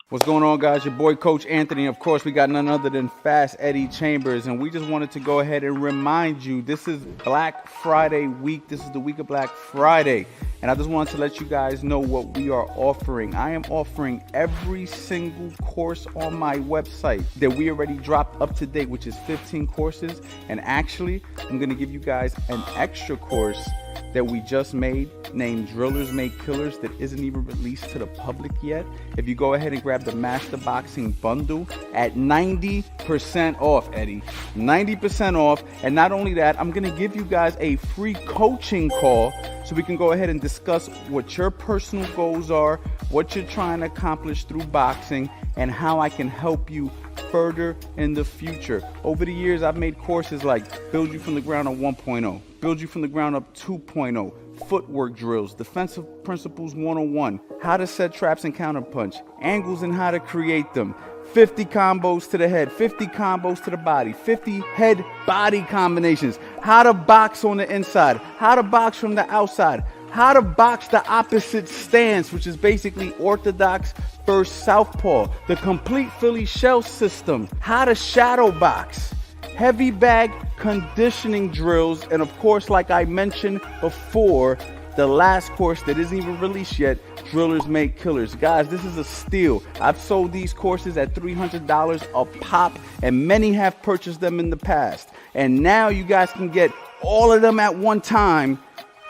What's going on, guys? Your boy, Coach Anthony. Of course, we got none other than Fast Eddie Chambers, and we just wanted to go ahead and remind you this is Black Friday week. This is the week of Black Friday, and I just wanted to let you guys know what we are offering. I am offering every single course on my website that we already dropped up to date, which is 15 courses, and actually, I'm going to give you guys an extra course that we just made named Drillers Make Killers that isn't even released to the public yet. If you go ahead and grab the Master Boxing Bundle at 90% off, Eddie, 90% off. And not only that, I'm going to give you guys a free coaching call so we can go ahead and discuss what your personal goals are, what you're trying to accomplish through boxing, and how I can help you further in the future. Over the years, I've made courses like Build You From the Ground Up 1.0, Build You From the Ground Up 2.0, Footwork Drills, Defensive Principles 101, How to Set Traps and Counterpunch, Angles and How to Create Them, 50 combos to the head, 50 combos to the body, 50 head-body combinations, how to box on the inside, how to box from the outside, how to box the opposite stance, which is basically orthodox versus southpaw, the complete Philly shell system, how to shadow box, heavy bag conditioning drills, and of course, like I mentioned before, the last course that isn't even released yet, Drillers Make Killers. Guys, this is a steal. I've sold these courses at $300 a pop, and many have purchased them in the past. And now you guys can get all of them at one time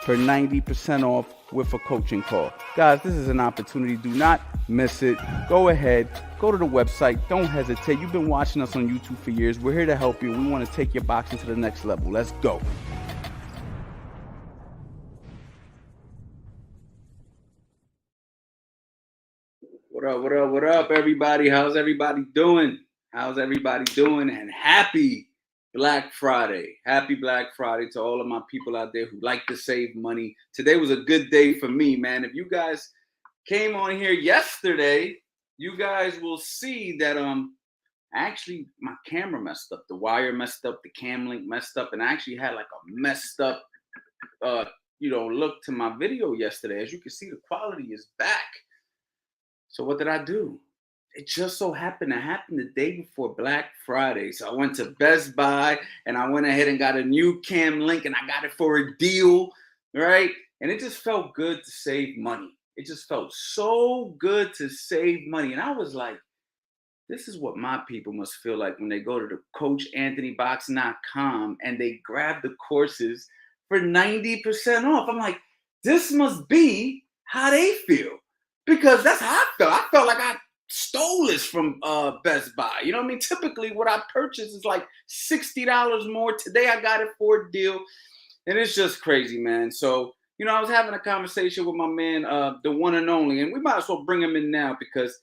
for 90% off with a coaching call. Guys, this is an opportunity. Do not miss it. Go ahead. Go to the website. Don't hesitate. You've been watching us on YouTube for years. We're here to help you. We want to take your boxing to the next level. Let's go. What up, everybody? How's everybody doing? And happy Black Friday. Happy Black Friday to all of my people out there who like to save money. Today was a good day for me, man. If you guys came on here yesterday, you guys will see that actually my camera messed up. The wire messed up, the cam link messed up, and I actually had like a messed up look to my video yesterday. As you can see, the quality is back. So what did I do? It just so happened to happen the day before Black Friday. So I went to Best Buy and I went ahead and got a new cam link, and I got it for a deal, right? And it just felt good to save money. It just felt so good to save money. And I was like, this is what my people must feel like when they go to the CoachAnthonyBox.com and they grab the courses for 90% off. I'm like, this must be how they feel. Because that's how I felt. I felt like I stole this from Best Buy. You know what I mean? Typically, what I purchase is like $60 more. Today, I got it for a deal. And it's just crazy, man. So, I was having a conversation with my man, the one and only. And we might as well bring him in now because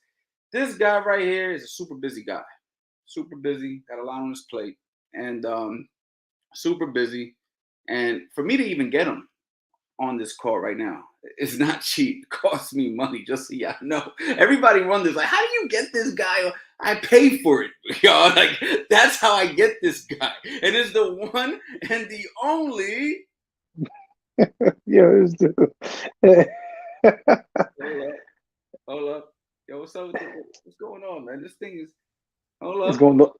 this guy right here is a super busy guy. Super busy. Got a lot on his plate. And super busy. And for me to even get him on this call right now, it's not cheap. It costs me money, just so y'all know. Everybody wonders, like, how do you get this guy? I pay for it, y'all. Like, that's how I get this guy. It is the one and the only. Yo, it's Hold up. Yo, what's up? What's going on, man? This thing is. Hold up. it's going to.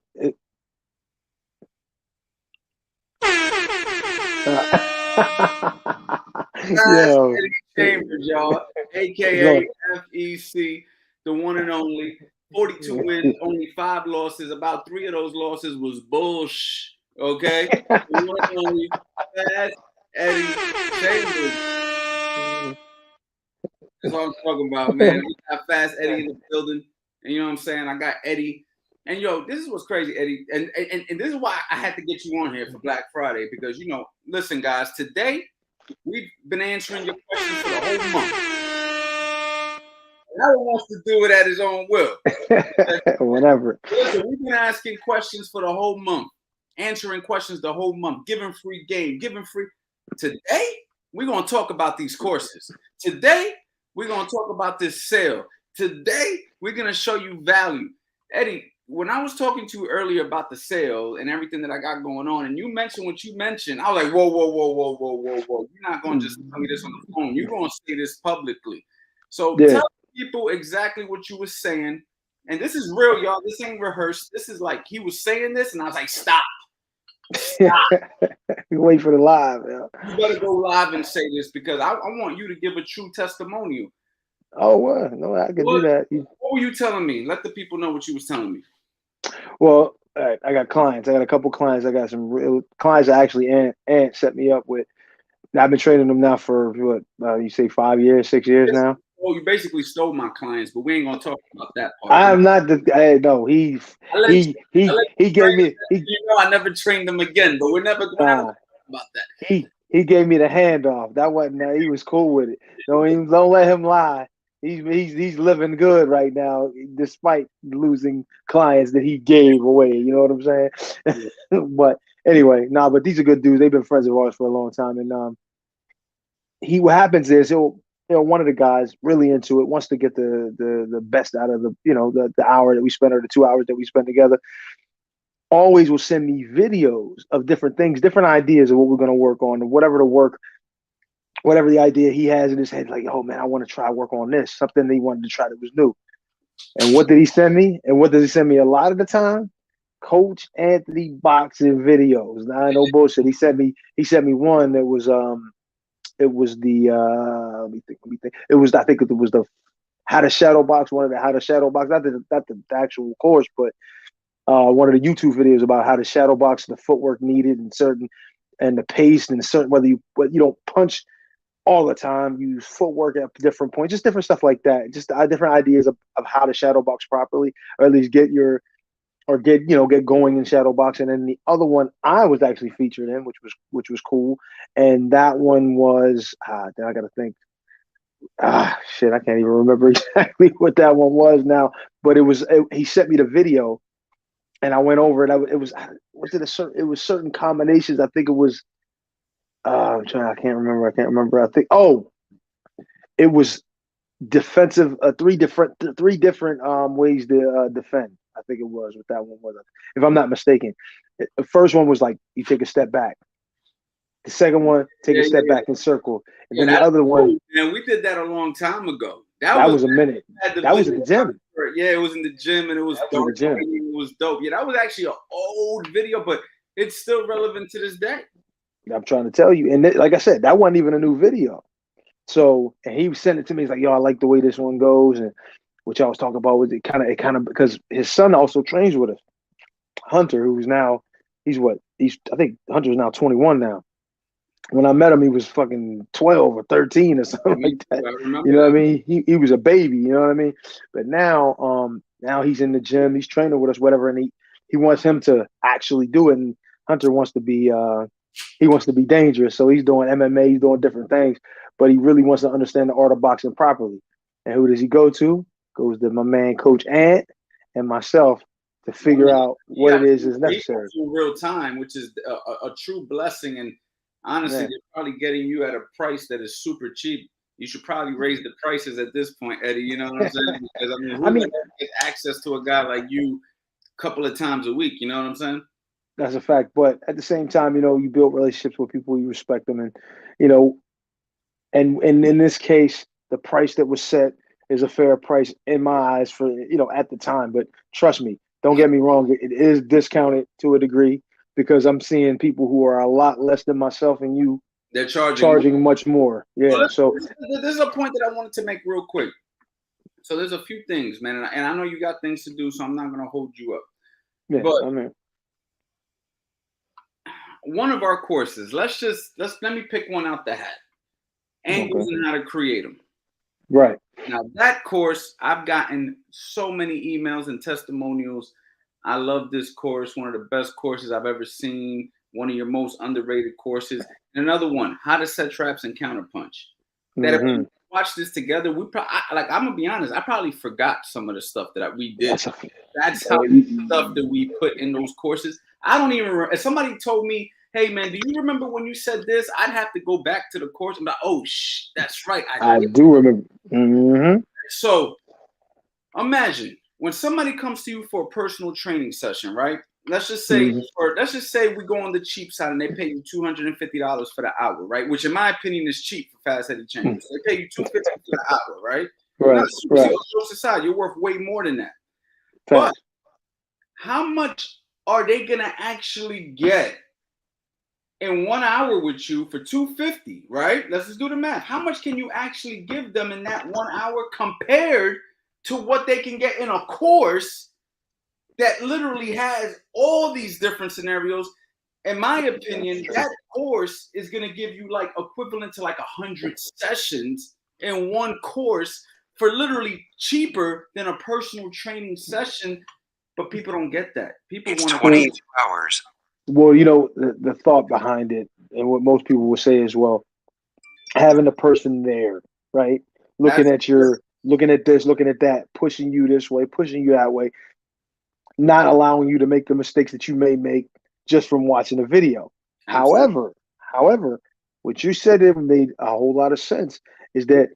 Yo, Eddie Chambers, y'all, aka going, FEC, the one and only. 42 wins, only 5 losses. About 3 of those losses was bullshit. Okay, the one and only Fast Eddie Chambers. That's what I'm talking about, man. We got Fast Eddie in the building, and you know what I'm saying. I got Eddie, and yo, this is what's crazy, Eddie, and this is why I had to get you on here for Black Friday because listen, guys, today we've been answering your questions for the whole month. No one wants to do it at his own will. whatever. Listen, we've been asking questions for the whole month, answering questions the whole month, giving free game, giving free. Today, we're going to talk about these courses. Today, we're going to talk about this sale. Today, we're going to show you value. Eddie, when I was talking to you earlier about the sale and everything that I got going on, and you mentioned what you mentioned, I was like, whoa, whoa, whoa, whoa, whoa, whoa, whoa. You're not going to just tell me this on the phone. You're going to say this publicly. So Yeah. tell people exactly what you were saying and this is real, y'all. This ain't rehearsed. This is like he was saying this, and I was like, stop. Wait for the live. Yeah. You better go live and say this because I want you to give a true testimonial. Oh, what? No, I could do that. What were you telling me? Let the people know what you was telling me. Well, I got clients. I got a couple clients. I got some real clients that actually Ant set me up with. I've been training them now for what you say 5 years, 6 years now. Oh, you basically stole my clients, but we ain't gonna talk about that part. I'm not the. No, he gave me. I never trained them again, but we're never gonna talk about that. He gave me the handoff. That wasn't. He was cool with it. Don't let him lie. He's living good right now, despite losing clients that he gave away. You know what I'm saying? Yeah. But anyway, but these are good dudes. They've been friends of ours for a long time, and what happens is one of the guys really into it, wants to get the best out of the hour that we spend or the 2 hours that we spend together. Always will send me videos of different things, different ideas of what we're going to work on, whatever the idea he has in his head. Like, oh man, I want to try work on this, something that he wanted to try that was new. And what did he send me? And what does he send me a lot of the time? Coach Anthony boxing videos. Now, I know bullshit. He sent me one that was it was the let me think. It was, I think it was the how to shadow box, one of the how to shadow box, not the actual course, but one of the YouTube videos about how to shadow box, the footwork needed and the pace and certain whether you don't punch all the time, use footwork at different points, just different stuff like that. Just different ideas of how to shadow box properly, or at least get going in shadow boxing. And the other one I was actually featured in, which was cool. And that one was then I got to think. Shit, I can't even remember exactly what that one was now. But he sent me the video, and I went over it. It was certain combinations. I think it was. I can't remember. I think. Oh, it was defensive. Three different ways to defend. I think it was what that one was, if I'm not mistaken. The first one was like you take a step back. The second one, take a step back and circle, and then the other one. And we did that a long time ago. That was a minute. That was at the gym. Yeah, it was in the gym, and it was dope. It was dope. Yeah, that was actually an old video, but it's still relevant to this day. I'm trying to tell you, and like I said, that wasn't even a new video. So, and he sent it to me. He's like, "Yo, I like the way this one goes," and which I was talking about was it kind of because his son also trains with us, Hunter, who's now I think Hunter's now 21 now. When I met him, he was fucking 12 or 13 or something like that. You know what I mean? He was a baby. You know what I mean? But now he's in the gym. He's training with us, whatever, and he wants him to actually do it. And Hunter wants to be dangerous, so he's doing MMA. He's doing different things, but he really wants to understand the art of boxing properly. And who does he go to? Goes to my man, Coach Ant, and myself to figure out what it is necessary. In real time, which is a true blessing. And honestly, they're probably getting you at a price that is super cheap. You should probably raise the prices at this point, Eddie. You know what I'm saying? Because who's gonna get access to a guy like you a couple of times a week? You know what I'm saying? That's a fact. But at the same time, you build relationships with people, you respect them, and and in this case, the price that was set is a fair price in my eyes for at the time. But trust me, don't get me wrong, it is discounted to a degree because I'm seeing people who are a lot less than myself and you. They're charging much more. Yeah. So this is a point that I wanted to make real quick. So there's a few things, man, and I know you got things to do, so I'm not going to hold you up. Yeah, but one of our courses, let me pick one out the hat. Angles and how to create them. Right. Now that course, I've gotten so many emails and testimonials. I love this course. One of the best courses I've ever seen. One of your most underrated courses. And another one, how to set traps and counterpunch. That if we watch this together, I'm gonna be honest, I probably forgot some of the stuff that we did. That's how stuff that we put in those courses. I don't even remember. If somebody told me, hey man, do you remember when you said this? I'd have to go back to the course and be like, oh that's right. I do remember. So imagine when somebody comes to you for a personal training session, right? Let's just say we go on the cheap side and they pay you $250 for the hour, right? Which in my opinion is cheap for fast headed chambers. They pay you $250 for the hour, right? Right. Society, you're worth way more than that. But Facts. how much are they gonna actually get in 1 hour with you for $250, right? Let's just do the math. How much can you actually give them in that 1 hour compared to what they can get in a course that literally has all these different scenarios? In my opinion, that course is going to give you like equivalent to like 100 sessions in one course for literally cheaper than a personal training session. But people don't get that. People It's want 22 hours. Well, you know, the thought behind it, and what most people will say as well, having a person there, right? Looking at looking at this, looking at that, pushing you this way, pushing you that way, not allowing you to make the mistakes that you may make just from watching a video. Absolutely. However, what you said, it made a whole lot of sense, is that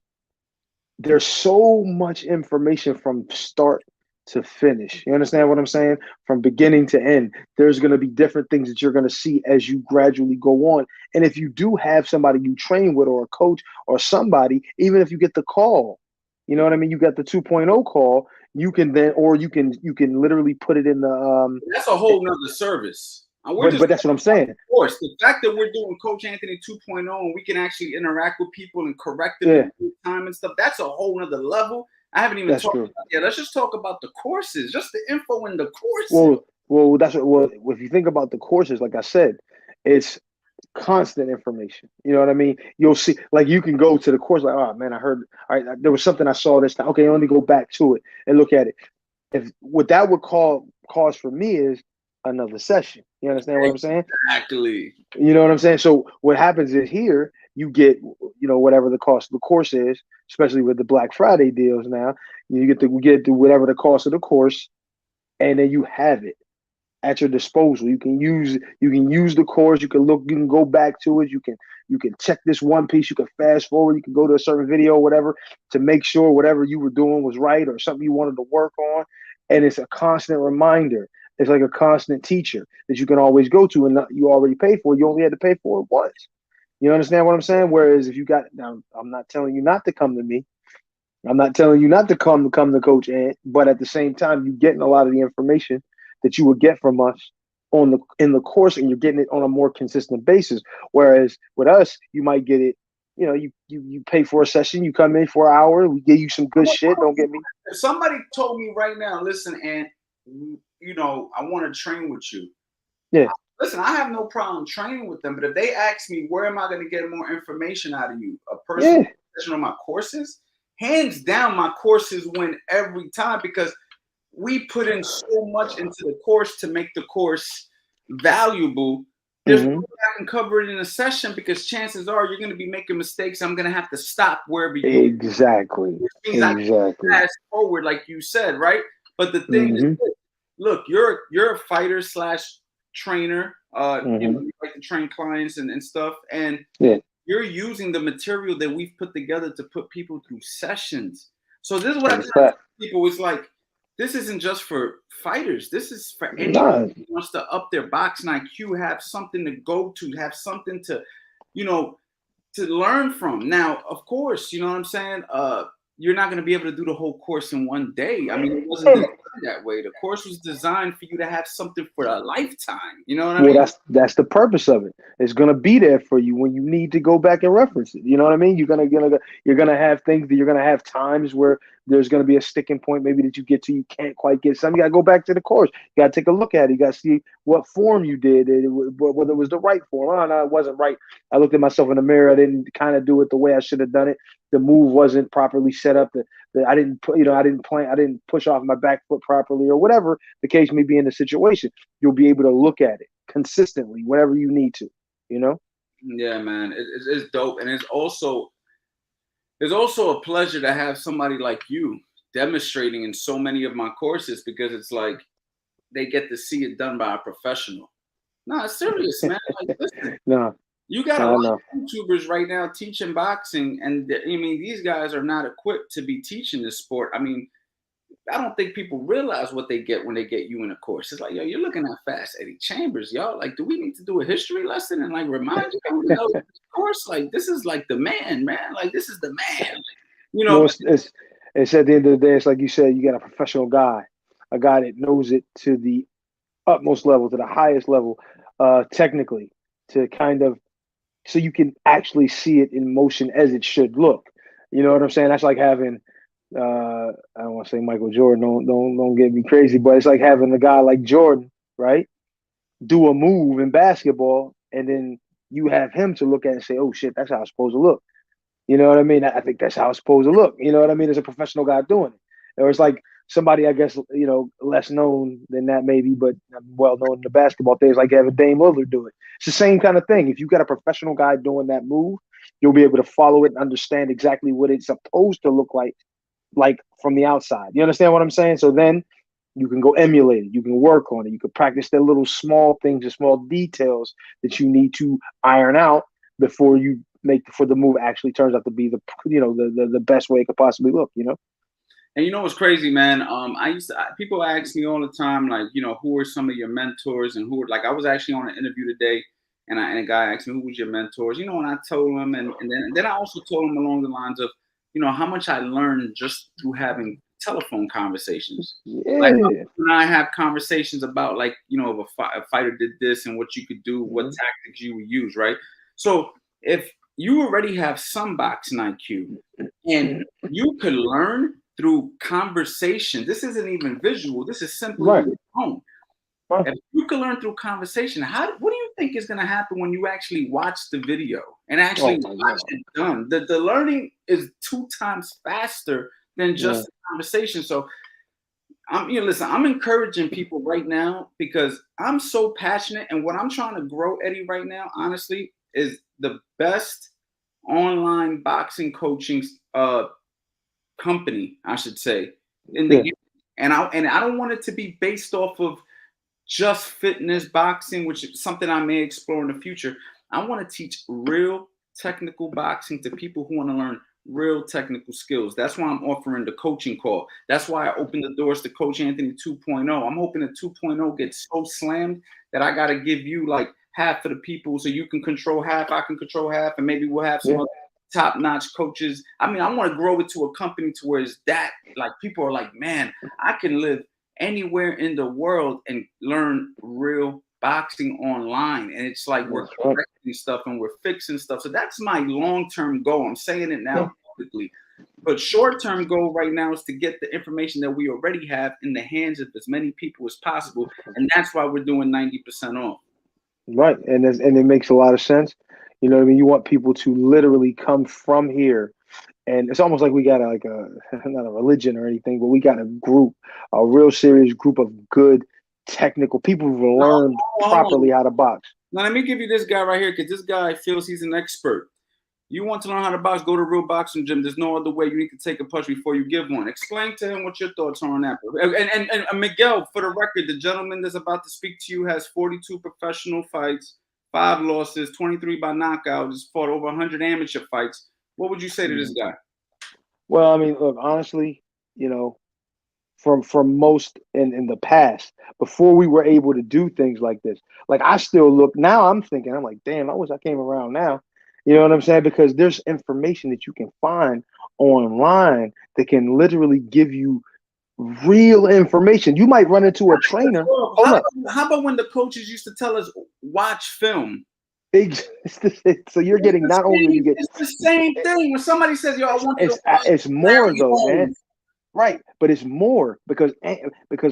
there's so much information from start to finish. You understand what I'm saying? From beginning to end, there's going to be different things that you're going to see as you gradually go on. And if you do have somebody you train with, or a coach or somebody, even if you get the call, you know what I mean? You got the 2.0 call, you can then, or you can literally put it in the That's a whole nother service. We're just but that's what I'm saying. Of course, the fact that we're doing Coach Anthony 2.0 and we can actually interact with people and correct them in real time and stuff, that's a whole nother level. I haven't even talked about it yet. Let's just talk about the courses, just the info in the courses. Well, that's what. Well, if you think about the courses, like I said, it's constant information. You know what I mean? You'll see, like, you can go to the course, like, oh man, I heard, all right, there was something I saw this time. Okay, let me go back to it and look at it. If what that would cause for me is another session. You understand what I'm saying? Exactly. You know what I'm saying? So what happens is, here you get, you know, whatever the cost of the course is, especially with the Black Friday deals now, you get to whatever the cost of the course, and then you have it at your disposal. You can use the course, you can look, you can go back to it, you can check this one piece, you can fast forward, you can go to a certain video or whatever to make sure whatever you were doing was right or something you wanted to work on. And it's a constant reminder. It's like a constant teacher that you can always go to, and you already paid for. You only had to pay for it once. You understand what I'm saying? Whereas if you got, now, I'm not telling you not to come to me. I'm not telling you not to come to Coach Ant, but at the same time, you're getting a lot of the information that you would get from us in the course, and you're getting it on a more consistent basis. Whereas with us, you might get it, you know, you pay for a session, you come in for an hour, we give you some good shit. Don't get me. If somebody told me right now, listen, Ant, you know, I want to train with you. Yeah. Listen, I have no problem training with them, but if they ask me where am I going to get more information out of you, a personal session on my courses, hands down, my courses win every time, because we put in so much into the course to make the course valuable. There's no way I can cover it in a session, because chances are you're going to be making mistakes. I'm going to have to stop wherever you exactly. Which means I can fast forward, like you said, right? But the thing is, look, you're a fighter / trainer. You know, you like to train clients and stuff, and you're using the material that we've put together to put people through sessions. So this is what I tell people. It's like, this isn't just for fighters. This is for anyone who wants to up their boxing IQ, have something to go to, have something to, you know, to learn from. Now, of course, you know what I'm saying? You're not going to be able to do the whole course in one day. I mean, it wasn't designed that way. The course was designed for you to have something for a lifetime. You know what I mean? Well, that's the purpose of it. It's gonna be there for you when you need to go back and reference it. You know what I mean? You're gonna have things that you're gonna have times where there's gonna be a sticking point, maybe that you get to, you can't quite get some. You gotta go back to the course. You gotta take a look at it. You gotta see what form you did, whether it was the right form. Oh no, it wasn't right. I looked at myself in the mirror. I didn't kind of do it the way I should have done it. The move wasn't properly set up. I didn't push off my back foot properly, or whatever the case may be in the situation. You'll be able to look at it consistently whenever you need to, you know? Yeah, man, it's dope. And it's also a pleasure to have somebody like you demonstrating in so many of my courses, because it's like they get to see it done by a professional. No, it's serious, man. Like, listen, you got a lot of YouTubers right now teaching boxing, and I mean, these guys are not equipped to be teaching this sport. I mean, I don't think people realize what they get when they get you in a course. It's like, yo, you're looking at Fast Eddie Chambers, y'all. Like, do we need to do a history lesson and like remind you, you know, of course, like this is like the man. Like, this is the man. You know, it's at the end of the day, it's like you said, you got a professional guy. a guy that knows it to the utmost level, to the highest level, technically, to kind of so you can actually see it in motion as it should look. You know what I'm saying? That's like having I don't want to say Michael Jordan. Don't get me crazy, but it's like having a guy like Jordan, right? Do a move in basketball, and then you have him to look at and say, "Oh shit, that's how it's supposed to look." You know what I mean? I think that's how it's supposed to look. You know what I mean? As a professional guy doing it, or it's like somebody, I guess, less known than that maybe, but well known in the basketball things, like having Dame Lillard do it. It's the same kind of thing. If you got a professional guy doing that move, you'll be able to follow it and understand exactly what it's supposed to look like from the outside. You understand what I'm saying? So then you can go emulate it. You can work on it. You can practice the little small things, the small details that you need to iron out before you make before the move actually turns out to be the best way it could possibly look. And you know what's crazy, man? People ask me all the time, like, who are some of your mentors and who are like I was actually on an interview today, and a guy asked me who was your mentors, and I told him, and then I also told him along the lines of, how much I learned just through having telephone conversations. Like Yeah. when I have conversations about like, if a fighter did this and what you could do, what tactics you would use, right? So if you already have some boxing IQ and you could learn through conversation. This isn't even visual. This is simply Right. your tone. Right. If you can learn through conversation, what do you think is going to happen when you actually watch the video and actually watch it done? The learning is 2 times faster than just the conversation. So listen, I'm encouraging people right now because I'm so passionate, and what I'm trying to grow, Eddie, right now, honestly, is the best online boxing coaching company, I should say, in the game. And I don't want it to be based off of just fitness boxing, which is something I may explore in the future. I want to teach real technical boxing to people who want to learn real technical skills. That's why I'm offering the coaching call. That's why I opened the doors to Coach Anthony 2.0. I'm hoping that 2.0 gets so slammed that I got to give you like half of the people so you can control half, I can control half, and maybe we'll have some other top-notch coaches. I mean, I want to grow it to a company to where it's that like people are like, man, I can live anywhere in the world and learn real boxing online. And it's like we're correcting stuff and we're fixing stuff. So that's my long-term goal. I'm saying it now publicly. But short-term goal right now is to get the information that we already have in the hands of as many people as possible. And that's why we're doing 90% off. Right. And it makes a lot of sense. You know what I mean? You want people to literally come from here. And it's almost like we got like not a religion or anything, but we got a real serious group of good technical people who've learned properly how to box. Now, let me give you this guy right here, because this guy feels he's an expert. You want to learn how to box, go to a real boxing gym. There's no other way. You need to take a punch before you give one. Explain to him what your thoughts are on that. And Miguel, for the record, the gentleman that's about to speak to you has 42 professional fights, 5 losses, 23 by knockout. He's fought over 100 amateur fights. What would you say to this guy? Well, I mean, look, honestly, from most in the past, before we were able to do things like this, like I still look now, I'm like, damn, I wish I came around now. You know what I'm saying? Because there's information that you can find online that can literally give you real information. You might run into a trainer. How about when the coaches used to tell us, watch film? So you're getting not only you get it's the same thing. When somebody says, yo, I want you to it's more though, man. Right, but it's more because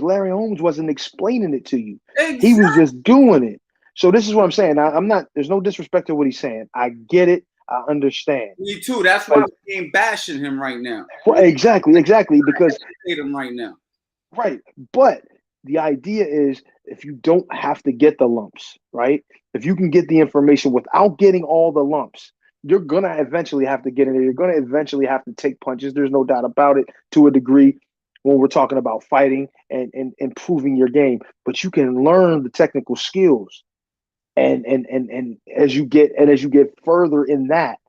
Larry Holmes wasn't explaining it to you. Exactly. He was just doing it. So this is what I'm saying. I'm not. There's no disrespect to what he's saying. I get it. I understand. Me too. That's why we ain't bashing him right now. Well, exactly. Because hate him right now. Right, but the idea is if you don't have to get the lumps, right? If you can get the information without getting all the lumps, you're gonna eventually have to get in there. You're gonna eventually have to take punches. There's no doubt about it to a degree when we're talking about fighting and improving your game. But you can learn the technical skills. And as you get further in that,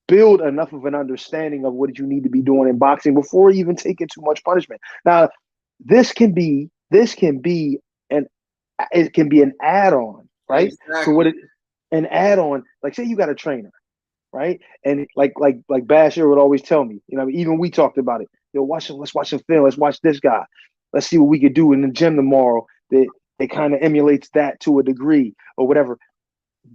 build enough of an understanding of what you need to be doing in boxing before even taking too much punishment. Now, this can be an add-on, right? Exactly. So an add-on, like say you got a trainer, right? And like Bashir would always tell me, even we talked about it. Let's watch some film, let's watch this guy. Let's see what we could do in the gym tomorrow that it kind of emulates that to a degree or whatever.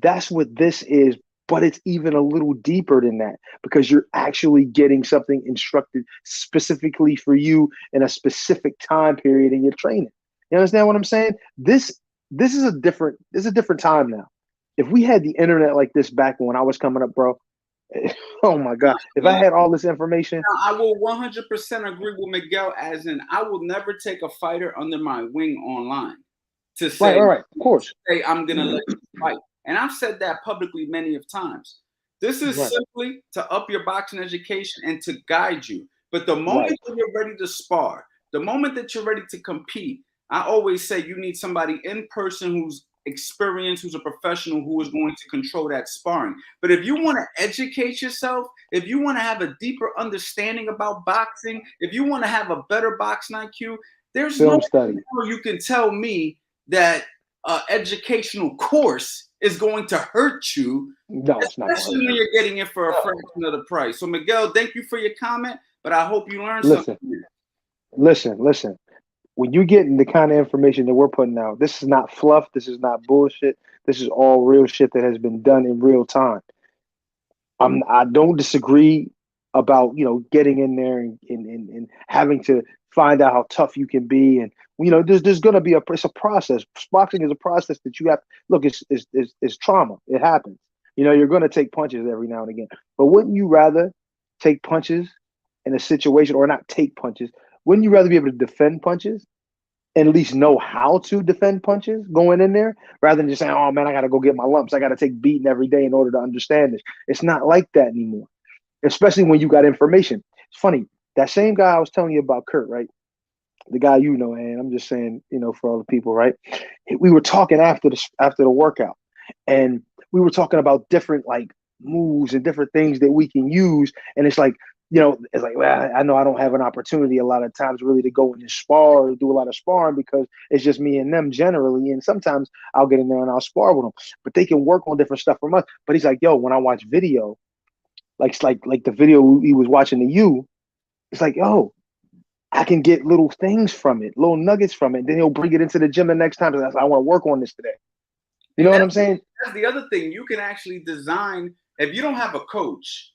That's what this is, but it's even a little deeper than that because you're actually getting something instructed specifically for you in a specific time period in your training. You understand what I'm saying? This is a different time now. If we had the internet like this back when I was coming up, bro, oh my God. If I Yeah. had all this information, Now, I will 100% agree with Miguel, as in I will never take a fighter under my wing online to right, say, right, right, of course. I'm gonna let you fight. And I've said that publicly many of times. This is Right, simply to up your boxing education and to guide you. But the right. moment that you're ready to spar, the moment that you're ready to compete, I always say you need somebody in person who's experienced, who's a professional, who is going to control that sparring. But if you want to educate yourself, if you want to have a deeper understanding about boxing, if you want to have a better boxing IQ, there's no Film study. way you can tell me that educational course is going to hurt you, No, it's not gonna hurt especially when you. you're getting it for a fraction of the price. So, Miguel, thank you for your comment, but I hope you learned something. Listen, listen. When you get the kind of information that we're putting out, this is not fluff. This is not bullshit. This is all real shit that has been done in real time. I don't disagree about getting in there and having to find out how tough you can be, and there's gonna be it's a process. Boxing is a process that you have. Look, it's trauma. It happens. You're gonna take punches every now and again. But wouldn't you rather take punches in a situation, or not take punches? Wouldn't you rather be able to defend punches and at least know how to defend punches going in there rather than just saying, oh man, I got to go get my lumps. I got to take beating every day in order to understand this. It's not like that anymore, especially when you got information. It's funny. That same guy I was telling you about, Kurt, right? The guy, and I'm just saying, for all the people, right? We were talking after the workout, and we were talking about different like moves and different things that we can use. And it's like, it's like, well, I know I don't have an opportunity a lot of times really to go in and spar or do a lot of sparring because it's just me and them generally. And sometimes I'll get in there and I'll spar with them, but they can work on different stuff from us. But he's like, yo, when I watch video, like the video he was watching to you, it's like, yo, I can get little things from it, little nuggets from it. Then he'll bring it into the gym the next time. So I want to work on this today. You know what I'm saying? That's the other thing. You can actually design, if you don't have a coach,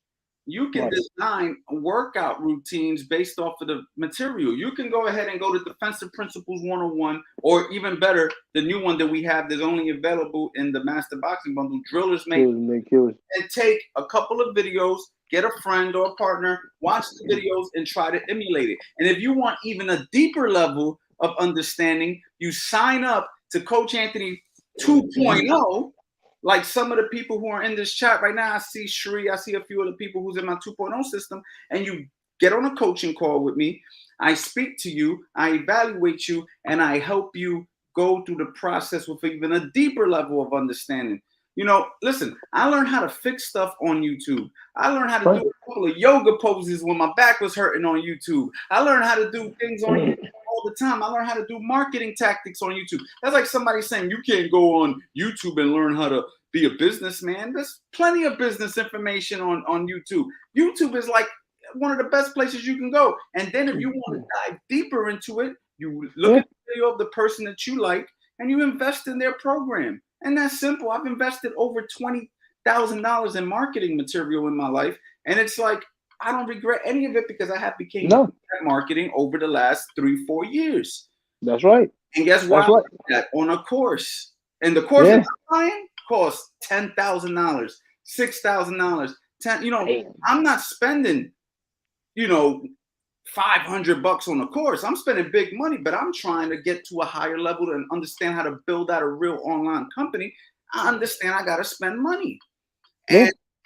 you can Right. design workout routines based off of the material. You can go ahead and go to Defensive Principles 101, or even better, the new one that we have that's only available in the Master Boxing Bundle, Drillers Make Killers. And take a couple of videos, get a friend or a partner, watch the videos, and try to emulate it. And if you want even a deeper level of understanding, you sign up to Coach Anthony 2.0. Like some of the people who are in this chat right now, I see Shri, I see a few of the people who's in my 2.0 system, and you get on a coaching call with me. I speak to you, I evaluate you, and I help you go through the process with even a deeper level of understanding. Listen, I learned how to fix stuff on YouTube. I learned how to do a couple of yoga poses when my back was hurting on YouTube. I learned how to do things on YouTube all the time. I learned how to do marketing tactics on YouTube. That's like somebody saying you can't go on YouTube and learn how to be a businessman. There's plenty of business information on YouTube. YouTube is like one of the best places you can go. And then if you want to dive deeper into it, you look at the video of the person that you like and you invest in their program. And that's simple. I've invested over $20,000 in marketing material in my life. And it's like, I don't regret any of it because I have become good at marketing over the last 3-4 years. That's right. And guess what? That's right. That on a course. And the course that I'm buying costs $10,000, $6,000. I'm not spending, $500 on a course. I'm spending big money, but I'm trying to get to a higher level and understand how to build out a real online company. I understand I got to spend money.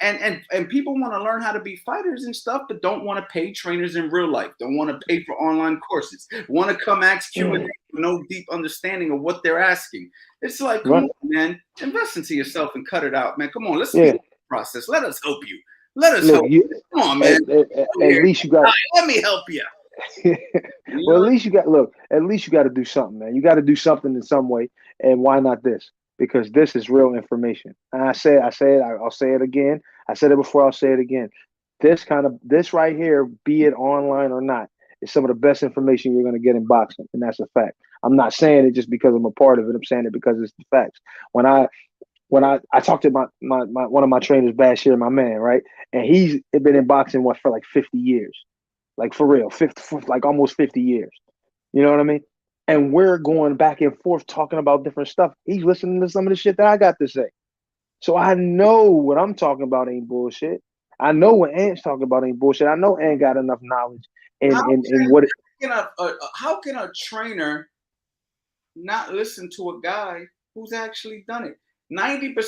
And people want to learn how to be fighters and stuff, but don't want to pay trainers in real life. Don't want to pay for online courses. Want to come ask Q&A with no deep understanding of what they're asking. It's like, come on, man, invest into yourself and cut it out, man. Come on, let's speed up the process. Let us help you. Let us help you. Come on, man. At least you got. Let me help you. Well, at least you got. Look, at least you got to do something, man. You got to do something in some way, and why not this? Because this is real information. And I'll say it again. I said it before, I'll say it again. This right here, be it online or not, is some of the best information you're going to get in boxing, and that's a fact. I'm not saying it just because I'm a part of it. I'm saying it because it's the facts. When I talked to my one of my trainers, Bashir, my man, right, and he's been in boxing for like 50 years, like for real, 50, like almost 50 years. You know what I mean? And we're going back and forth talking about different stuff. He's listening to some of the shit that I got to say. So I know what I'm talking about ain't bullshit. I know what Ant's talking about ain't bullshit. I know Ant got enough knowledge in what. How can a trainer not listen to a guy who's actually done it? 90% of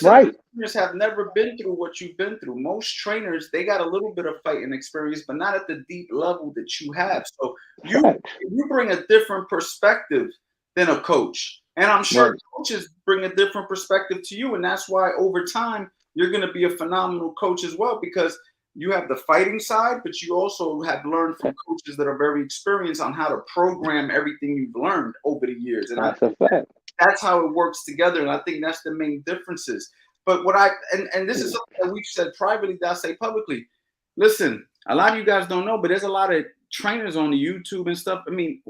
trainers have never been through what you've been through. Most trainers, they got a little bit of fighting experience, but not at the deep level that you have. So you bring a different perspective than a coach. And I'm sure coaches bring a different perspective to you. And that's why over time, you're going to be a phenomenal coach as well, because you have the fighting side, but you also have learned from coaches that are very experienced on how to program everything you've learned over the years. And that's a fact. That's how it works together. And I think that's the main differences. But and this is something that we've said privately that I say publicly. Listen, a lot of you guys don't know, but there's a lot of trainers on the YouTube and stuff. I mean,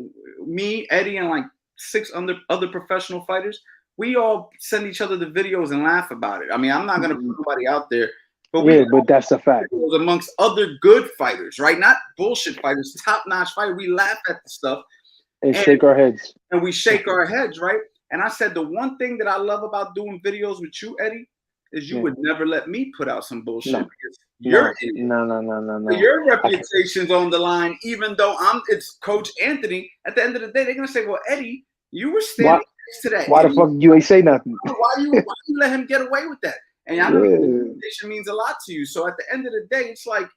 me, Eddie, and like 6 other professional fighters, we all send each other the videos and laugh about it. I mean, I'm not going to put nobody out there. But that's a fact. Amongst other good fighters, right? Not bullshit fighters, top-notch fighters. We laugh at the stuff. And shake our heads. And we shake our heads, right? And I said, the one thing that I love about doing videos with you, Eddie, is you would never let me put out some bullshit. No. Your reputation's on the line, even though it's Coach Anthony. At the end of the day, they're going to say, well, Eddie, you were standing next to that. Why the fuck you ain't say nothing? Why you let him get away with that? And I know reputation means a lot to you. So at the end of the day, it's like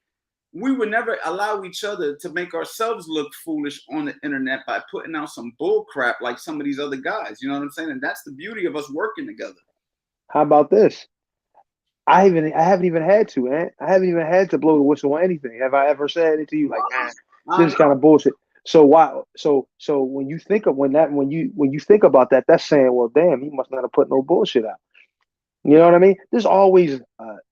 we would never allow each other to make ourselves look foolish on the internet by putting out some bull crap like some of these other guys. You know what I'm saying? And that's the beauty of us working together. How about this? I haven't even had to, man. I haven't even had to blow the whistle on anything. Have I ever said it to you like, man, this is kind of bullshit? So why? So when you think of when you think about that, that's saying, well, damn, he must not have put no bullshit out. You know what I mean? There's always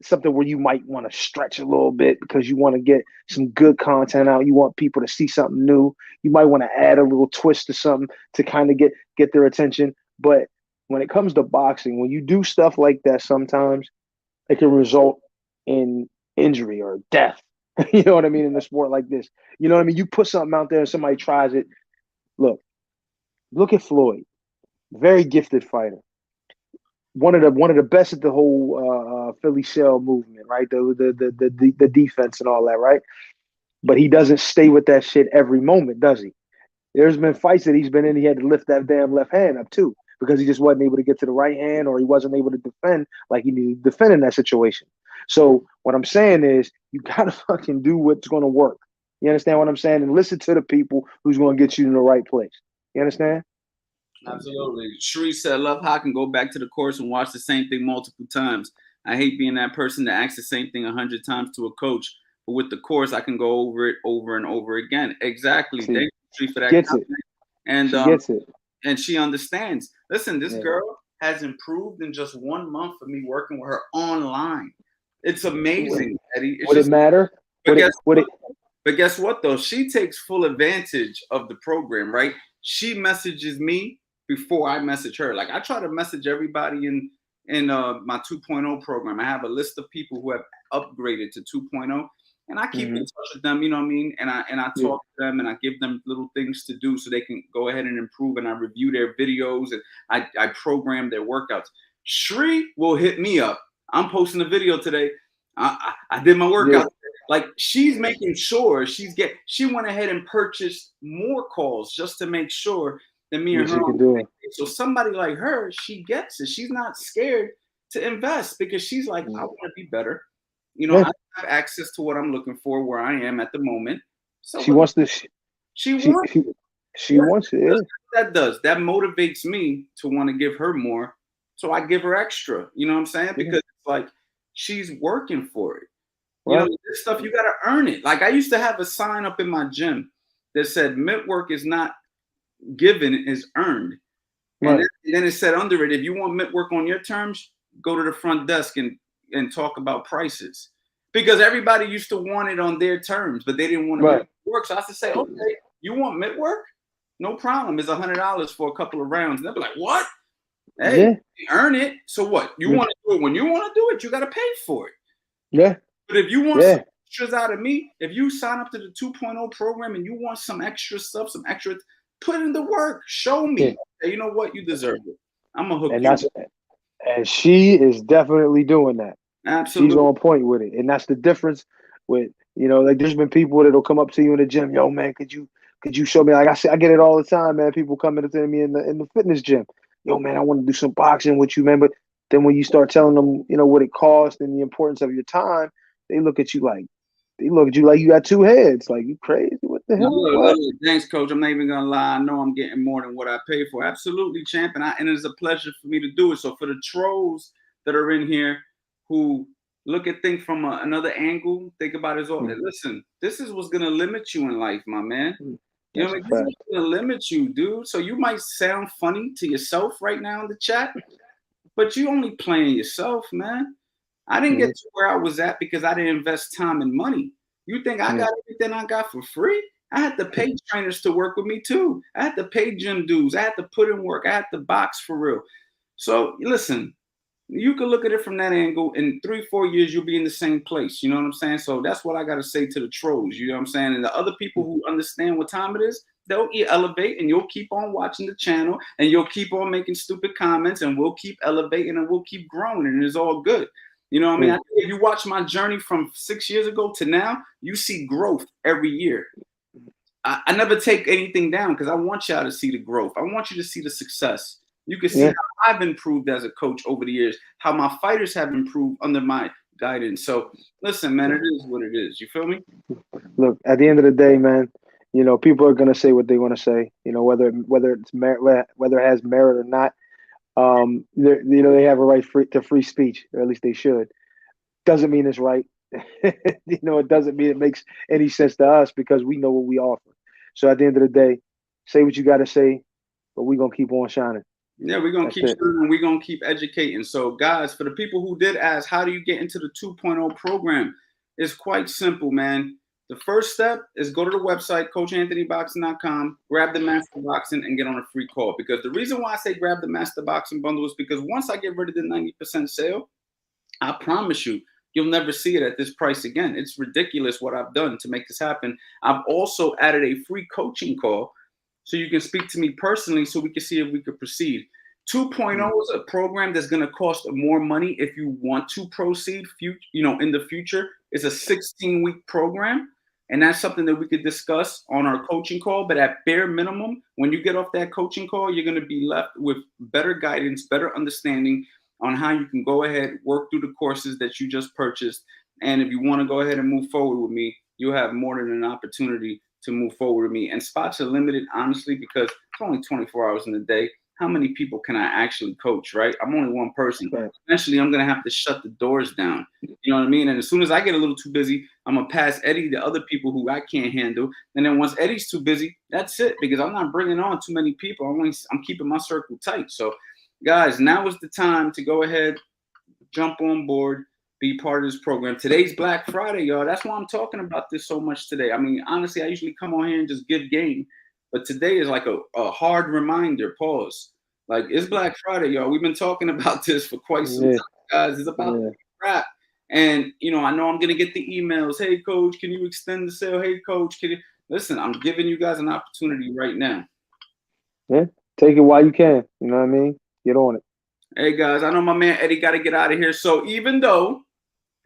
something where you might want to stretch a little bit because you want to get some good content out. You want people to see something new. You might want to add a little twist to something to kind of get their attention. But when it comes to boxing, when you do stuff like that, sometimes it can result in injury or death. You know what I mean? In a sport like this, you know what I mean? You put something out there and somebody tries it. Look at Floyd, very gifted fighter. One of the best at the whole Philly shell movement, right? The defense and all that, right? But he doesn't stay with that shit every moment, does he? There's been fights that he's been in. He had to lift that damn left hand up too because he just wasn't able to get to the right hand, or he wasn't able to defend like he needed to defend in that situation. So what I'm saying is, you gotta fucking do what's gonna work. You understand what I'm saying? And listen to the people who's gonna get you in the right place. You understand? Absolutely. Shree said, love how I can go back to the course and watch the same thing multiple times. I hate being that person that asks the same thing 100 times to a coach. But with the course, I can go over it over and over again. Exactly. Thank you, Shree, for that. Gets it. And she gets it. And she understands. Listen, this girl has improved in just 1 month of me working with her online. It's amazing, Eddie. Would it matter? But guess what, though? She takes full advantage of the program, right? She messages me before I message her. Like, I try to message everybody in my 2.0 program. I have a list of people who have upgraded to 2.0, and I keep in touch with them, you know what I mean? And I talk to them, and I give them little things to do so they can go ahead and improve, and I review their videos, and I program their workouts. Shree will hit me up. I'm posting a video today. I did my workout. Like, she's making sure she went ahead and purchased more calls just to make sure that me and her can do it. So somebody like her, she gets it. She's not scared to invest because she's like, I want to be better. You know, I have access to what I'm looking for where I am at the moment. So she wants this. She wants it. Yeah. That does. That motivates me to want to give her more. So I give her extra. You know what I'm saying? Because it's like she's working for it. You know, this stuff, you got to earn it. Like, I used to have a sign up in my gym that said, mitt work is not given, is earned. And then it said under it, if you want mitt work on your terms, go to the front desk and talk about prices. Because everybody used to want it on their terms, but they didn't want to work. So I used to say, okay, You want mid work? No problem. It's $100 for a couple of rounds. And they'll be like, what? Hey, you earn it. So what? You want to do it when you want to do it, you got to pay for it. Yeah. But if you want some extras out of me, if you sign up to the 2.0 program and you want some extra stuff, some extra, put in the work. Show me. Hey, you know what? You deserve it. I'm going to hook you. And she is definitely doing that. Absolutely. She's on point with it. And that's the difference with, like there's been people that'll come up to you in the gym, yo, man, could you show me? Like I get it all the time, man. People coming to me in the fitness gym. Yo, man, I want to do some boxing with you, man. But then when you start telling them, what it costs and the importance of your time, they look at you like you got two heads. Like, you crazy? What the hell? Look, thanks, coach. I'm not even gonna lie. I know I'm getting more than what I pay for. Absolutely, champ. And it's a pleasure for me to do it. So for the trolls that are in here who look at things from another angle, think about it as well. Listen, this is what's gonna limit you in life, my man. You know what I mean? This is what's gonna limit you, dude. So you might sound funny to yourself right now in the chat, but you only playing yourself, man. I didn't get to where I was at because I didn't invest time and money. You think I got everything I got for free? I had to pay trainers to work with me too. I had to pay gym dues. I had to put in work. I had to box for real. So listen, you can look at it from that angle. In 3-4 years, you'll be in the same place. You know what I'm saying? So that's what I got to say to the trolls. You know what I'm saying? And the other people who understand what time it is, they'll elevate, and you'll keep on watching the channel, and you'll keep on making stupid comments, and we'll keep elevating, and we'll keep growing, and it's all good. You know what I mean? If you watch my journey from 6 years ago to now, you see growth every year. I never take anything down because I want y'all to see the growth. I want you to see the success. You can see how I've improved as a coach over the years, how my fighters have improved under my guidance. So listen, man, it is what it is. You feel me? Look, at the end of the day, man, people are going to say what they want to say, whether it's whether it has merit or not. They have a right to free speech, or at least they should. Doesn't mean it's right. It doesn't mean it makes any sense to us because we know what we offer. So at the end of the day, say what you got to say, but we're going to keep on shining. Yeah, we're going to keep shining. We're going to keep educating. So guys, for the people who did ask, how do you get into the 2.0 program? It's quite simple, man. The first step is go to the website, CoachAnthonyBoxing.com, grab the Master Boxing, and get on a free call. Because the reason why I say grab the Master Boxing bundle is because once I get rid of the 90% sale, I promise you, you'll never see it at this price again. It's ridiculous what I've done to make this happen. I've also added a free coaching call so you can speak to me personally so we can see if we could proceed. 2.0 is a program that's going to cost more money if you want to proceed, in the future. It's a 16-week program. And that's something that we could discuss on our coaching call. But at bare minimum, when you get off that coaching call, you're going to be left with better guidance, better understanding on how you can go ahead, work through the courses that you just purchased. And if you want to go ahead and move forward with me, you'll have more than an opportunity to move forward with me. And spots are limited, honestly, because it's only 24 hours in the day. How many people can I actually coach, right? I'm only one person. Eventually, I'm going to have to shut the doors down. You know what I mean? And as soon as I get a little too busy, I'm going to pass Eddie to other people who I can't handle. And then once Eddie's too busy, that's it, because I'm not bringing on too many people. I'm keeping my circle tight. So, guys, now is the time to go ahead, jump on board, be part of this program. Today's Black Friday, y'all. That's why I'm talking about this so much today. I mean, honestly, I usually come on here and just give game. But today is like a hard reminder, pause. Like, it's Black Friday, y'all. We've been talking about this for quite some time, guys. It's about to wrap. And, I know I'm going to get the emails. Hey, coach, can you extend the sale? Hey, coach, can you? Listen, I'm giving you guys an opportunity right now. Yeah, take it while you can. You know what I mean? Get on it. Hey, guys, I know my man Eddie got to get out of here. So even though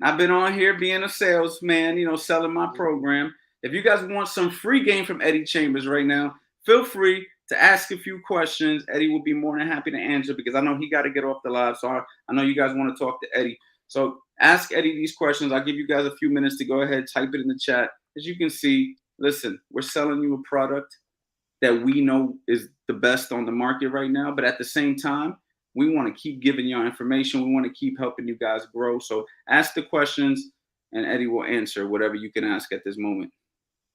I've been on here being a salesman, selling my program, if you guys want some free game from Eddie Chambers right now, feel free to ask a few questions. Eddie will be more than happy to answer because I know he got to get off the live. So I know you guys want to talk to Eddie. So ask Eddie these questions. I'll give you guys a few minutes to go ahead, type it in the chat. As you can see, listen, we're selling you a product that we know is the best on the market right now. But at the same time, we want to keep giving you information. We want to keep helping you guys grow. So ask the questions and Eddie will answer whatever you can ask at this moment.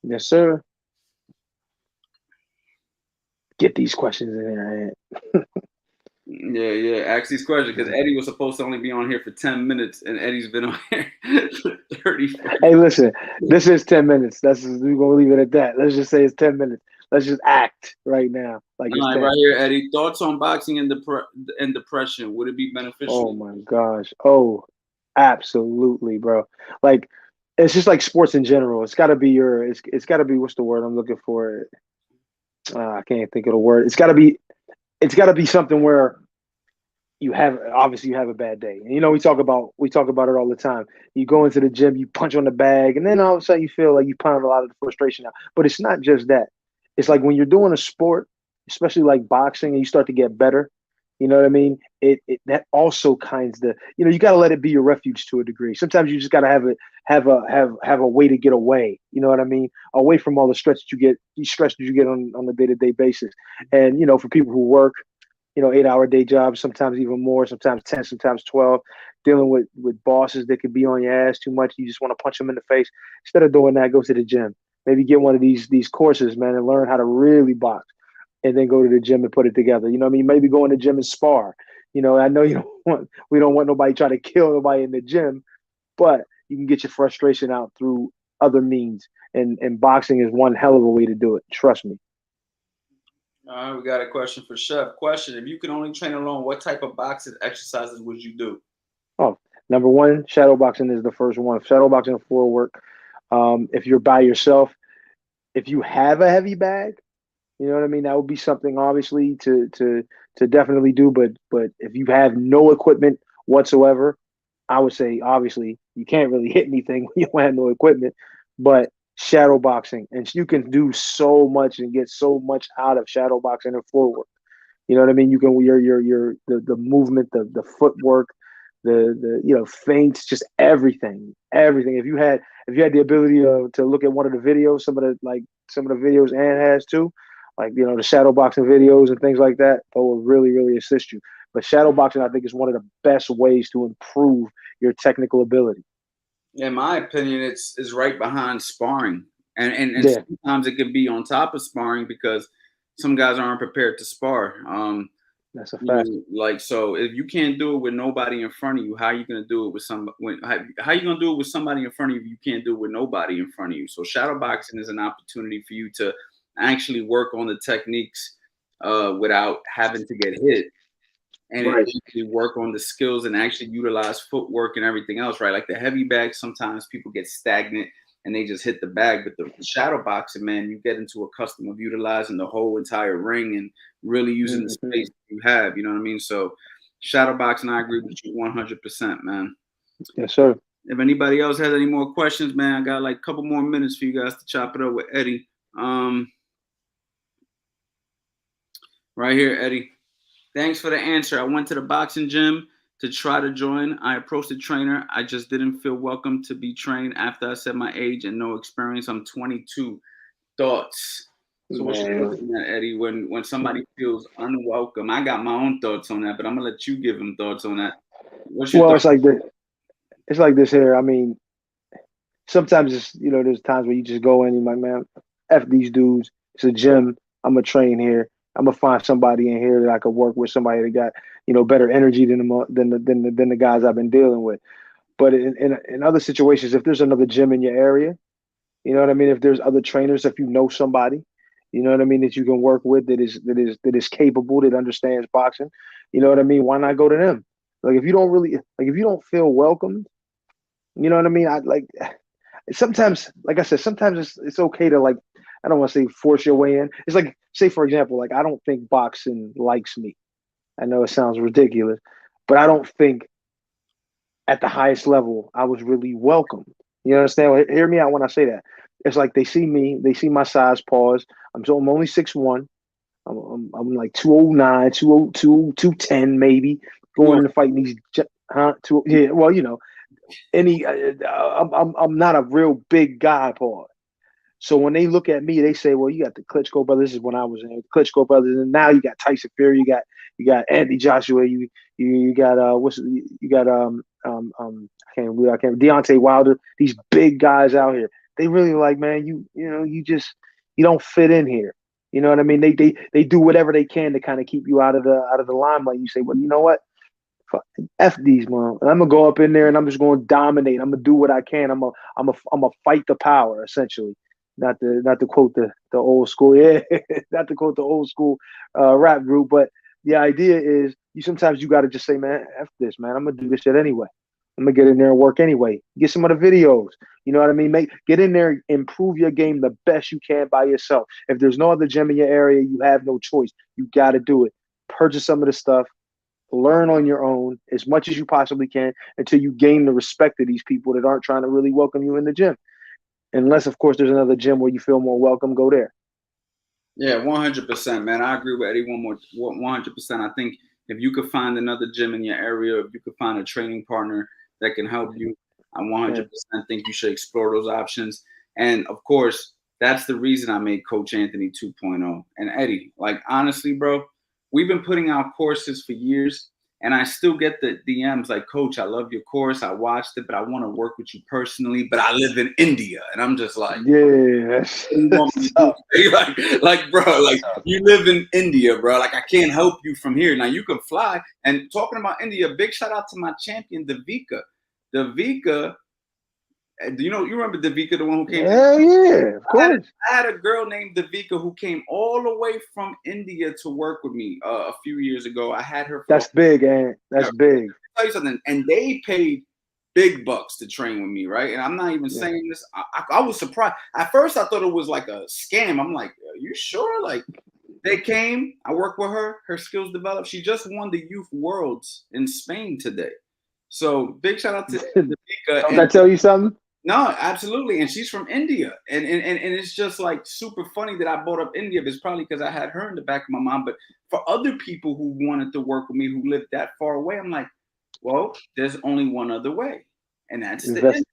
Yes, sir. Get these questions in there. Yeah. Ask these questions because Eddie was supposed to only be on here for 10 minutes and Eddie's been on here 30. Hey, listen, this is 10 minutes. We're going to leave it at that. Let's just say it's 10 minutes. let's just act right now like it's All right, 10. right here, Eddie. Thoughts on boxing and depression? Would it be beneficial? Oh my gosh. Oh, absolutely, bro. Like it's just like sports in general. It's got to be it's got to be, what's the word I'm looking for? I can't think of the word. It's got to be something where you have a bad day. And we talk about it all the time. You go into the gym, you punch on the bag, and then all of a sudden you feel like you pound a lot of the frustration out. But it's not just that. It's like when you're doing a sport, especially like boxing, and you start to get better. You know what I mean? It that also kinds the you got to let it be your refuge to a degree. Sometimes you just got to have a way to get away. You know what I mean? Away from all the stress that you get on a day-to-day basis. And for people who work 8-hour day jobs, sometimes even more, sometimes 10, sometimes 12, dealing with bosses that could be on your ass too much. You just want to punch them in the face. Instead of doing that, go to the gym. Maybe get one of these courses, man, and learn how to really box, and then go to the gym and put it together. You know what I mean? Maybe go in the gym and spar. I know we don't want nobody trying to kill nobody in the gym, but you can get your frustration out through other means. And boxing is one hell of a way to do it. Trust me. All right, we got a question for Chef. Question: if you could only train alone, what type of boxing exercises would you do? Oh, number one, shadow boxing is the first one. Shadow boxing and floor work. If you're by yourself, if you have a heavy bag, you know what I mean. That would be something obviously to definitely do. But if you have no equipment whatsoever, I would say obviously you can't really hit anything when you don't have no equipment. But shadow boxing, and you can do so much and get so much out of shadow boxing and floor work. You know what I mean? You can the movement, the footwork, the feints, just everything. If you had the ability to look at one of the videos, some of the videos Ann has too, like the shadow boxing videos and things like that, that will really really assist you. But shadow boxing, I think, is one of the best ways to improve your technical ability. In my opinion, it's right behind sparring, and Yeah, sometimes it can be on top of sparring because some guys aren't prepared to spar. that's a fact. Like so, if you can't do it with nobody in front of you, how are you gonna do it with how you gonna do it with somebody in front of you if you can't do it with nobody in front of you? So shadow boxing is an opportunity for you to actually work on the techniques without having to get hit, and it Right. actually work on the skills and actually utilize footwork and everything else, right? Like the heavy bag, sometimes people get stagnant and they just hit the bag. But the shadow boxing, man, you get into a custom of utilizing the whole entire ring and really using the Hmm. space you have. You know what I mean? So shadow boxing, I agree with you 100%, man. Yes, sir. If anybody else has any more questions, man, I got like a couple more minutes for you guys to chop it up with Eddie. Right here, Eddie. Thanks for the answer. I went to the boxing gym to try to join. I approached the trainer. I just didn't feel welcome to be trained after I said my age and no experience. I'm 22. Thoughts? So what's your thoughts Man. on that, Eddie? When somebody feels unwelcome, I got my own thoughts on that, but I'm gonna let you give them thoughts on that. What's your Well, thoughts? it's like this. It's like this here. I mean, sometimes there's times where you just go in and you're like, man, F these dudes. It's a gym. I'm gonna train here. I'm gonna find somebody in here that I could work with, somebody that got, better energy than the guys I've been dealing with. But in other situations, if there's another gym in your area, you know what I mean? If there's other trainers, if you know somebody, you know what I mean, that you can work with that is capable, that understands boxing, you know what I mean? Why not go to them? Like if you don't feel welcomed, you know what I mean? I like sometimes, like I said, sometimes it's okay to, like, I don't want to say force your way in. It's like, say for example, like I don't think boxing likes me. I know it sounds ridiculous, but I don't think at the highest level I was really welcomed. You understand? Well, hear me out when I say that. It's like they see me, they see my size, pause. I'm only 6'1". I'm like 209, 202, 210 maybe, You going into fighting these yeah, well, any I'm not a real big guy, Paul. So when they look at me, they say, "Well, you got the Klitschko brothers." This is when I was in Klitschko brothers, and now you got Tyson Fury, you got Anthony Joshua, you got you got I can't Deontay Wilder. These big guys out here, they really like, man, you don't fit in here. You know what I mean? They do whatever they can to kind of keep you out of the limelight. You say, well, you know what? F these, man. And I'm gonna go up in there and I'm just gonna dominate. I'm gonna do what I can. I'm gonna fight the power, essentially. not to quote the old school, yeah, not to quote the old school rap group, but the idea is sometimes you got to just say, man, F this, man. I'm gonna do this shit anyway. I'm gonna get in there and work anyway. Get some of the videos. You know what I mean? Get in there, improve your game the best you can by yourself. If there's no other gym in your area, you have no choice. You got to do it. Purchase some of the stuff. Learn on your own as much as you possibly can until you gain the respect of these people that aren't trying to really welcome you in the gym. Unless, of course, there's another gym where you feel more welcome, go there. Yeah, 100%, man. I agree with Eddie 100%. I think if you could find another gym in your area, if you could find a training partner that can help you, I 100% think you should explore those options. And of course, that's the reason I made Coach Anthony 2.0. And Eddie, like honestly, bro, we've been putting out courses for years. And I still get the DMs like, Coach, I love your course. I watched it, but I want to work with you personally. But I live in India. And I'm just like, yeah. like, bro, like you live in India, bro. Like I can't help you from here. Now you can fly. And talking about India, big shout out to my champion, Davika. Davika, you remember Davika, the one who came? Hell yeah, of course. I had a girl named Davika who came all the way from India to work with me a few years ago. I had her. That's big, Ant. That's big. I'll tell you something, and they paid big bucks to train with me, right? And I'm not even saying this. I was surprised. At first, I thought it was like a scam. I'm like, are you sure? Like, they came. I worked with her. Her skills developed. She just won the Youth Worlds in Spain today. So big shout out to Davika. Don't that tell you something? No, absolutely. And she's from India. And it's just like super funny that I brought up India. It's probably because I had her in the back of my mind. But for other people who wanted to work with me who lived that far away, I'm like, well, there's only one other way. And that's the internet.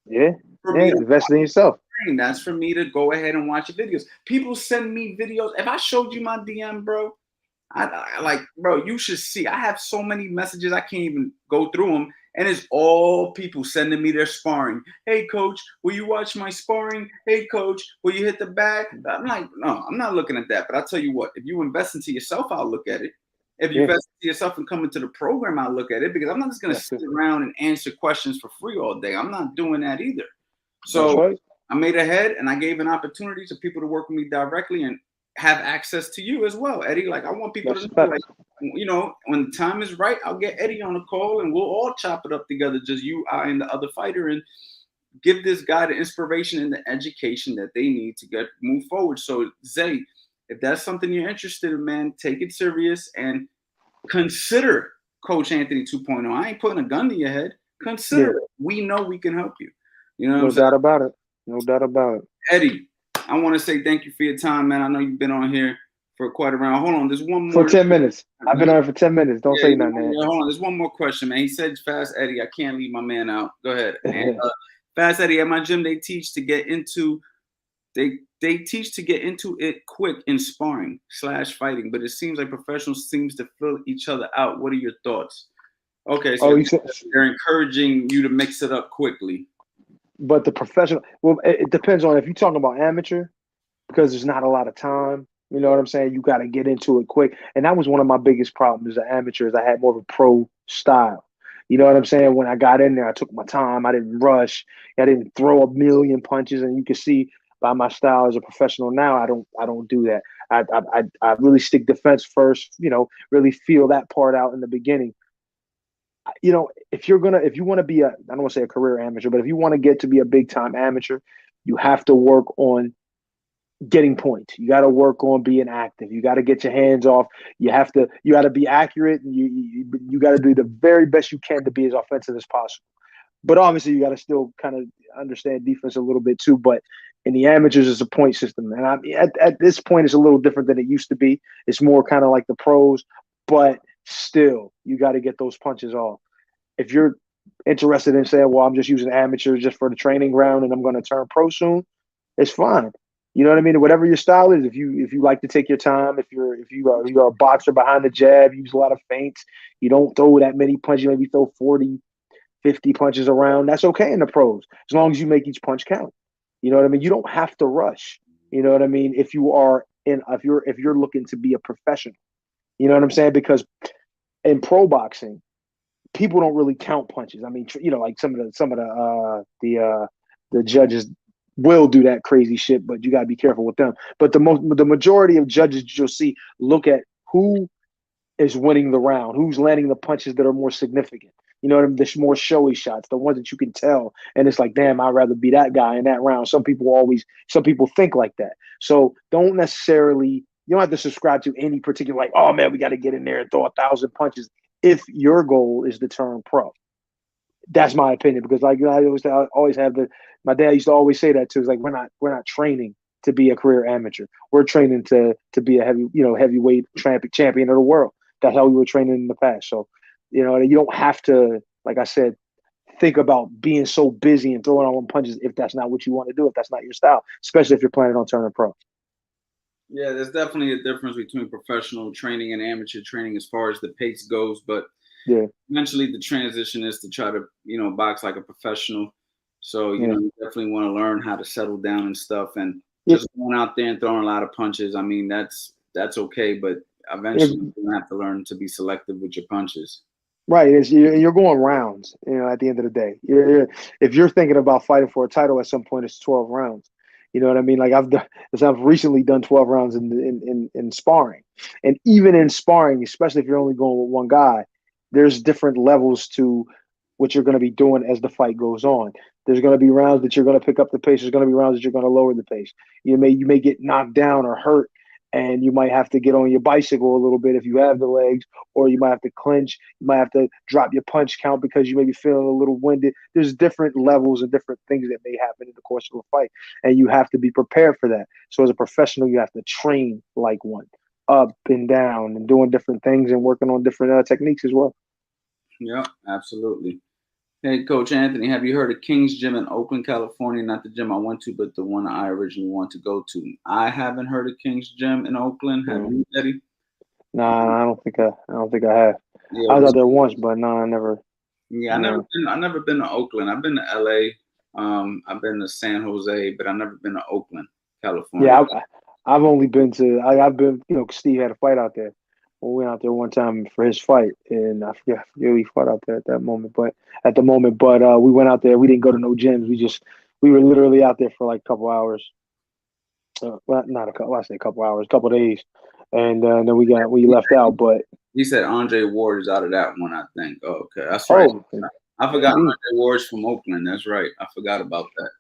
Yeah. Invest in yourself. That's for me to go ahead and watch your videos. People send me videos. If I showed you my DM, bro, I like, bro, you should see. I have so many messages. I can't even go through them. And it's all people sending me their sparring. Hey, coach, will you watch my sparring? Hey, coach, will you hit the bag? I'm like, no, I'm not looking at that. But I'll tell you what, if you invest into yourself, I'll look at it. If you invest into yourself and come into the program, I'll look at it. Because I'm not just going to sit around and answer questions for free all day. I'm not doing that either. So I made a head and I gave an opportunity to people to work with me directly and have access to you as well, Eddie. Like I want people to know, like, you know, when the time is right, I'll get Eddie on a call and we'll all chop it up together, just you, I, and the other fighter, and give this guy the inspiration and the education that they need to move forward. So Zay, if that's something you're interested in, man, take it serious and consider Coach Anthony 2.0. I ain't putting a gun to your head. Consider it. We know we can help you. You know, no doubt about it. No doubt about it. Eddie, I want to say thank you for your time, man. I know you've been on here for quite a while. Hold on, there's one more. For 10 minutes. I've been on here for 10 minutes. Don't say nothing, man. Hold on, there's one more question, man. He said, Fast Eddie, I can't leave my man out. Go ahead. And, Fast Eddie, at my gym, they teach to get into it quick in sparring / fighting, but it seems like professionals seems to fill each other out. What are your thoughts? Okay, so they're encouraging you to mix it up quickly. But the professional, well, it depends on if you're talking about amateur, because there's not a lot of time. You know what I'm saying? You got to get into it quick. And that was one of my biggest problems as an amateur, is I had more of a pro style. You know what I'm saying? When I got in there, I took my time. I didn't rush. I didn't throw a million punches. And you can see by my style as a professional now, I don't do that. I really stick defense first, you know, really feel that part out in the beginning. You know, if you want to be I don't want to say a career amateur, but if you want to get to be a big time amateur, you have to work on getting points. You got to work on being active. You got to get your hands off. You got to be accurate, and you got to do the very best you can to be as offensive as possible. But obviously, you got to still kind of understand defense a little bit too. But in the amateurs, it's a point system, and at this point, it's a little different than it used to be. It's more kind of like the pros, but still, you got to get those punches off. If you're interested in saying, well, I'm just using amateurs just for the training ground and I'm going to turn pro soon, it's fine. You know what I mean? Whatever your style is, if you like to take your time, if you are a boxer behind the jab, you use a lot of feints, you don't throw that many punches, you maybe throw 40, 50 punches around, that's okay in the pros, as long as you make each punch count. You know what I mean? You don't have to rush. You know what I mean? If you're looking to be a professional. You know what I'm saying? Because in pro boxing, people don't really count punches. I mean, you know, like some of the judges will do that crazy shit, but you gotta be careful with them. But the majority of judges you'll see look at who is winning the round, who's landing the punches that are more significant. You know what I mean? The more showy shots, the ones that you can tell, and it's like, damn, I'd rather be that guy in that round. Some people think like that. So don't necessarily, you don't have to subscribe to any particular, like, oh man, we got to get in there and throw 1,000 punches. If your goal is to turn pro, that's my opinion. Because like I always have my dad used to always say that too. It's like we're not training to be a career amateur. We're training to be a heavyweight champion of the world. That's how we were training in the past. So, you don't have to, like I said, think about being so busy and throwing on punches if that's not what you want to do, if that's not your style, especially if you're planning on turning pro. Yeah, there's definitely a difference between professional training and amateur training as far as the pace goes, but Yeah, eventually the transition is to try to, box like a professional. So, yeah, you definitely want to learn how to settle down and stuff, and yeah. just going out there and throwing a lot of punches. I mean, that's okay, but eventually you have to learn to be selective with your punches. Right. You're going rounds, at the end of the day. If you're thinking about fighting for a title at some point, it's 12 rounds. You know what I mean? Like I've recently done 12 rounds in sparring. And even in sparring, especially if you're only going with one guy, there's different levels to what you're going to be doing as the fight goes on. There's going to be rounds that you're going to pick up the pace. There's going to be rounds that you're going to lower the pace. You may get knocked down or hurt, and you might have to get on your bicycle a little bit if you have the legs, or you might have to clinch. You might have to drop your punch count because you may be feeling a little winded. There's different levels and different things that may happen in the course of a fight, and you have to be prepared for that. So as a professional, you have to train like one, up and down, and doing different things and working on different techniques as well. Yeah, absolutely. Hey, Coach Anthony, have you heard of King's Gym in Oakland, California? Not the gym I went to, but the one I originally wanted to go to. I haven't heard of King's Gym in Oakland. Have you, Eddie? Nah, I don't think I have. Yeah, I was out there once, but no, I never. yeah. I've never been to Oakland. I've been to LA. I've been to San Jose, but I've never been to Oakland, California. Yeah, I've only been to. I've been. Steve had a fight out there. We went out there one time for his fight, and I forget who he fought out there at that moment. But we went out there. We didn't go to no gyms. We were literally out there for like a couple hours. Well, not a couple. I say a couple hours, a couple days, and then we left out. But He said Andre Ward is out of that one, I think. Oh, okay, that's right. I forgot Andre Ward's from Oakland. That's right. I forgot about that.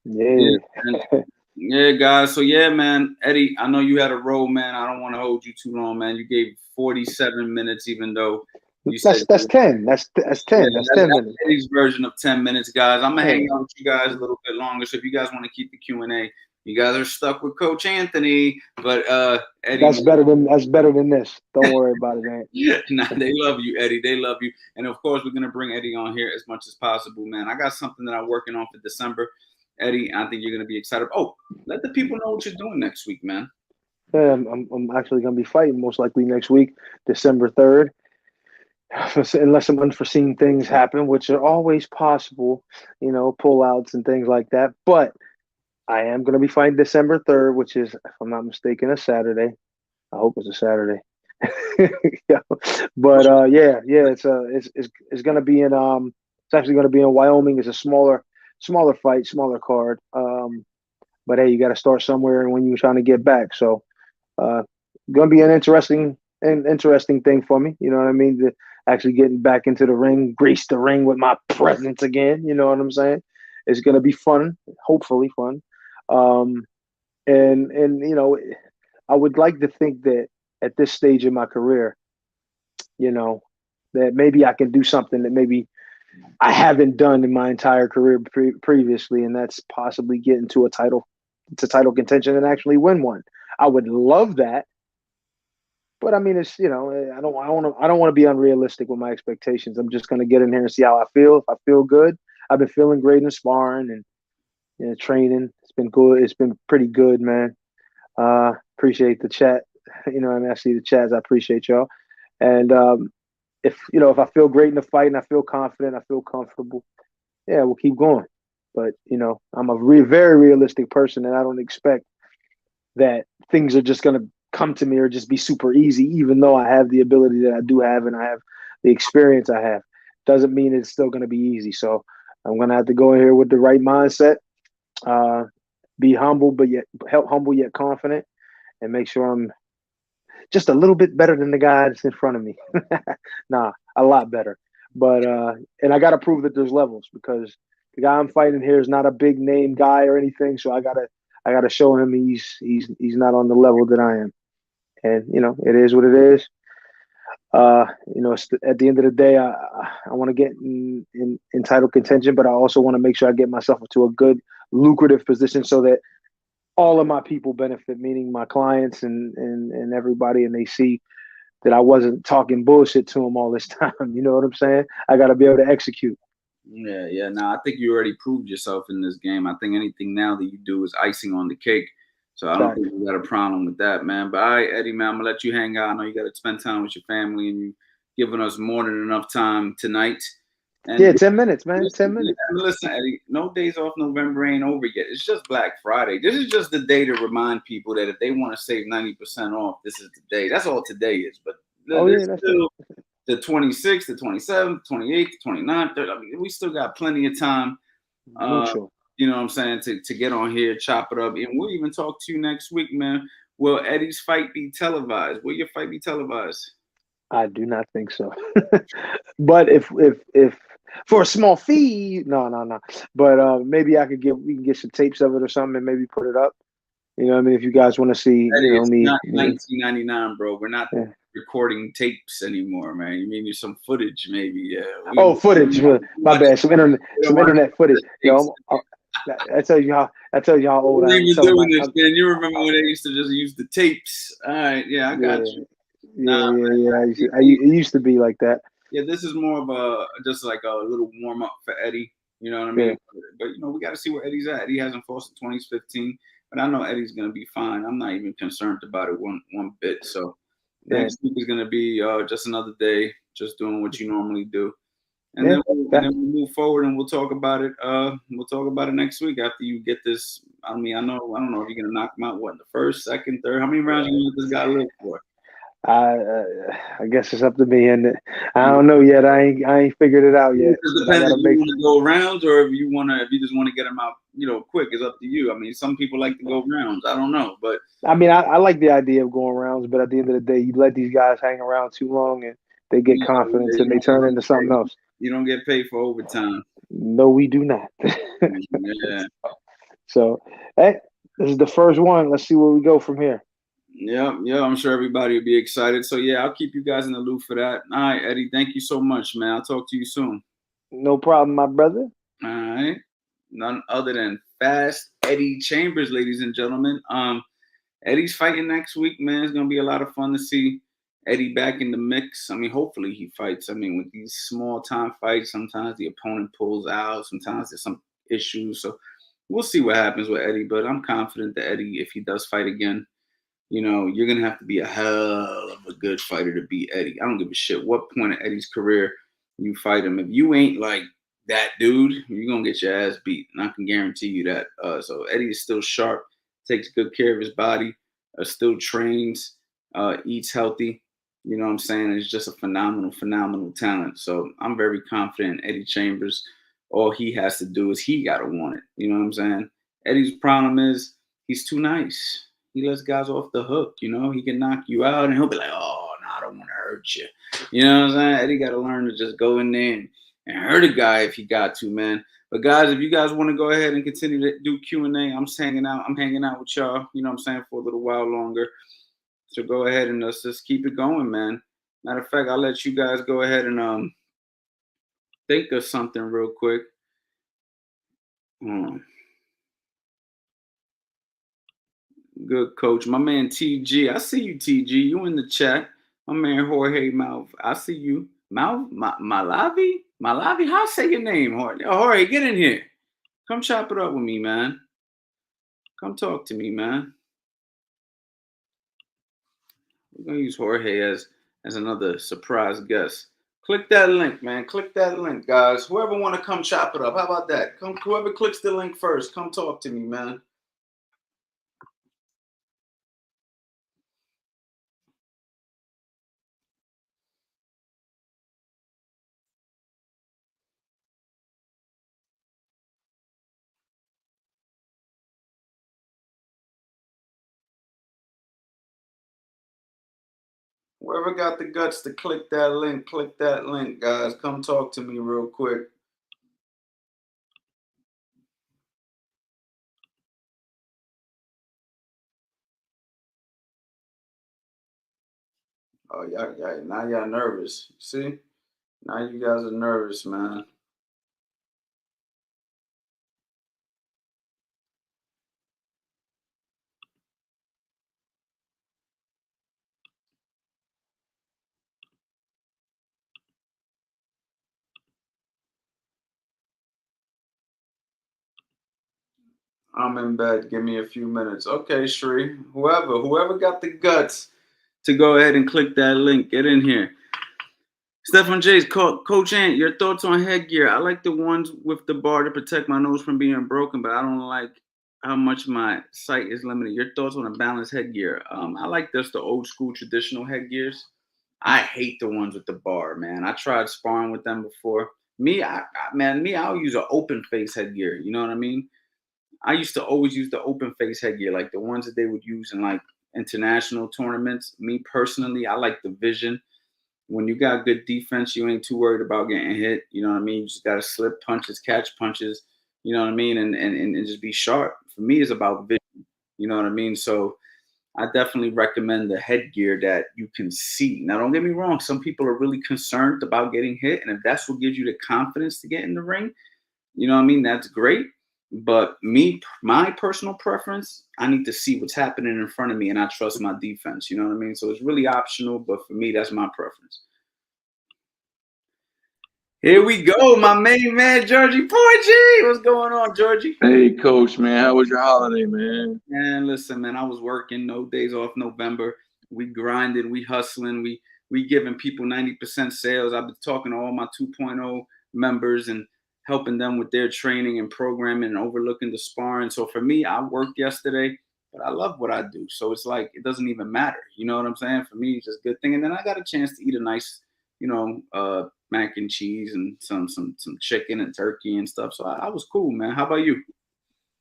Yeah. Yeah, guys. So yeah, man, Eddie, I know you had a roll, man. I don't want to hold you too long, man. You gave 47 minutes, even though you said that's 10. That's 10. yeah, That's 10 minutes. Eddie's version of 10 minutes, guys. I'm gonna hang out with you guys a little bit longer. So if you guys want to keep the Q&A, you guys are stuck with Coach Anthony. But Eddie, that's better than this. Don't worry about it, man. Nah, they love you, Eddie. They love you. And of course, we're gonna bring Eddie on here as much as possible, man. I got something that I'm working on for December. Eddie, I think you're going to be excited. Oh, let the people know what you're doing next week, man. Yeah, I'm actually going to be fighting most likely next week, December 3rd, unless some unforeseen things happen, which are always possible, pullouts and things like that. But I am going to be fighting December 3rd, which is, if I'm not mistaken, a Saturday. I hope it's a Saturday. Yeah. But it's going to be it's actually going to be in Wyoming. It's a smaller fight, smaller card. But hey, you got to start somewhere when you're trying to get back. So, going to be an interesting thing for me. You know what I mean? To actually getting back into the ring, grace the ring with my presence again. You know what I'm saying? It's going to be fun, hopefully fun. And I would like to think that at this stage in my career, that maybe I can do something that maybe I haven't done in my entire career previously, and that's possibly get into title contention and actually win one. I would love that, but I mean, it's I don't want to be unrealistic with my expectations. I'm just going to get in here and see how I feel. If I feel good, I've been feeling great in sparring and training. It's been good. It's been pretty good, man. Appreciate the chat. And I see the chats. I appreciate y'all. And if I feel great in the fight and I feel confident, I feel comfortable, yeah, we'll keep going. But I'm a very realistic person, and I don't expect that things are just going to come to me or just be super easy. Even though I have the ability that I do have, and I have the experience I have, doesn't mean it's still going to be easy. So I'm going to have to go in here with the right mindset Uh, be humble, but yet humble yet confident, and make sure I'm just a little bit better than the guy that's in front of me. Nah, a lot better. But and I got to prove that there's levels because the guy I'm fighting here is not a big name guy or anything. So I gotta show him he's not on the level that I am. And it is what it is. At the end of the day, I want to get in title contention, but I also want to make sure I get myself into a good, lucrative position so that all of my people benefit, meaning my clients and everybody, and they see that I wasn't talking bullshit to them all this time. You know what I'm saying? I got to be able to execute. Yeah, yeah. Now I think you already proved yourself in this game. I think anything now that you do is icing on the cake. So I don't Facts. think you got a problem with that, man. But all right, Eddie, man, I'm gonna let you hang out. I know you got to spend time with your family, and you giving us more than enough time tonight. Yeah, And 10 minutes, man. listen, 10 minutes. listen, Eddie, no days off November ain't over yet. It's just Black Friday. This is just the day to remind people that if they want to save 90% off, this is the day. That's all today is. But Oh there's yeah, that's it. still the 26th, the 27th, 28th, the 29th. 30th. I mean, we still got plenty of time. Uh, Mucho. you know what I'm saying? To get on here, chop it up. And we'll even talk to you next week, man. Will Eddie's fight be televised? Will your fight be televised? I do not think so. But if for a small fee, no, no, no. But maybe we can get some tapes of it or something and maybe put it up. You know what I mean? If you guys want to see, Eddie, it's me, not 1999, bro. We're not yeah. recording tapes anymore, man. You mean some footage, maybe? Yeah. Oh, footage. My bad. We don't Some want internet footage. tapes. That tells you how old I We're am. even doing this, man. You remember when they used to just use the tapes? All right, yeah, I got yeah, you. yeah, Nah, yeah, man. yeah. It used to be like that. Yeah, this is more of a just like a little warm up for Eddie. You know what I Yeah, mean? But we got to see where Eddie's at. Eddie hasn't fought since 2015, but I know Eddie's gonna be fine. I'm not even concerned about it one bit. So yeah, next week is gonna be just another day, just doing what you normally do, and yeah. then we'll move forward and we'll talk about it. We'll talk about it next week after you get this. I mean, I don't know if you're gonna knock him out. What, in the first, second, third? How many rounds you gonna let this guy live for? I uh, I guess it's up to me, and I don't know yet. I ain't figured it out It yet, just but I depends gotta if you make. want to go rounds or if you just want to get them out, quick. It's up to you. I mean, some people like to go rounds. I don't know, but I mean, I like the idea of going rounds, but at the end of the day, you let these guys hang around too long, and they get you, confidence, and they you turn into something else. don't get paid for overtime. No, we do not. Yeah, So, hey, this is the first one. Let's see where we go from here. yeah, yeah. I'm sure everybody will be excited. So yeah, I'll keep you guys in the loop for that. All right, Eddie. Thank you so much, man. I'll talk to you soon. No problem, my brother. All right. None other than Fast Eddie Chambers, ladies and gentlemen. Eddie's fighting next week, man. It's gonna be a lot of fun to see Eddie back in the mix. I mean, hopefully he fights. I mean, with these small time fights, sometimes the opponent pulls out, sometimes there's some issues. So we'll see what happens with Eddie. But I'm confident that Eddie, if he does fight again, you're gonna have to be a hell of a good fighter to beat Eddie. I don't give a shit what point of Eddie's career you fight him. If you ain't like that dude, you're gonna get your ass beat, and I can guarantee you that. So Eddie is still sharp, takes good care of his body, still trains, eats healthy. You know what I'm saying? It's just a phenomenal, phenomenal talent. So I'm very confident in Eddie Chambers. All he has to do is he gotta want it. You know what I'm saying? Eddie's problem is he's too nice. He lets guys off the hook. He can knock you out, and he'll be like, "Oh, no, I don't want to hurt you." You know what I'm saying? Eddie got to learn to just go in there and hurt a guy if he got to, man. But guys, if you guys want to go ahead and continue to do Q&A, I'm hanging out. I'm hanging out with y'all. You know what I'm saying, for a little while longer. So go ahead and let's just keep it going, man. Matter of fact, I'll let you guys go ahead and think of something real quick. Good coach. My man TG. I see you, TG. You in the chat. My man Jorge Mouth. I see you. Malavi? Malavi? How I say your name, Jorge? Jorge, get in here. Come chop it up with me, man. Come talk to me, man. We're gonna use Jorge as another surprise guest. Click that link, man. Click that link, guys. Whoever want to come chop it up. How about that? Whoever clicks the link first, come talk to me, man. Whoever got the guts to click that link, guys. Come talk to me real quick. Oh, now y'all nervous. See? Now you guys are nervous, man. I'm in bed. Give me a few minutes. Okay, Shri. Whoever got the guts to go ahead and click that link, get in here. Stefan J's, Coach Ant, your thoughts on headgear? I like the ones with the bar to protect my nose from being broken, but I don't like how much my sight is limited. Your thoughts on a balanced headgear? I like the old school traditional headgears. I hate the ones with the bar, man. I tried sparring with them before. I'll use an open face headgear. You know what I mean? I used to always use the open face headgear, like the ones that they would use in like international tournaments. Me personally, I like the vision. When you got good defense, you ain't too worried about getting hit. You know what I mean? You just gotta slip punches, catch punches, you know what I mean, and just be sharp. For me, it's about vision. You know what I mean? So I definitely recommend the headgear that you can see. Now, don't get me wrong, some people are really concerned about getting hit, and if that's what gives you the confidence to get in the ring, you know what I mean? That's great. But my personal preference, I need to see what's happening in front of me and I trust my defense. You know what I mean? So it's really optional, but for me, that's my preference. Here we go, my main man, Georgie Porgy. What's going on, Georgie? Hey, Coach, man. How was your holiday, man? Man, listen, man, I was working, no days off November. We grinded, we hustling, we giving people 90% sales. I've been talking to all my 2.0 members and helping them with their training and programming and overlooking the sparring. So for me, I worked yesterday, but I love what I do. So it's like it doesn't even matter. You know what I'm saying? For me, it's just a good thing. And then I got a chance to eat a nice, mac and cheese and some chicken and turkey and stuff. So I was cool, man. How about you?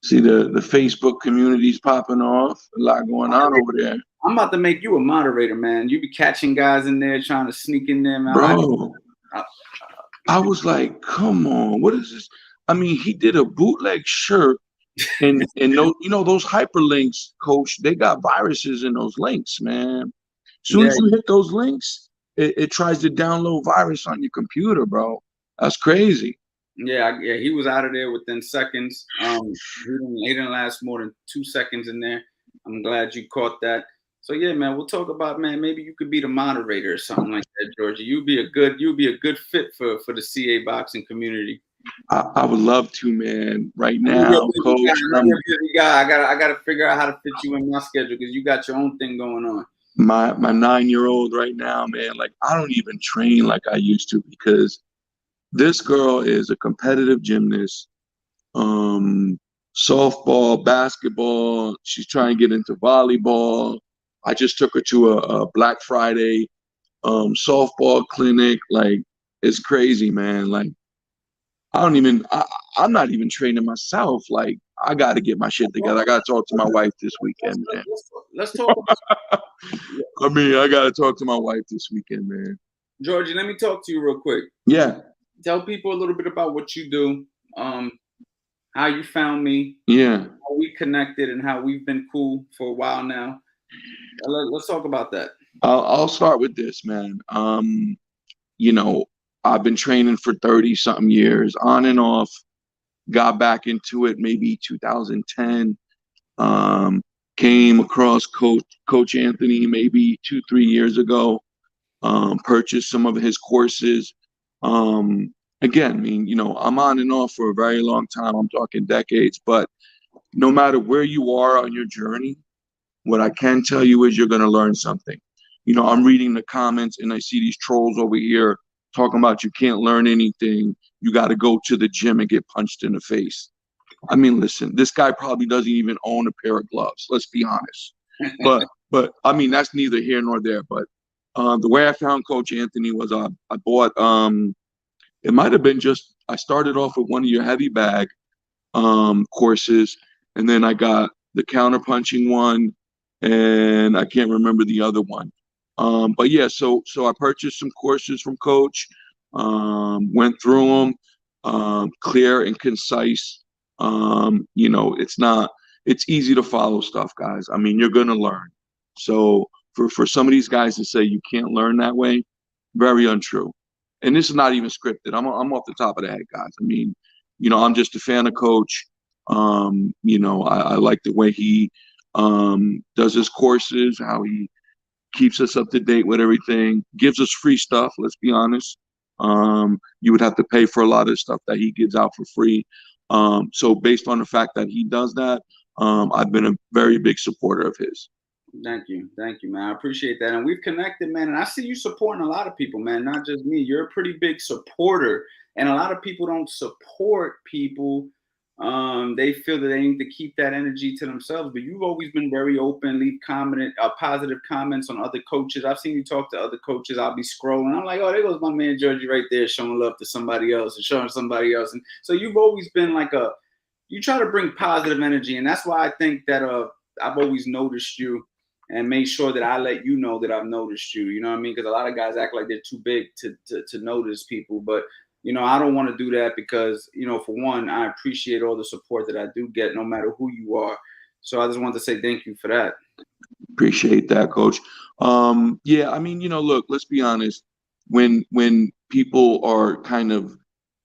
See the Facebook community's popping off. A lot going on over there, I'm about to make you a moderator, man. You be catching guys in there trying to sneak in there, man. bro. I was like, come on, what is this? I mean, he did a bootleg shirt, and those, those hyperlinks, Coach. They got viruses in those links, man. As soon Yeah, as you hit those links, it tries to download virus on your computer, bro. That's crazy. yeah. He was out of there within seconds. He didn't last more than 2 seconds in there. I'm glad you caught that. So yeah, man, we'll talk about, man. Maybe you could be the moderator or something like that, Georgia. You'd be a good fit for the CA boxing community. I would love to, man. Right I know you're a now, busy guy. Coach, I know you're a busy guy. I gotta figure out how to fit you in my schedule because you got your own thing going on. my 9-year-old right now, man, like I don't even train like I used to because this girl is a competitive gymnast, um, softball, basketball. She's trying to get into volleyball. I just took her to a Black Friday softball clinic. Like it's crazy, man. Like I don't even I'm not even training myself. Like I got to get my shit together. I got to talk to my wife this weekend, man. Let's talk. I mean, I got to talk to my wife this weekend, man. Georgie, let me talk to you real quick. Yeah. Tell people a little bit about what you do, how you found me, Yeah. how we connected, and how we've been cool for a while now. Let's talk about that. I'll start with this, man. You know, I've been training for 30 something years on and off, got back into it maybe 2010. Came across Coach Anthony maybe 2-3 years ago, purchased some of his courses. Again, I mean, I'm on and off for a very long time. I'm talking decades, but no matter where you are on your journey, what I can tell you is you're going to learn something. I'm reading the comments and I see these trolls over here talking about you can't learn anything. You got to go to the gym and get punched in the face. I mean, listen, this guy probably doesn't even own a pair of gloves. Let's be honest. But I mean, that's neither here nor there. But the way I found Coach Anthony was I bought it might have been just I started off with one of your heavy bag courses, and then I got the counter punching one, and I can't remember the other one. But yeah, so I purchased some courses from Coach, went through them, clear and concise. It's easy to follow stuff, guys. I mean, you're gonna learn. So for some of these guys to say you can't learn that way, very untrue. And this is not even scripted. I'm off the top of the head, guys. I mean, I'm just a fan of Coach. I like the way he does his courses, how he keeps us up to date with everything, gives us free stuff. Let's be honest. You would have to pay for a lot of stuff that he gives out for free. So based on the fact that he does that, I've been a very big supporter of his. Thank you, man. I appreciate that, and we've connected, man. And I see you supporting a lot of people, man. Not just me. You're a pretty big supporter, and a lot of people don't support people. They feel that they need to keep that energy to themselves. But you've always been very open, leave positive comments on other coaches. I've seen you talk to other coaches. I'll be scrolling. I'm like, oh, there goes my man Georgie right there, showing love to somebody else and showing somebody else. And so you've always been like you try to bring positive energy, and that's why I think that I've always noticed you and made sure that I let you know that I've noticed you. You know what I mean? Because a lot of guys act like they're too big to notice people, but I don't want to do that because, for one, I appreciate all the support that I do get, no matter who you are. So I just wanted to say thank you for that. Appreciate that, Coach. Yeah, I mean, look, let's be honest. When people are kind of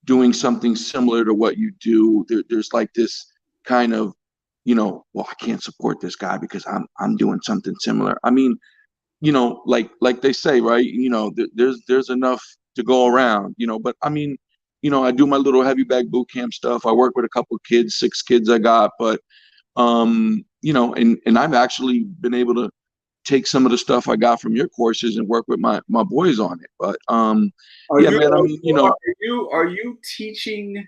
doing something similar to what you do, there's like this kind of, well, I can't support this guy because I'm doing something similar. I mean, like they say, right? There's enough to go around, but I mean, I do my little heavy bag boot camp stuff. I work with a couple of kids, 6 kids I got, but and I've actually been able to take some of the stuff I got from your courses and work with my boys on it. But yeah, man, I mean, are you teaching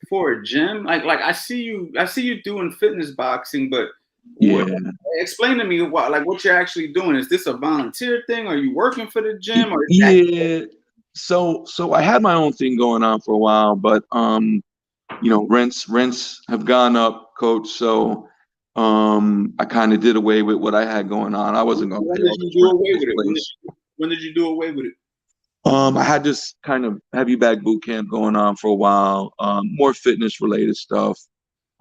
for a gym? Like I see you doing fitness boxing, but yeah. Explain to me what you're actually doing. Is this a volunteer thing? Are you working for the gym? Or yeah. So I had my own thing going on for a while, but rents have gone up, Coach. So I kind of did away with what I had going on. I wasn't going to pay all this rent this place. When did you do away with it? I had this kind of heavy bag boot camp going on for a while, more fitness related stuff.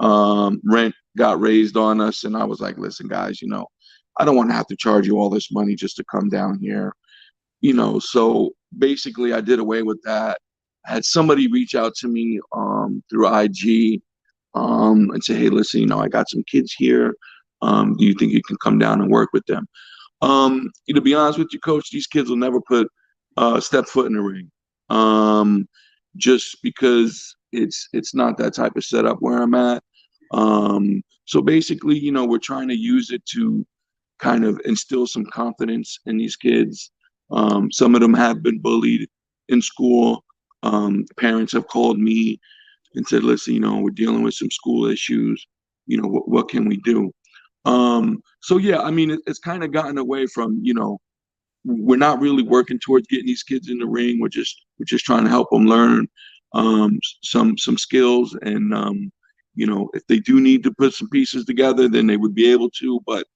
Rent got raised on us, and I was like, listen, guys, I don't want to have to charge you all this money just to come down here. So basically I did away with that. I had somebody reach out to me through IG and say, hey, listen, I got some kids here. Do you think you can come down and work with them? To be honest with you, Coach, these kids will never put step foot in the ring. Just because it's not that type of setup where I'm at. So basically, we're trying to use it to kind of instill some confidence in these kids. Some of them have been bullied in school. Parents have called me and said, listen, we're dealing with some school issues. What can we do? So yeah, I mean, it's kind of gotten away from, we're not really working towards getting these kids in the ring. We're just trying to help them learn some skills, and if they do need to put some pieces together, then they would be able to. But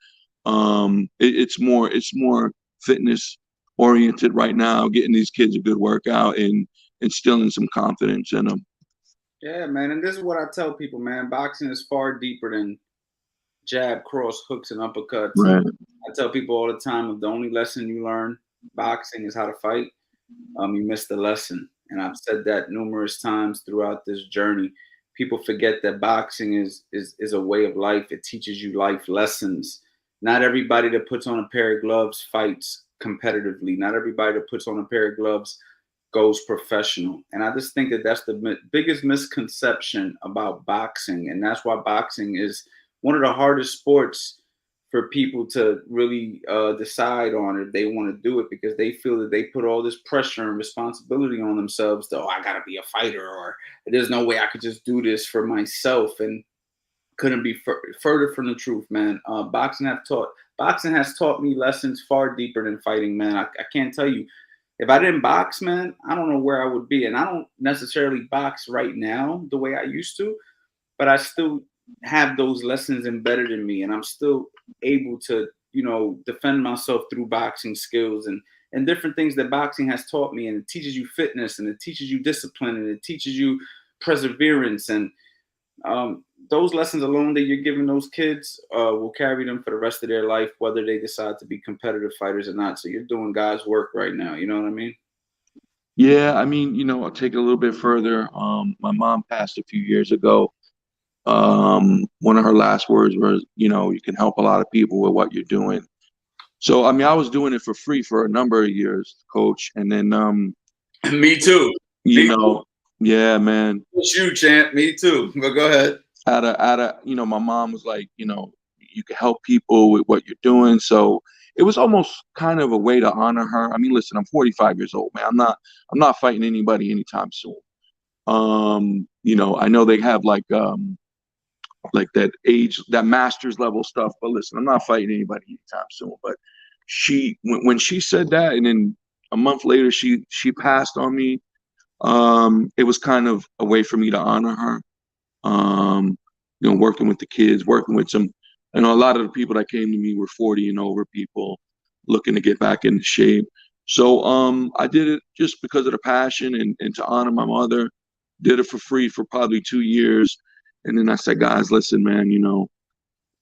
it's more fitness oriented right now, getting these kids a good workout and instilling some confidence in them. Yeah, man, and this is what I tell people, man. Boxing is far deeper than jab, cross, hooks, and uppercuts. Right. I tell people all the time, if the only lesson you learn boxing is how to fight, you missed the lesson. And I've said that numerous times throughout this journey. People forget that boxing is a way of life. It teaches you life lessons. Not everybody that puts on a pair of gloves fights competitively. Not everybody that puts on a pair of gloves goes professional. And I just think that that's the biggest misconception about boxing. And that's why boxing is one of the hardest sports for people to really decide on if they want to do it, because they feel that they put all this pressure and responsibility on themselves to, I got to be a fighter, or there's no way I could just do this for myself. And couldn't be further from the truth, man. Boxing has taught me lessons far deeper than fighting, man. I can't tell you. If I didn't box, man, I don't know where I would be. And I don't necessarily box right now the way I used to, but I still have those lessons embedded in me, and I'm still able to defend myself through boxing skills and different things that boxing has taught me. And it teaches you fitness, and it teaches you discipline, and it teaches you perseverance. And those lessons alone that you're giving those kids will carry them for the rest of their life, whether they decide to be competitive fighters or not. So you're doing God's work right now. You know what I mean? Yeah, I mean, I'll take it a little bit further. My mom passed a few years ago. One of her last words was, you can help a lot of people with what you're doing. So, I mean, I was doing it for free for a number of years, coach. And then, Me too. you Me know, too. yeah, man. It's you, champ. Me too. But go ahead. My mom was like, you can help people with what you're doing. So it was almost kind of a way to honor her. I mean, listen, I'm 45 years old, man. I'm not fighting anybody anytime soon. I know they have like that age, that master's level stuff, but listen, I'm not fighting anybody anytime soon. But when she said that, and then a month later she passed on me, it was kind of a way for me to honor her. Working with the kids, working with some, a lot of the people that came to me were 40 and over people looking to get back into shape. So I did it just because of the passion and to honor my mother. Did it for free for probably 2 years. And then I said, guys, listen, man,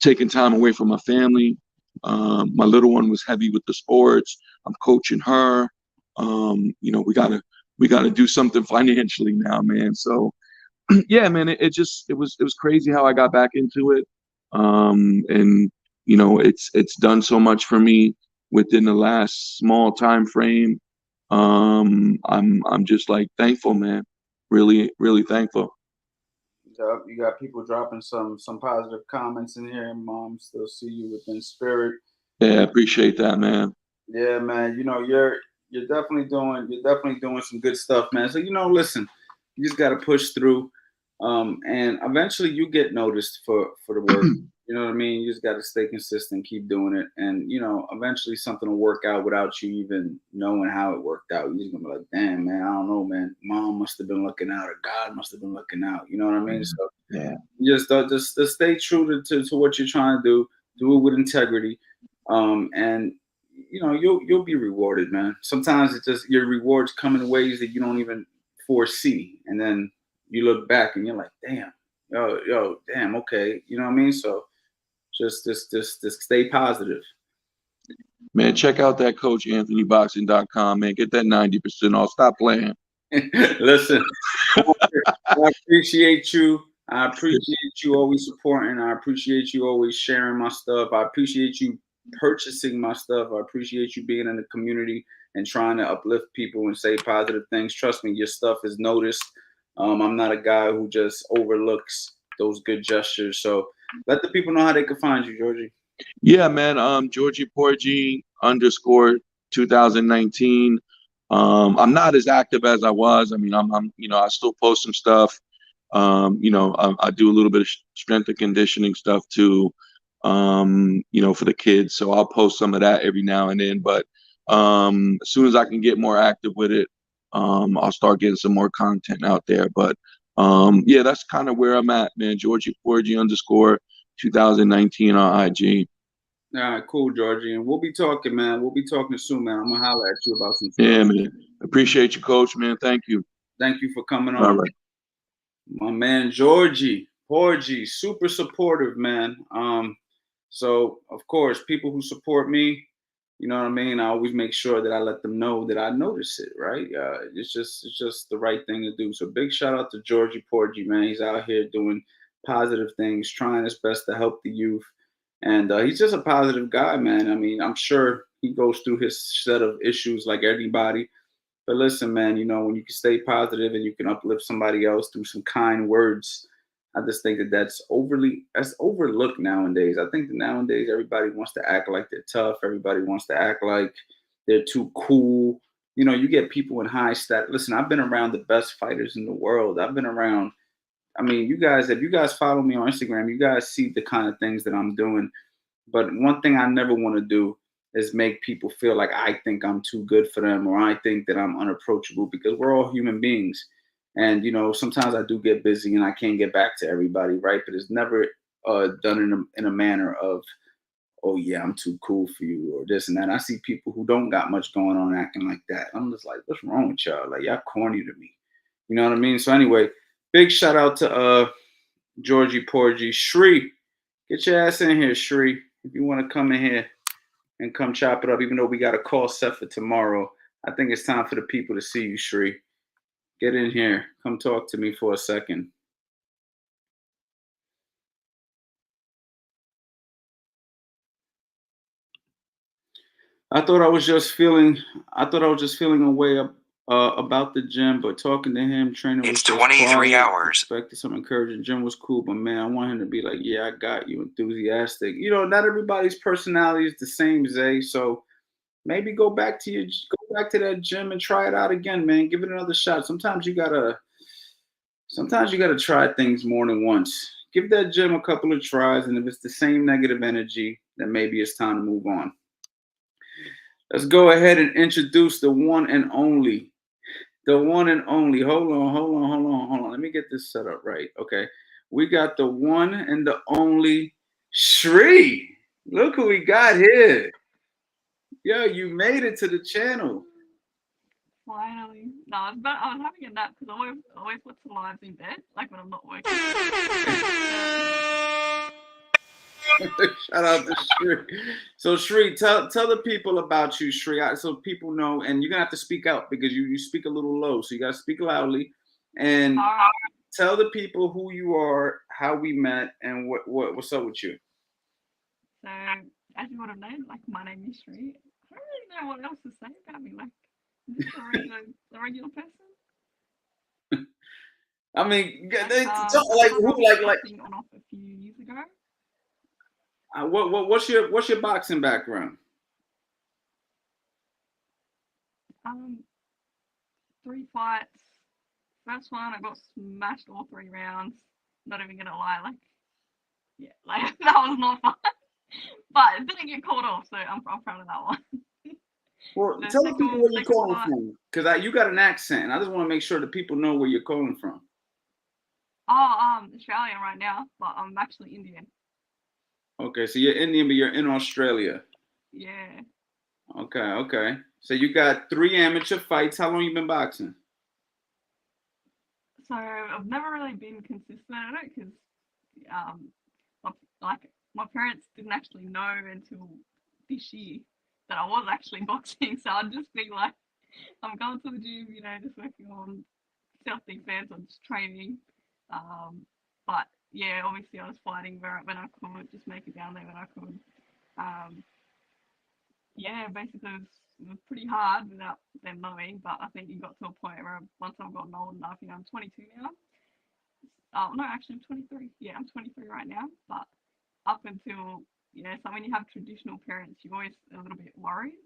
taking time away from my family. My little one was heavy with the sports. I'm coaching her. We gotta do something financially now, man. So yeah, man, it was crazy how I got back into it. And it's done so much for me within the last small time frame. I'm just like thankful, man. Really, really thankful. You got people dropping some positive comments in here. Mom, still see you within spirit. Yeah, I appreciate that, man. Yeah, man. You're definitely doing some good stuff, man. So listen, you just got to push through, and eventually you get noticed for the work. You know what I mean? You just got to stay consistent, keep doing it, and eventually something will work out without you even knowing how it worked out. You're just gonna be like, damn, man, I don't know, man. Mom must have been looking out, or God must have been looking out. You know what I mean? So Yeah. just stay true to what you're trying to do. Do it with integrity, and you'll be rewarded, man. Sometimes it's just your rewards come in ways that you don't even foresee, and then you look back and you're like, damn, damn, okay, you know what I mean? So just stay positive. Man, check out that CoachAnthonyBoxing.com, man. Get that 90% off. Stop playing. Listen, I appreciate you. I appreciate you always supporting. I appreciate you always sharing my stuff. I appreciate you purchasing my stuff. I appreciate you being in the community and trying to uplift people and say positive things. Trust me, your stuff is noticed. I'm not a guy who just overlooks those good gestures. So let the people know how they can find you, Georgie. Yeah, man. Georgie Porgy _ 2019. I'm not as active as I was. I mean, I still post some stuff. I do a little bit of strength and conditioning stuff too, for the kids. So I'll post some of that every now and then. But as soon as I can get more active with it, I'll start getting some more content out there. But yeah, that's kind of where I'm at, man. Georgie Porgy _ 2019 on IG. All right, cool, Georgie. And we'll be talking, man. We'll be talking soon, man. I'm gonna holler at you about some stuff. Yeah, man. Appreciate you, coach, man. Thank you. Thank you for coming All on. right. My man Georgie Porgy, super supportive, man. So of course, people who support me, you know what I mean. I always make sure that I let them know that I notice it. Right? It's just the right thing to do. So big shout out to Georgie Porgy, man. He's out here doing positive things, trying his best to help the youth, and he's just a positive guy, man. I mean, I'm sure he goes through his set of issues like everybody. But listen, man, when you can stay positive and you can uplift somebody else through some kind words, I just think that that's overlooked nowadays. I think that nowadays everybody wants to act like they're tough. Everybody wants to act like they're too cool. You get people in high stat. Listen, I've been around the best fighters in the world. I've been around. I mean, if you guys follow me on Instagram, you guys see the kind of things that I'm doing. But one thing I never want to do is make people feel like I think I'm too good for them or I think that I'm unapproachable, because we're all human beings. And, sometimes I do get busy and I can't get back to everybody, right? But it's never done in a manner of oh yeah, I'm too cool for you, or this and that. I see people who don't got much going on acting like that. I'm just like, what's wrong with y'all? Like, y'all corny to me. You know what I mean? So anyway, big shout out to Georgie Porgy. Shri, get your ass in here, Shri. If you want to come in here and come chop it up, even though we got a call set for tomorrow, I think it's time for the people to see you, Shri. Get in here. Come talk to me for a second. I thought I was just feeling a way up about the gym, but talking to him, training was It's just 23 quiet. hours. Expected some encouraging. Gym was cool, but man, I want him to be like, yeah, I got you, enthusiastic. You know, not everybody's personality is the same, Zay. So maybe go back to that gym and try it out again, man. Give it another shot. Sometimes you gotta try things more than once. Give that gym a couple of tries, and if it's the same negative energy, then maybe it's time to move on. Let's go ahead and introduce the one and only. The one and only. Hold on. Let me get this set up right. Okay. We got the one and the only Shri. Look who we got here. Yo, you made it to the channel. Finally. No, I was having a nap because I always watch the lives in bed, like when I'm not working. Shout out to Shri. So Shri, tell the people about you, Shri, so people know. And you're gonna have to speak out because you speak a little low, so you gotta speak loudly. And tell the people who you are, how we met, and what's up with you. So, as you would have known, like my name is Shri. I don't really know what else to say about me. Like, I'm just a regular person. I mean, I boxing on off a few years ago. What's your boxing background? 3 fights. First one, I got smashed all 3 rounds. Not even gonna lie, like that was not fun. But it didn't get called off, so I'm proud of that one. Well, tell the people where you're calling from, because you got an accent, and I just want to make sure that people know where you're calling from. Oh, I'm Australian right now, but I'm actually Indian. Okay, so you're Indian, but you're in Australia. Yeah. Okay. So you got 3 amateur fights. How long you been boxing? So I've never really been consistent at it because, my parents didn't actually know until this year that I was actually boxing. So I'd just be like, I'm going to the gym, just working on self-defense or just training. But yeah, obviously I was fighting when I could, just make it down there when I could. Yeah, basically it was pretty hard without them knowing, but I think it got to a point where once I've gotten old enough, I'm 22 now. No, actually I'm 23. Yeah, I'm 23 right now, but up until, so when you have traditional parents, you're always a little bit worried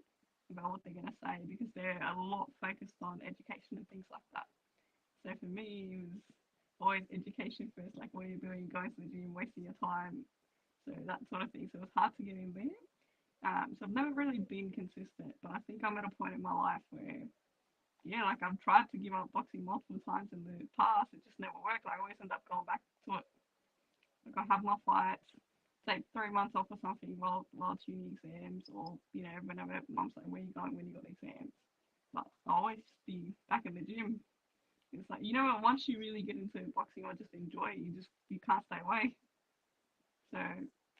about what they're going to say because they're a lot focused on education and things like that. So for me, it was always education first, like what are you doing, going to the gym, wasting your time, so that sort of thing. So it was hard to get in there. So I've never really been consistent, but I think I'm at a point in my life where, like I've tried to give up boxing multiple times in the past. It just never worked. I always end up going back to it. Like I have my fights, take 3 months off or something while tuning exams, or whenever mum's like, where you going when you got exams? But I always be back in the gym. It's like, once you really get into boxing or just enjoy it, you can't stay away. So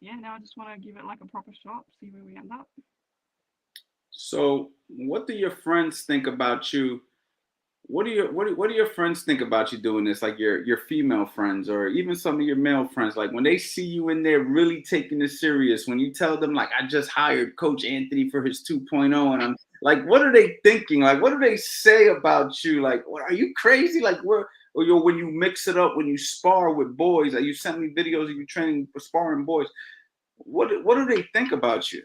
yeah, now I just want to give it like a proper shot, see where we end up. So, what do your friends think about you? What do your friends think about you doing this? Like your female friends, or even some of your male friends, like when they see you in there really taking this serious, when you tell them like, I just hired Coach Anthony for his 2.0, and I'm like, what are they thinking? Like, what do they say about you? Like, what, are you crazy? Like, when you mix it up, when you spar with boys, like you sent me videos of you training for sparring boys. What do they think about you?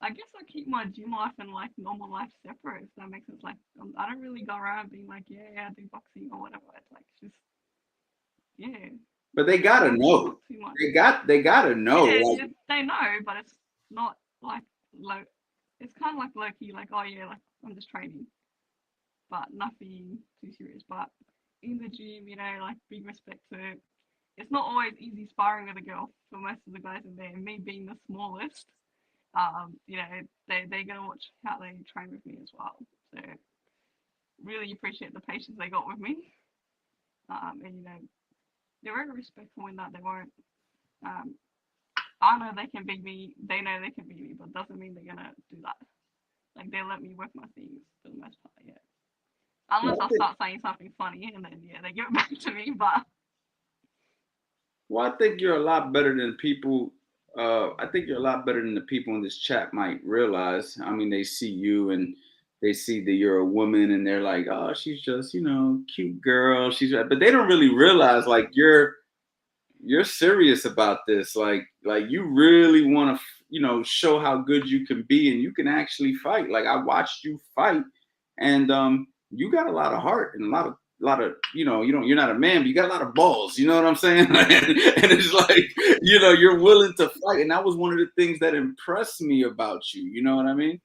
I guess I keep my gym life and like normal life separate, if that makes sense. Like I don't really go around being like, yeah, I do boxing or whatever. It's like just But they gotta know. They gotta know. Yeah, like, they know, but it's not like low. It's kind of like low key, like, oh yeah, like I'm just training, but nothing too serious. But in the gym, like big respect to it's not always easy sparring with a girl for most of the guys in there. And me being the smallest, you know, they're gonna watch how they train with me as well. So really appreciate the patience they got with me. And you know, they're very respectful in that they won't. Um, I know they can beat me. They know they can beat me, but doesn't mean they're gonna do that. Like they let me work my things for the most part. Yeah. Unless Well, I I think, start saying something funny, and then yeah, they give it back to me. But well, I think you're a lot better than people. I think you're a lot better than the people in this chat might realize. I mean, they see you and they see that you're a woman, and they're like, "Oh, she's just, cute girl." But they don't really realize like you're serious about this. Like you really want to, show how good you can be, and you can actually fight. Like I watched you fight, and you got a lot of heart and a lot of you're not a man, but you got a lot of balls. You know what I'm saying? And it's like you're willing to fight, and that was one of the things that impressed me about you. You know what I mean?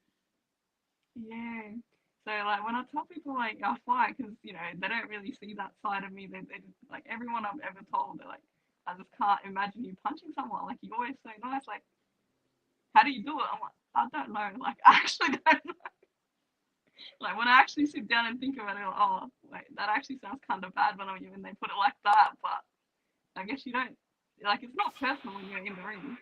yeah. So like when I tell people like I fight, because you know they don't really see that side of me. They just, like everyone I've ever told, they're like, I just can't imagine you punching someone. Like you're always so nice. Like how do you do it? I'm like, I don't know. Like I actually don't know. Like when I actually sit down and think about it, like, oh wait, that actually sounds kind of bad when they put it like that. But I guess you don't like it's not personal when you're in the ring.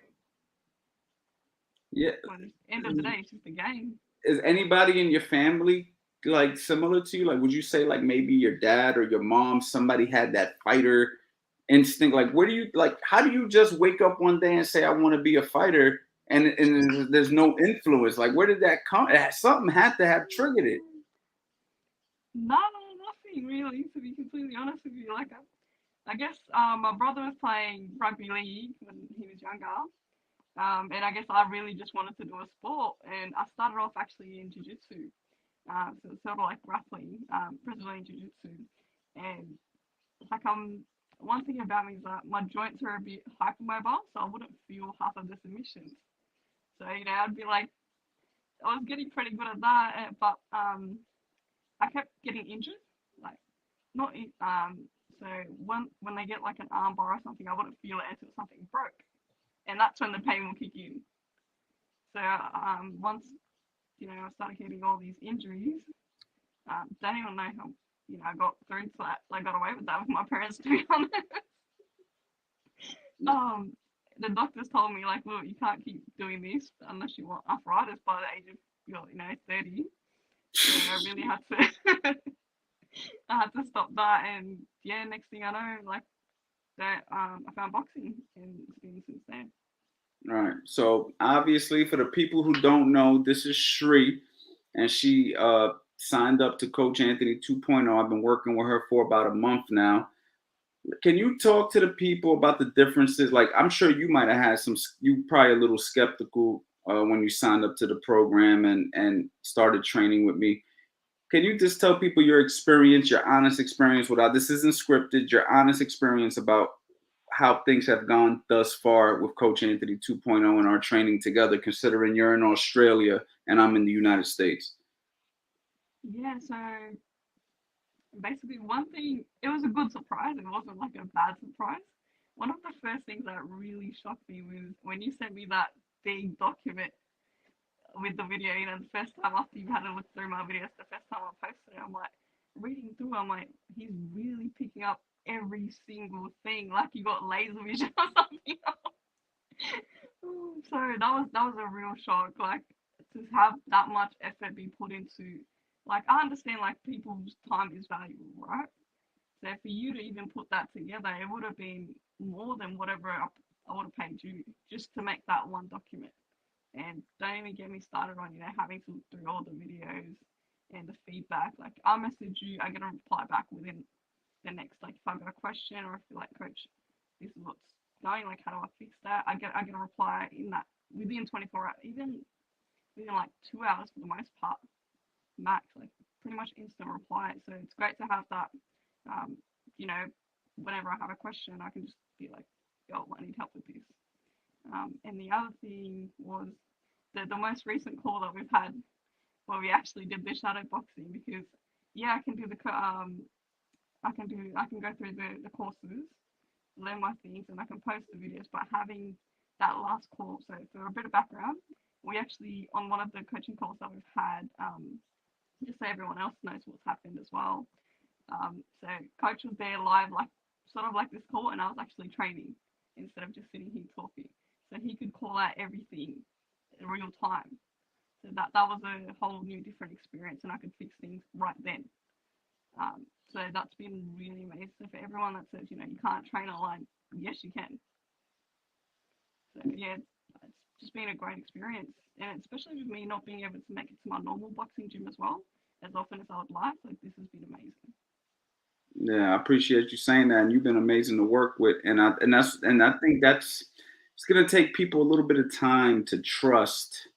Yeah. But at the end of the day, it's just a game. Is anybody in your family like similar to you? Like, would you say like maybe your dad or your mom, somebody had that fighter instinct? Like, where do you like? How do you just wake up one day and say I want to be a fighter, and there's no influence? Like, where did that come? Something had to have triggered it. No, nothing really. To be completely honest with you, like I guess my brother was playing rugby league when he was younger, and I guess I really just wanted to do a sport, and I started off actually in jiu-jitsu. So it's sort of like grappling, Brazilian jiu-jitsu, and like one thing about me is that my joints are a bit hypermobile, so I wouldn't feel half of the submissions. So you know, I'd be like, I was getting pretty good at that, but I kept getting injured, like not in, so when they get like an arm bar or something, I wouldn't feel it until something broke, and that's when the pain will kick in. So once I started getting all these injuries, don't even know how I got through to that. I got away with that with my parents, to be honest. um, the doctors told me like, look, you can't keep doing this unless you want arthritis by the age of 30. So I really had to I had to stop that, and yeah, next thing I know, like that, I found boxing, and it's been since then. All right. So obviously, for the people who don't know, this is Shri, and she signed up to Coach Anthony 2.0. I've been working with her for about a month now. Can you talk to the people about the differences? Like, I'm sure you might have had you probably a little skeptical when you signed up to the program and started training with me. Can you just tell people your experience, your honest experience without this isn't scripted, your honest experience about how things have gone thus far with Coach Anthony 2.0 and our training together, considering you're in Australia and I'm in the United States? Yeah, so basically, one thing, it was a good surprise. It wasn't like a bad surprise. One of the first things that really shocked me was when you sent me that big document with the video. The first time after you had to look through my videos, the first time I posted it, I'm like reading through. I'm like, he's really picking up every single thing, like you got laser vision or something. So that was a real shock. Like to have that much effort be put into. Like I understand, like people's time is valuable, right? So for you to even put that together, it would have been more than whatever I would have paid you just to make that one document. And don't even get me started on, having to look through all the videos and the feedback. Like I message you, I get a reply back within the next, like if I've got a question or if you're like, coach, this is what's going, like how do I fix that? I get a reply in that within 24 hours, even within like 2 hours for the most part, max, like pretty much instant reply. So it's great to have that. Um, you know, whenever I have a question, I can just be like, yo, I need help with this. And the other thing was the most recent call that we've had where we actually did the shadow boxing, because yeah, I can do I can go through the courses, learn my things, and I can post the videos. But having that last call, so for a bit of background, we actually on one of the coaching calls that we've had, just so everyone else knows what's happened as well. So coach was there live, like sort of like this call, and I was actually training instead of just sitting here talking. So he could call out everything in real time. So that was a whole new different experience, and I could fix things right then. So that's been really amazing. So for everyone that says, you can't train online, yes, you can. So yeah, it's just been a great experience, and especially with me not being able to make it to my normal boxing gym as well as often as I would like this has been amazing. Yeah, I appreciate you saying that, and you've been amazing to work with. And I think that's it's gonna take people a little bit of time to trust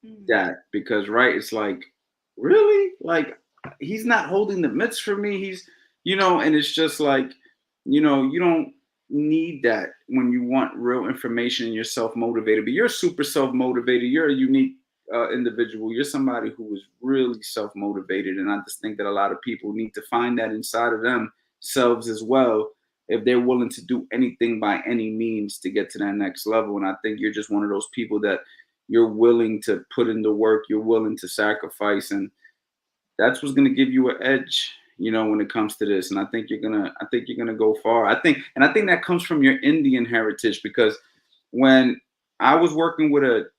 Mm. that, because right, it's like, really, like, he's not holding the mitts for me. And it's just like, you don't need that when you want real information and you're self motivated. But you're super self motivated. You're a unique individual. You're somebody who is really self motivated, and I just think that a lot of people need to find that inside of themselves as well, if they're willing to do anything by any means to get to that next level. And I think you're just one of those people that you're willing to put in the work, you're willing to sacrifice, and that's what's going to give you an edge, when it comes to this. And I think you're gonna go far. I think that comes from your Indian heritage, because when I was working with a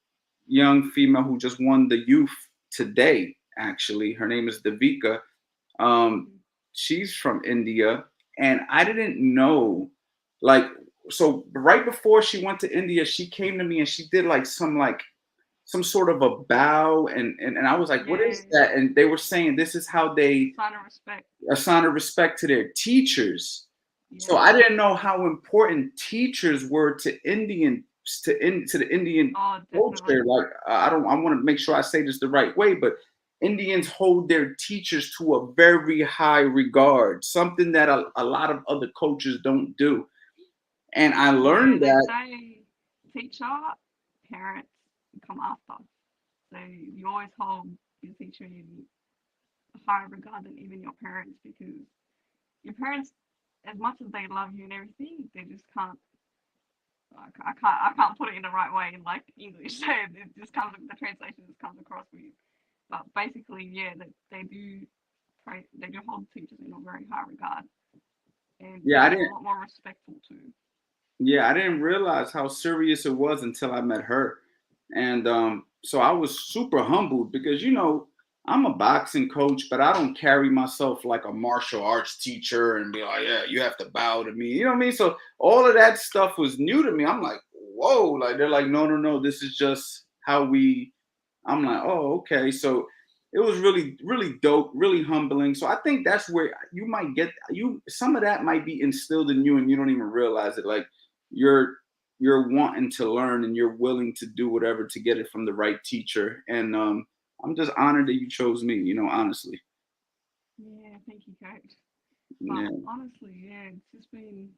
young female who just won the youth today, actually, her name is Devika. um, Mm-hmm. she's from India, and I didn't know, like, so right before she went to India, she came to me and she did like some sort of a bow, and I was like, what Yeah, is that? And they were saying this is how they sign of respect. assign a respect to their teachers. So Yeah. I didn't know how important teachers were to the Indian Oh, culture. definitely. Like, I want to make sure I say this the right way, but Indians hold their teachers to a very high regard, something that a lot of other cultures don't do. And I Yeah, learned they that. say teacher, parents come after. So you always hold your teacher in higher regard than even your parents, because your parents, as much as they love you and everything, they just can't. I can't put it in the right way in like English. So it just comes. The translation just comes across weird. But basically, yeah, they do. They do hold teachers in a very high regard, and Yeah, I they're didn't. a lot more respectful too. Yeah, I didn't realize how serious it was until I met her. And so I was super humbled, because, I'm a boxing coach, but I don't carry myself like a martial arts teacher and be like, yeah, you have to bow to me. You know what I mean? So all of that stuff was new to me. I'm like, whoa, like, they're like, no, no, no, this is just how we. I'm like, oh, okay. So it was really, really dope, really humbling. So I think that's where you might get some of that might be instilled in you and you don't even realize it. Like, you're you're wanting to learn and you're willing to do whatever to get it from the right teacher. And I'm just honored that you chose me, honestly. Yeah, thank you, coach. But Yeah. honestly, yeah, it's just been.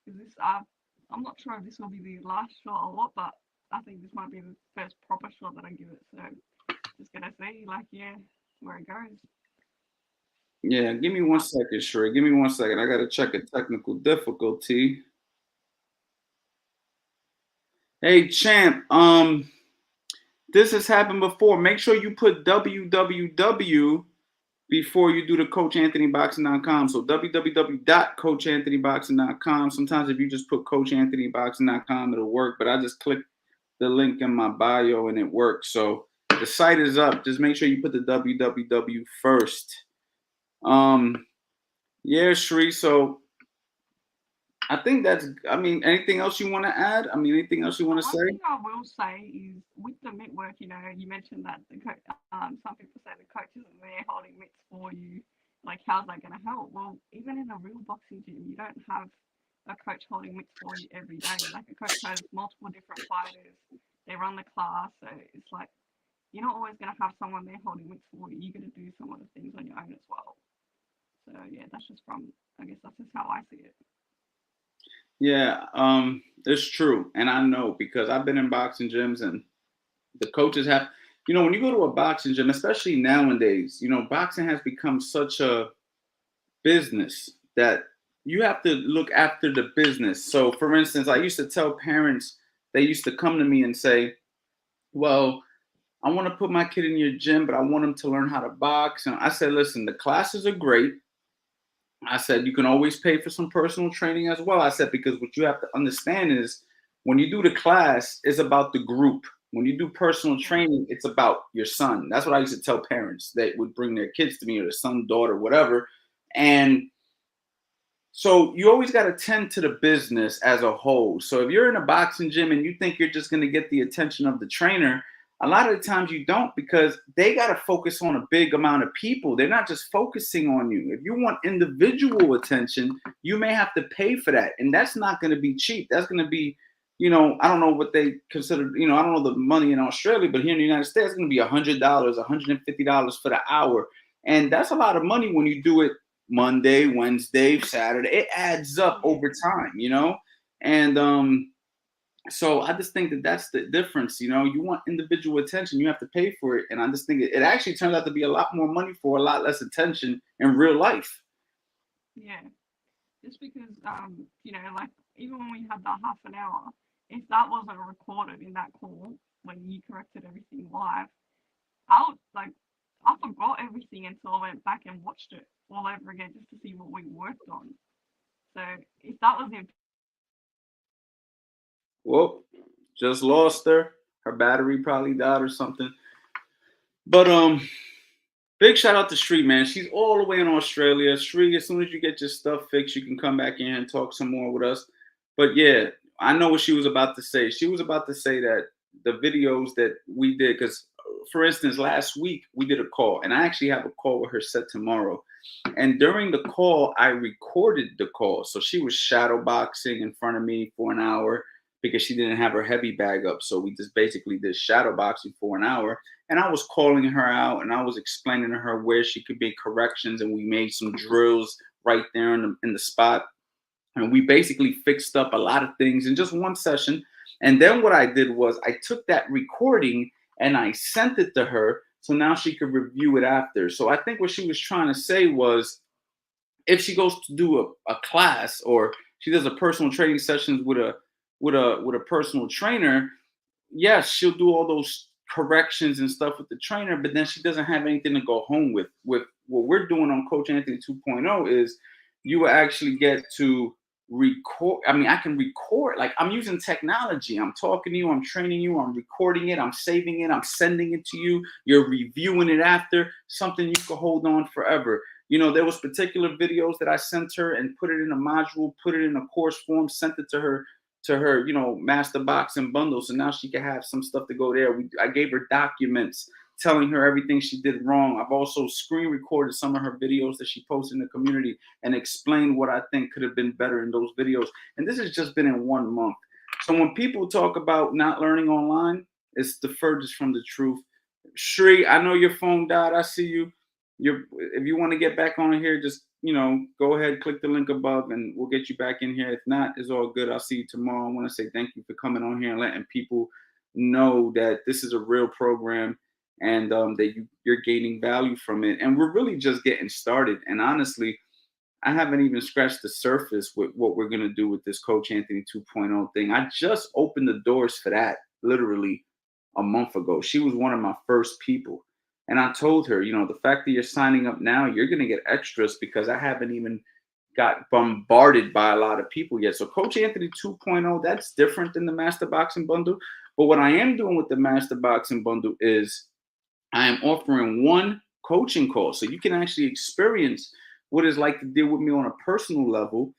Is this? I'm not sure if this will be the last shot or what, but I think this might be the first proper shot that I give it. So just gonna see, like, yeah, where it goes. Yeah, give me one But second, Sheree. Give me one second. I gotta check a technical difficulty. Hey, champ. This has happened before. Make sure you put www before you do the CoachAnthonyBoxing.com. So www.CoachAnthonyBoxing.com. Sometimes if you just put CoachAnthonyBoxing.com, it'll work. But I just clicked the link in my bio and it works. So the site is up. Just make sure you put the www first. Yeah, Shree. So I think anything else you want to add? Anything else you want to one say? thing I will say is with the mitt work, you mentioned that some people say the coach isn't there holding mitts for you. Like, how's that going to help? Well, even in a real boxing gym, you don't have a coach holding mitts for you every day. Like, a coach has multiple different fighters. They run the class, so it's like you're not always going to have someone there holding mitts for you. You're going to do some of the things on your own as well. So yeah, that's just from. I guess that's just how I see it. Yeah, it's true. And I know, because I've been in boxing gyms and the coaches have, when you go to a boxing gym, especially nowadays, boxing has become such a business that you have to look after the business. So, for instance, I used to tell parents, they used to come to me and say, well, I want to put my kid in your gym, but I want him to learn how to box. And I said, listen, the classes are great. I said, you can always pay for some personal training as well. I said, because what you have to understand is when you do the class, it's about the group. When you do personal training, it's about your son. That's what I used to tell parents that would bring their kids to me, or their son, daughter, whatever. And so you always got to tend to the business as a whole. So if you're in a boxing gym and you think you're just going to get the attention of the trainer, a lot of the times you don't, because they got to focus on a big amount of people. They're not just focusing on you. If you want individual attention, you may have to pay for that. And that's not going to be cheap. That's going to be, I don't know what they consider, I don't know the money in Australia, but here in the United States, it's going to be $100, $150 for the hour. And that's a lot of money when you do it Monday, Wednesday, Saturday. It adds up over time. And so I just think that that's the difference. You want individual attention, you have to pay for it. And I just think it actually turns out to be a lot more money for a lot less attention in real life. Yeah, just because like even when we had that half an hour, if that wasn't recorded in that call when you corrected everything live, I forgot everything until I went back and watched it all over again just to see what we worked on. So if that was in Well, just lost her. Her battery probably died or something. But big shout out to Street, man. She's all the way in Australia. Street, as soon as you get your stuff fixed, you can come back in and talk some more with us. But yeah, I know what she was about to say. She was about to say that the videos that we did, because for instance, last week we did a call, and I actually have a call with her set tomorrow. And during the call, I recorded the call. So she was shadow boxing in front of me for an hour because she didn't have her heavy bag up. So we just basically did shadow boxing for an hour. And I was calling her out and I was explaining to her where she could make corrections. And we made some drills right there in the spot. And we basically fixed up a lot of things in just one session. And then what I did was I took that recording and I sent it to her. So now she could review it after. So I think what she was trying to say was, if she goes to do a class, or she does a personal training sessions with a personal trainer, yes, she'll do all those corrections and stuff with the trainer, but then she doesn't have anything to go home with. With what we're doing on Coach Anthony 2.0 is you will actually get to record. I mean, I can record, like I'm using technology. I'm talking to you, I'm training you, I'm recording it, I'm saving it, I'm sending it to you. You're reviewing it after, something you can hold on forever. There was particular videos that I sent her and put it in a module, put it in a course form, sent it to her, master box and bundle. So now she can have some stuff to go there. I gave her documents telling her everything she did wrong. I've also screen recorded some of her videos that she posted in the community and explained what I think could have been better in those videos. And this has just been in 1 month. So when people talk about not learning online, it's the furthest from the truth. Shri, I know your phone died. I see you. If you want to get back on here, just go ahead, click the link above, and we'll get you back in here. If not, it's all good. I'll see you tomorrow. I want to say thank you for coming on here and letting people know that this is a real program and that you're gaining value from it. And we're really just getting started. And honestly, I haven't even scratched the surface with what we're going to do with this Coach Anthony 2.0 thing. I just opened the doors for that literally a month ago. She was one of my first people. And I told her, the fact that you're signing up now, you're going to get extras because I haven't even got bombarded by a lot of people yet. So Coach Anthony 2.0, that's different than the Master Boxing Bundle. But what I am doing with the Master Boxing Bundle is I am offering one coaching call. So you can actually experience what it's like to deal with me on a personal level.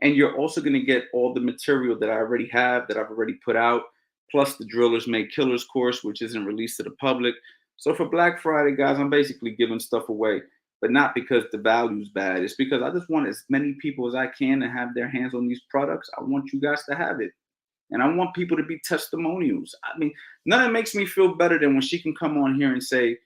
And you're also going to get all the material that I already have, that I've already put out, plus the Drillers Make Killers course, which isn't released to the public. So for Black Friday, guys, I'm basically giving stuff away, but not because the value's bad. It's because I just want as many people as I can to have their hands on these products. I want you guys to have it. And I want people to be testimonials. I mean, nothing makes me feel better than when she can come on here and say,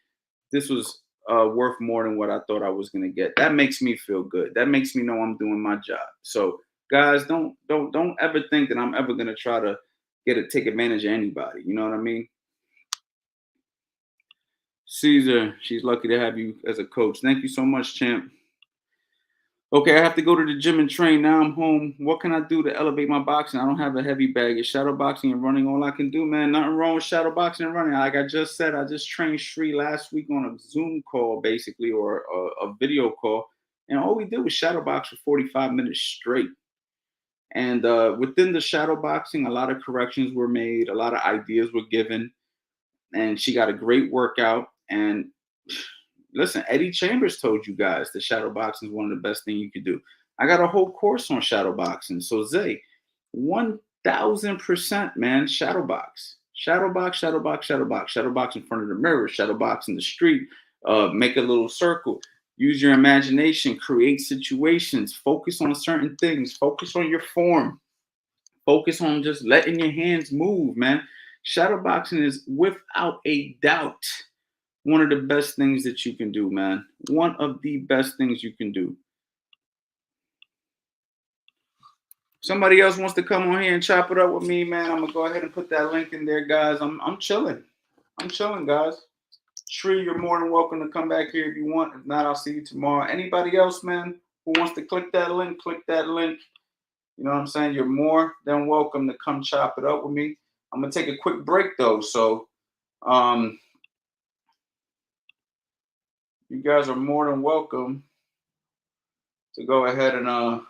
this was worth more than what I thought I was going to get. That makes me feel good. That makes me know I'm doing my job. So guys, don't ever think that I'm ever going to try to take advantage of anybody. You know what I mean? Caesar, she's lucky to have you as a coach. Thank you so much, champ. Okay, I have to go to the gym and train. Now I'm home. What can I do to elevate my boxing? I don't have a heavy bag. Is shadow boxing and running all I can do, man? Nothing wrong with shadow boxing and running. Like I just said, I just trained Shri last week on a Zoom call, basically, or a video call. And all we did was shadow box for 45 minutes straight. And within the shadow boxing, a lot of corrections were made, a lot of ideas were given, and she got a great workout. And listen, Eddie Chambers told you guys that shadow boxing is one of the best things you could do. I got a whole course on shadow boxing. So Zay, 1000%, man, shadow box. Shadow box, shadow box, shadow box, shadow box in front of the mirror, shadow box in the street, make a little circle. Use your imagination, create situations, focus on certain things, focus on your form, focus on just letting your hands move, man. Shadow boxing is without a doubt one of the best things that you can do, man. One of the best things you can do. Somebody else wants to come on here and chop it up with me, man. I'm gonna go ahead and put that link in there, guys. I'm chilling. I'm chilling, guys. Shri, you're more than welcome to come back here if you want. If not, I'll see you tomorrow. Anybody else, man, who wants to click that link, click that link. You know what I'm saying? You're more than welcome to come chop it up with me. I'm gonna take a quick break though, so you guys are more than welcome to go ahead and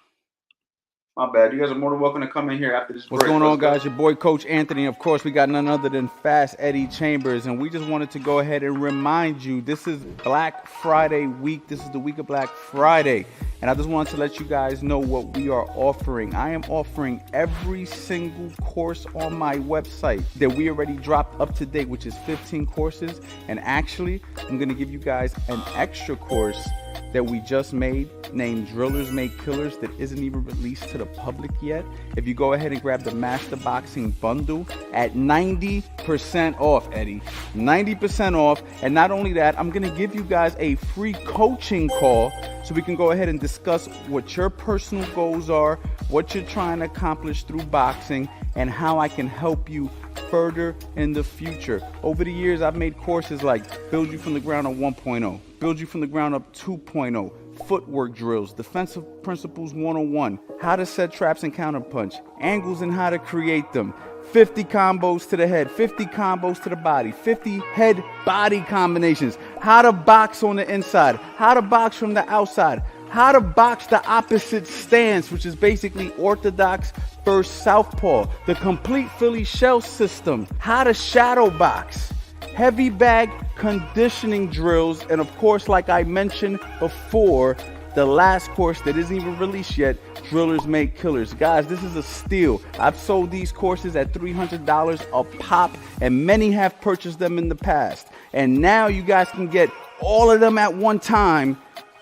my bad. You guys are more than welcome to come in here after this break. What's going on, guys? Your boy, Coach Anthony. Of course, we got none other than Fast Eddie Chambers, and we just wanted to go ahead and remind you this is Black Friday week. This is the week of Black Friday, and I just wanted to let you guys know what we are offering. I am offering every single course on my website that we already dropped up to date, which is 15 courses, and actually, I'm going to give you guys an extra course that we just made named Drillers Make Killers that isn't even released to the public yet. If you go ahead and grab the Master Boxing Bundle at 90% off, Eddie, 90% off. And not only that, I'm going to give you guys a free coaching call so we can go ahead and discuss what your personal goals are, what you're trying to accomplish through boxing, and how I can help you further in the future. Over the years, I've made courses like Build You From the Ground Up 1.0, Build You From the Ground Up 2.0, Footwork Drills, Defensive Principles 101, How to Set Traps and Counterpunch, Angles and How to Create Them, 50 combos to the head, 50 combos to the body, 50 head-body combinations, how to box on the inside, how to box from the outside, how to box the opposite stance, which is basically orthodox versus southpaw, the complete Philly shell system, how to shadow box, heavy bag conditioning drills, and of course, like I mentioned before, the last course that isn't even released yet, Drillers Make Killers. Guys, this is a steal. I've sold these courses at $300 a pop, and many have purchased them in the past. And now you guys can get all of them at one time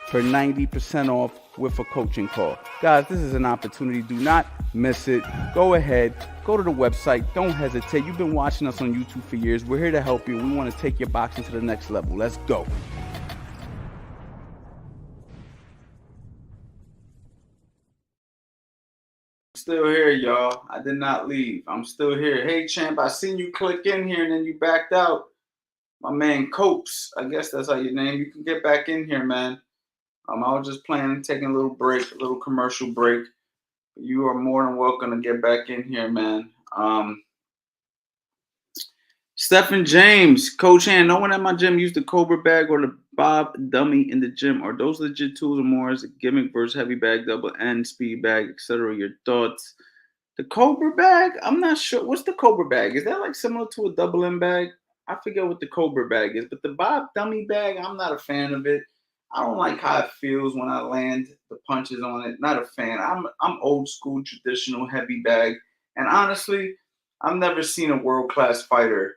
for 90% off with a coaching call. Guys, this is an opportunity. Do not miss it. Go ahead. Go to the website. Don't hesitate. You've been watching us on YouTube for years. We're here to help you. We want to take your boxing to the next level. Let's go. Still here, y'all. I did not leave. I'm still here. Hey, champ, I seen you click in here and then you backed out. My man Copes, I guess that's how your name. You can get back in here, man. I was just planning, taking a little break, a little commercial break. You are more than welcome to get back in here, man. Stephen James, Coach Han, no one at my gym used the Cobra bag or the Bob dummy in the gym. Are those legit tools or more as a gimmick versus heavy bag, double N, speed bag, etc.? Your thoughts? The Cobra bag? I'm not sure. What's the Cobra bag? Is that like similar to a double M bag? I forget what the Cobra bag is, but the Bob dummy bag, I'm not a fan of it. I don't like how it feels when I land the punches on it. Not a fan. I'm old school, traditional, heavy bag. And honestly, I've never seen a world-class fighter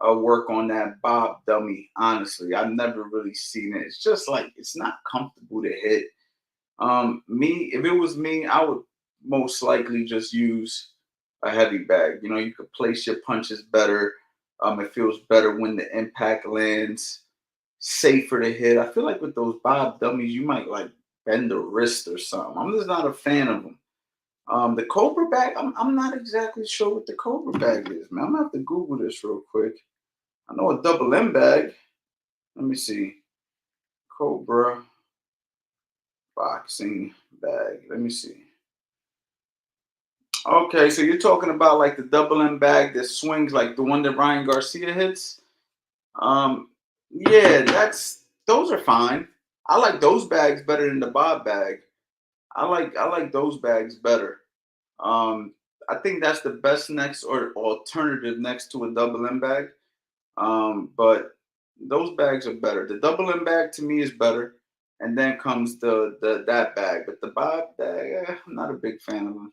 work on that Bob dummy. Honestly, I've never really seen it. It's just like it's not comfortable to hit. If it was me, I would most likely just use a heavy bag. You know, you could place your punches better. It feels better when the impact lands, safer to hit. I feel like with those Bob dummies, you might like bend the wrist or something. I'm just not a fan of them. The Cobra bag, I'm not exactly sure what the Cobra bag is, man. I'm gonna have to Google this real quick. I know a double M bag. Let me see. Cobra boxing bag. Let me see. Okay, so you're talking about like the double M bag that swings like the one that Ryan Garcia hits. Um, yeah, those are fine. I like those bags better than the Bob bag. I like those bags better. Um, I think that's the best next or alternative next to a double M bag. But those bags are better. The double M bag to me is better, and then comes the that bag. But the Bob bag, I'm not a big fan of them.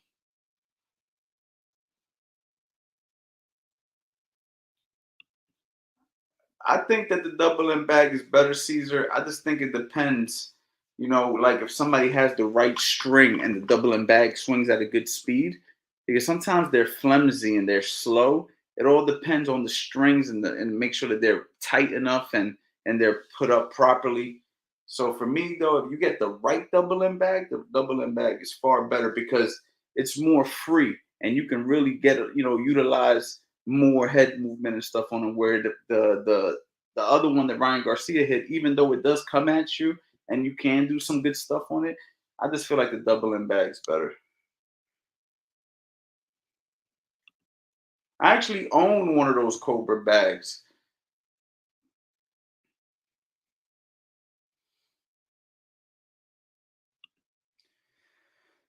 I think that the double M bag is better, Caesar. I just think it depends. Like if somebody has the right string and the double M bag swings at a good speed, because sometimes they're flimsy and they're slow. It all depends on the strings and make sure that they're tight enough and they're put up properly. So for me though, if you get the right double M bag, the double M bag is far better because it's more free and you can really utilize more head movement and stuff on them. Where the other one that Ryan Garcia hit, even though it does come at you and you can do some good stuff on it, I just feel like the double M bag is better. I actually own one of those Cobra bags.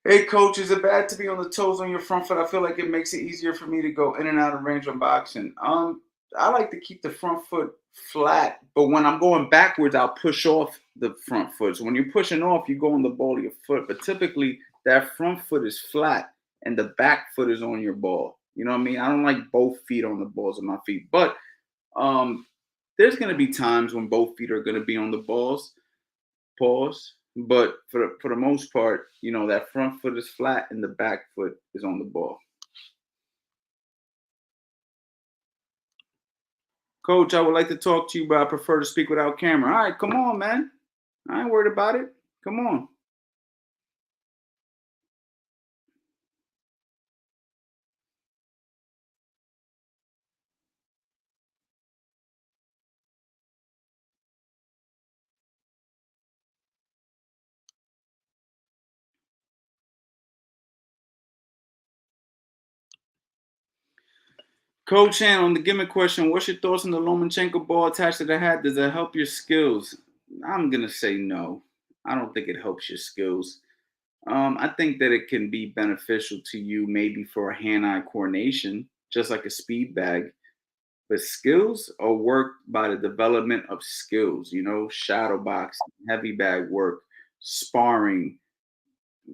Hey, coach, is it bad to be on the toes on your front foot? I feel like it makes it easier for me to go in and out of range on boxing. I like to keep the front foot flat, but when I'm going backwards, I'll push off the front foot. So when you're pushing off, you go on the ball of your foot, but typically that front foot is flat and the back foot is on your ball. You know what I mean? I don't like both feet on the balls of my feet, but um, there's going to be times when both feet are going to be on the balls. Pause. But for the most part, that front foot is flat and the back foot is on the ball. Coach, I would like to talk to you, but I prefer to speak without camera. All right, come on, man. I ain't worried about it. Come on. Coach Han, on the gimmick question, what's your thoughts on the Lomachenko ball attached to the hat? Does it help your skills? I'm gonna say no. I don't think it helps your skills. I think that it can be beneficial to you maybe for hand-eye coordination, just like a speed bag. But skills are worked by the development of skills, shadow boxing, heavy bag work, sparring,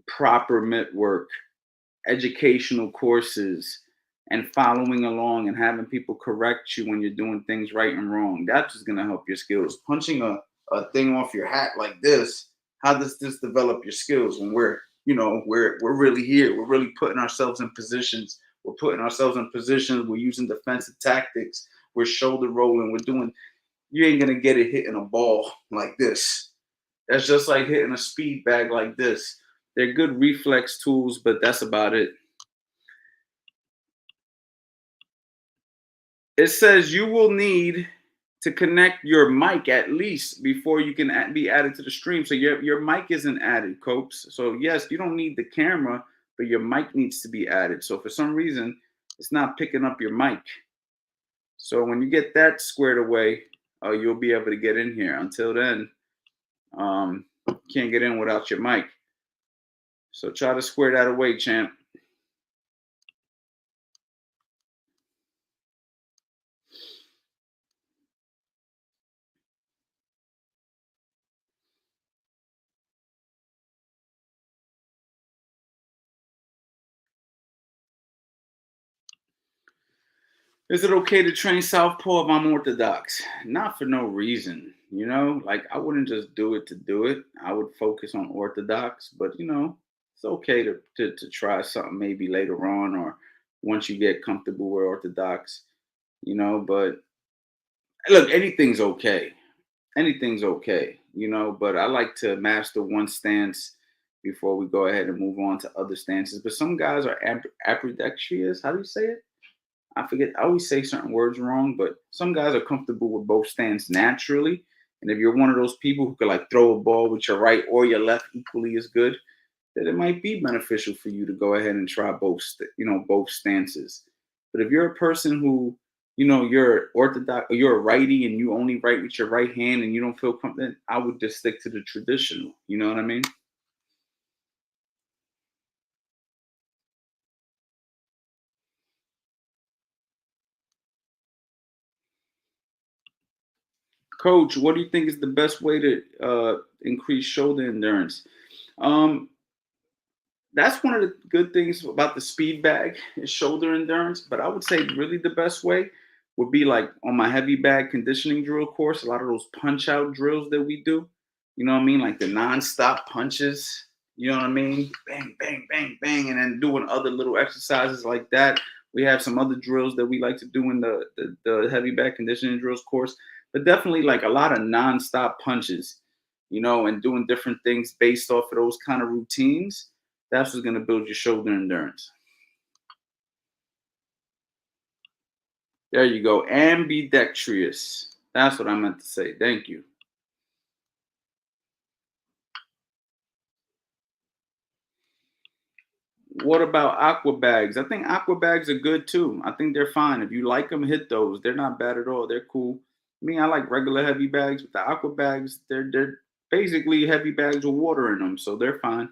proper mitt work, educational courses, and following along and having people correct you when you're doing things right and wrong. That's just gonna help your skills. Punching a thing off your hat like this, how does this develop your skills when we're really here? We're really putting ourselves in positions. We're putting ourselves in positions. We're using defensive tactics. We're shoulder rolling. We're doing. You ain't gonna get it hitting a ball like this. That's just like hitting a speed bag like this. They're good reflex tools, but that's about it. It says you will need to connect your mic at least before you can be added to the stream. So your mic isn't added, Copes. So yes, you don't need the camera, but your mic needs to be added. So for some reason, it's not picking up your mic. So when you get that squared away, you'll be able to get in here. Until then, you can't get in without your mic. So try to square that away, champ. Is it okay to train southpaw if I'm orthodox? Not for no reason, Like I wouldn't just do it to do it. I would focus on orthodox, but it's okay to try something maybe later on or once you get comfortable with orthodox, But look, anything's okay. Anything's okay, But I like to master one stance before we go ahead and move on to other stances. But some guys are ambidextrous. How do you say it? I forget. I always say certain words wrong, but some guys are comfortable with both stands naturally, And if you're one of those people who could like throw a ball with your right or your left equally as good, then it might be beneficial for you to go ahead and try both, both stances. But if you're a person who, you're orthodox or you're a righty and you only write with your right hand and you don't feel confident, I would just stick to the traditional. You know what I mean? Coach, what do you think is the best way to increase shoulder endurance? Um, that's one of the good things about the speed bag is shoulder endurance. But I would say really the best way would be like on my heavy bag conditioning drill course, a lot of those punch out drills that we do. You know what I mean? Like the non-stop punches. You know what I mean? Bang, bang, bang, bang, and then doing other little exercises like that. We have some other drills that we like to do in the heavy bag conditioning drills course, but definitely like a lot of non-stop punches, and doing different things based off of those kind of routines. That's what's going to build your shoulder endurance. There you go. Ambidextrous. That's what I meant to say. Thank you. What about aqua bags? I think aqua bags are good too. I think they're fine. If you like them, hit those. They're not bad at all. They're cool. I like regular heavy bags, but the aqua bags, they're basically heavy bags with water in them, so they're fine.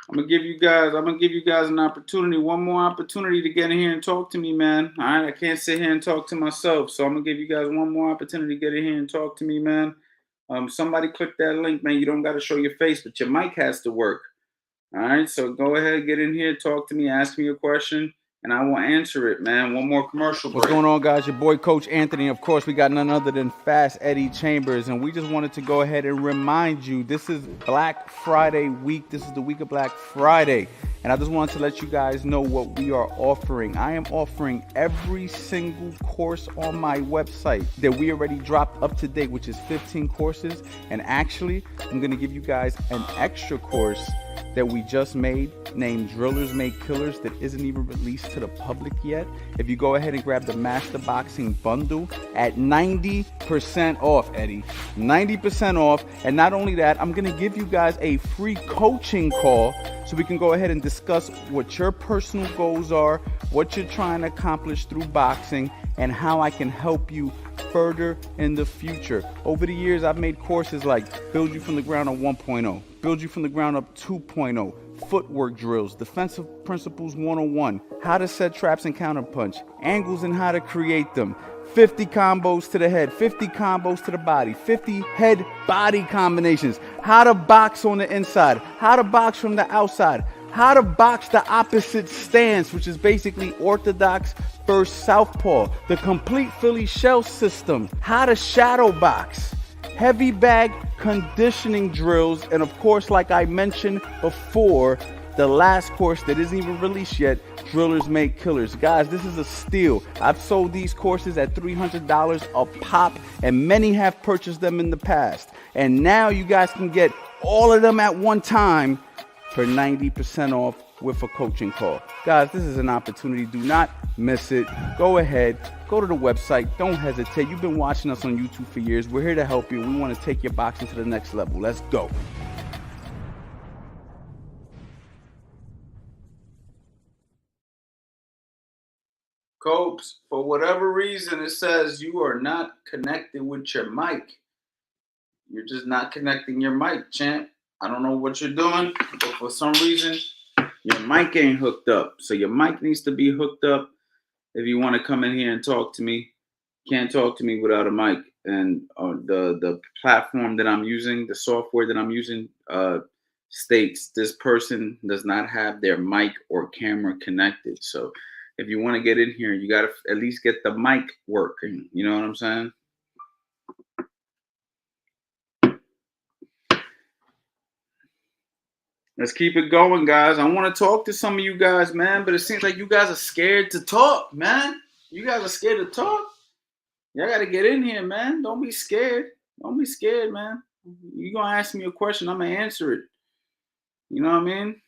I'm gonna give you guys an opportunity, one more opportunity to get in here and talk to me, man. All right, I can't sit here and talk to myself, so I'm gonna give you guys one more opportunity to get in here and talk to me, man. Somebody click that link, man. You don't got to show your face, but your mic has to work. All right, so go ahead, get in here, talk to me, ask me a question, and I will answer it, man. One more commercial break. What's going on, guys? Your boy, Coach Anthony. Of course, we got none other than Fast Eddie Chambers, and we just wanted to go ahead and remind you this is Black Friday week. This is the week of Black Friday, and I just wanted to let you guys know what we are offering. I am offering every single course on my website that we already dropped up to date, which is 15 courses, and actually, I'm going to give you guys an extra course that we just made named Drillers Make Killers that isn't even released to the public yet. If you go ahead and grab the Master Boxing Bundle at 90% off, Eddie, 90% off. And not only that, I'm going to give you guys a free coaching call so we can go ahead and discuss what your personal goals are, what you're trying to accomplish through boxing, and how I can help you further in the future. Over the years, I've made courses like Build You From the Ground Up 1.0, Build You From the Ground Up 2.0, footwork drills, defensive principles 101, how to set traps and counterpunch, angles and how to create them, 50 combos to the head, 50 combos to the body, 50 head-body combinations, how to box on the inside, how to box from the outside, how to box the opposite stance, which is basically orthodox versus southpaw, the complete Philly shell system, how to shadow box, heavy bag conditioning drills, and of course, like I mentioned before, the last course that isn't even released yet, Drillers Make Killers. Guys, this is a steal. I've sold these courses at $300 a pop, and many have purchased them in the past. And now you guys can get all of them at one time for 90% off with a coaching call. Guys, this is an opportunity. Do not miss it. Go ahead. Go to the website. Don't hesitate. You've been watching us on YouTube for years. We're here to help you. We want to take your boxing to the next level. Let's go. Copes, for whatever reason, it says you are not connected with your mic. You're just not connecting your mic, champ. I don't know what you're doing, but for some reason, your mic ain't hooked up. So your mic needs to be hooked up if you want to come in here and talk to me. Can't talk to me without a mic. And the platform that I'm using, the software that I'm using, states this person does not have their mic or camera connected. So if you want to get in here, you got to at least get the mic working. You know what I'm saying? Let's keep it going, guys. I want to talk to some of you guys, man, but it seems like you guys are scared to talk, man. You guys are scared to talk. Y'all got to get in here, man. Don't be scared. Don't be scared, man. You gonna ask me a question, I'm gonna answer it. You know what I mean?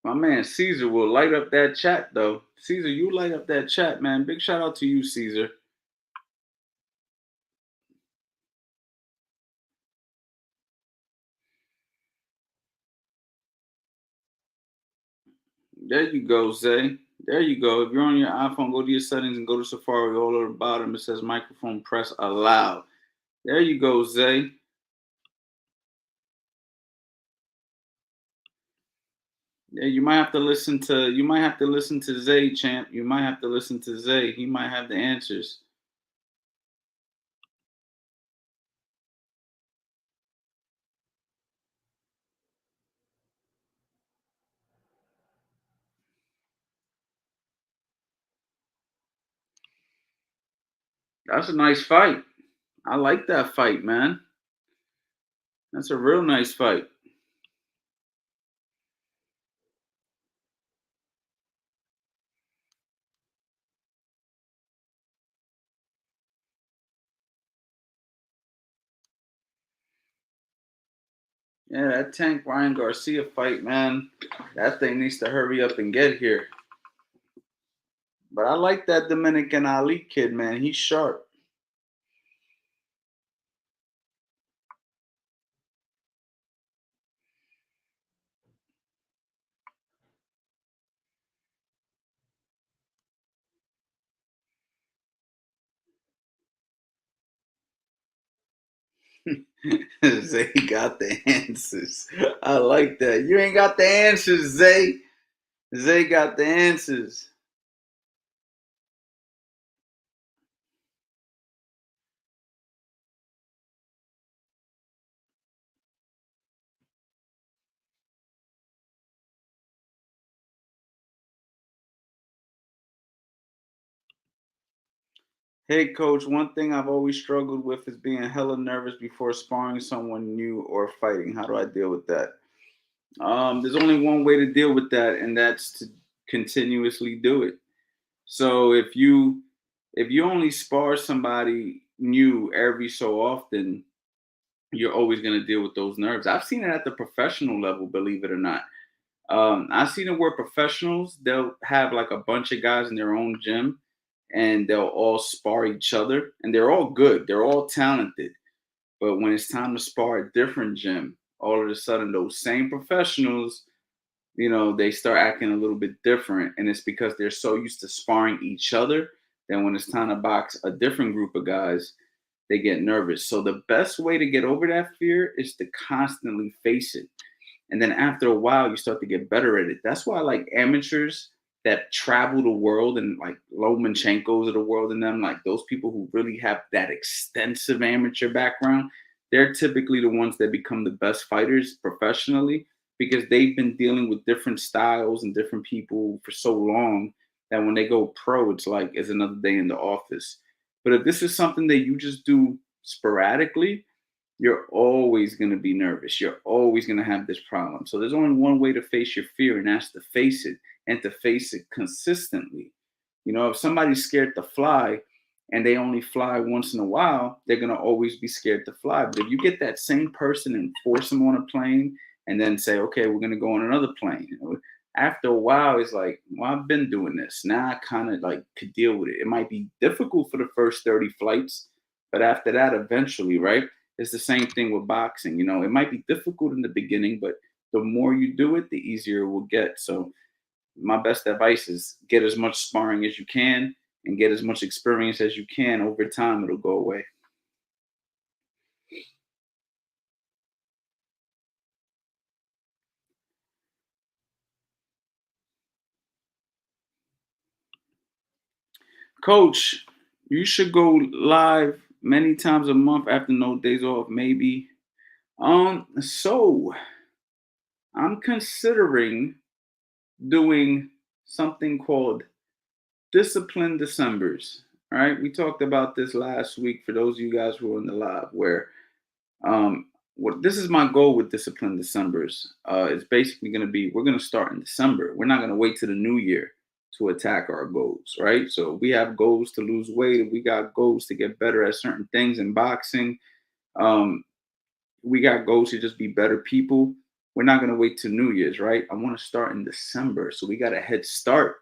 My man Caesar will light up that chat, though. Caesar, you light up that chat, man. Big shout out to you, Caesar. There you go, Zay. There you go. If you're on your iPhone, go to your settings and go to Safari. All at the bottom, it says microphone press allow. There you go, Zay. Yeah, you might have to listen to Zay, champ. You might have to listen to Zay. He might have the answers. That's a nice fight. I like that fight, man. That's a real nice fight. Yeah, that Tank Ryan Garcia fight, man. That thing needs to hurry up and get here. But I like that Dominican Ali kid, man. He's sharp. Zay got the answers. I like that. You ain't got the answers, Zay. Zay got the answers. Hey, coach, one thing I've always struggled with is being hella nervous before sparring someone new or fighting. How do I deal with that? There's only one way to deal with that, and that's to continuously do it. So if you only spar somebody new every so often, you're always going to deal with those nerves. I've seen it at the professional level, believe it or not. I've seen it where professionals, they'll have like a bunch of guys in their own gym and they'll all spar each other and they're all good. They're all talented. But when it's time to spar a different gym, all of a sudden those same professionals, they start acting a little bit different. And it's because they're so used to sparring each other that when it's time to box a different group of guys, they get nervous. So the best way to get over that fear is to constantly face it. And then after a while, you start to get better at it. That's why like amateurs that travel the world and like Lomachenko's of the world and them, like those people who really have that extensive amateur background, they're typically the ones that become the best fighters professionally because they've been dealing with different styles and different people for so long that when they go pro, it's like it's another day in the office. But if this is something that you just do sporadically, you're always going to be nervous. You're always going to have this problem. So there's only one way to face your fear, and that's to face it and to face it consistently. If somebody's scared to fly and they only fly once in a while, they're going to always be scared to fly. But if you get that same person and force them on a plane and then say, okay, we're going to go on another plane. After a while, it's like, well, I've been doing this. Now I kind of like could deal with it. It might be difficult for the first 30 flights, but after that, eventually, right? It's the same thing with boxing. It might be difficult in the beginning, but the more you do it, the easier it will get. So my best advice is get as much sparring as you can and get as much experience as you can. Over time, it'll go away. Coach, you should go live many times a month after no days off, maybe. So I'm considering doing something called Discipline Decembers. All right, we talked about this last week for those of you guys who were in the live, where what this is my goal with Discipline Decembers. It's basically going to be we're going to start in December. We're not going to wait to the new year to attack our goals, right? So we have goals to lose weight. We got goals to get better at certain things in boxing. Um, we got goals to just be better people. We're not going to wait to New Year's, right? I want to start in December. So we got a head start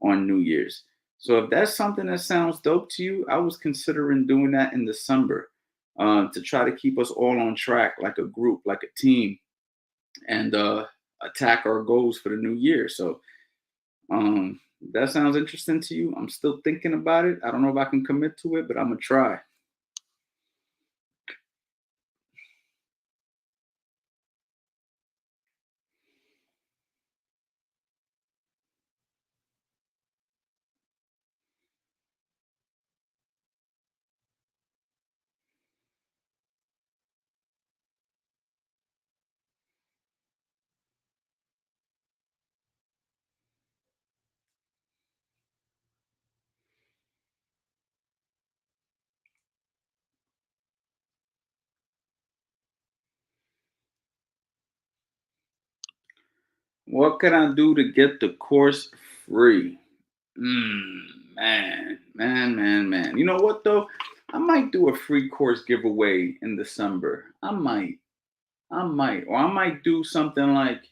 on New Year's. So if that's something that sounds dope to you, I was considering doing that in December to try to keep us all on track, like a group, like a team, and attack our goals for the new year. So that sounds interesting to you. I'm still thinking about it. I don't know if I can commit to it, but I'm gonna try. What can I do to get the course free? Man. You know what though? I might do a free course giveaway in December. Or I might do something like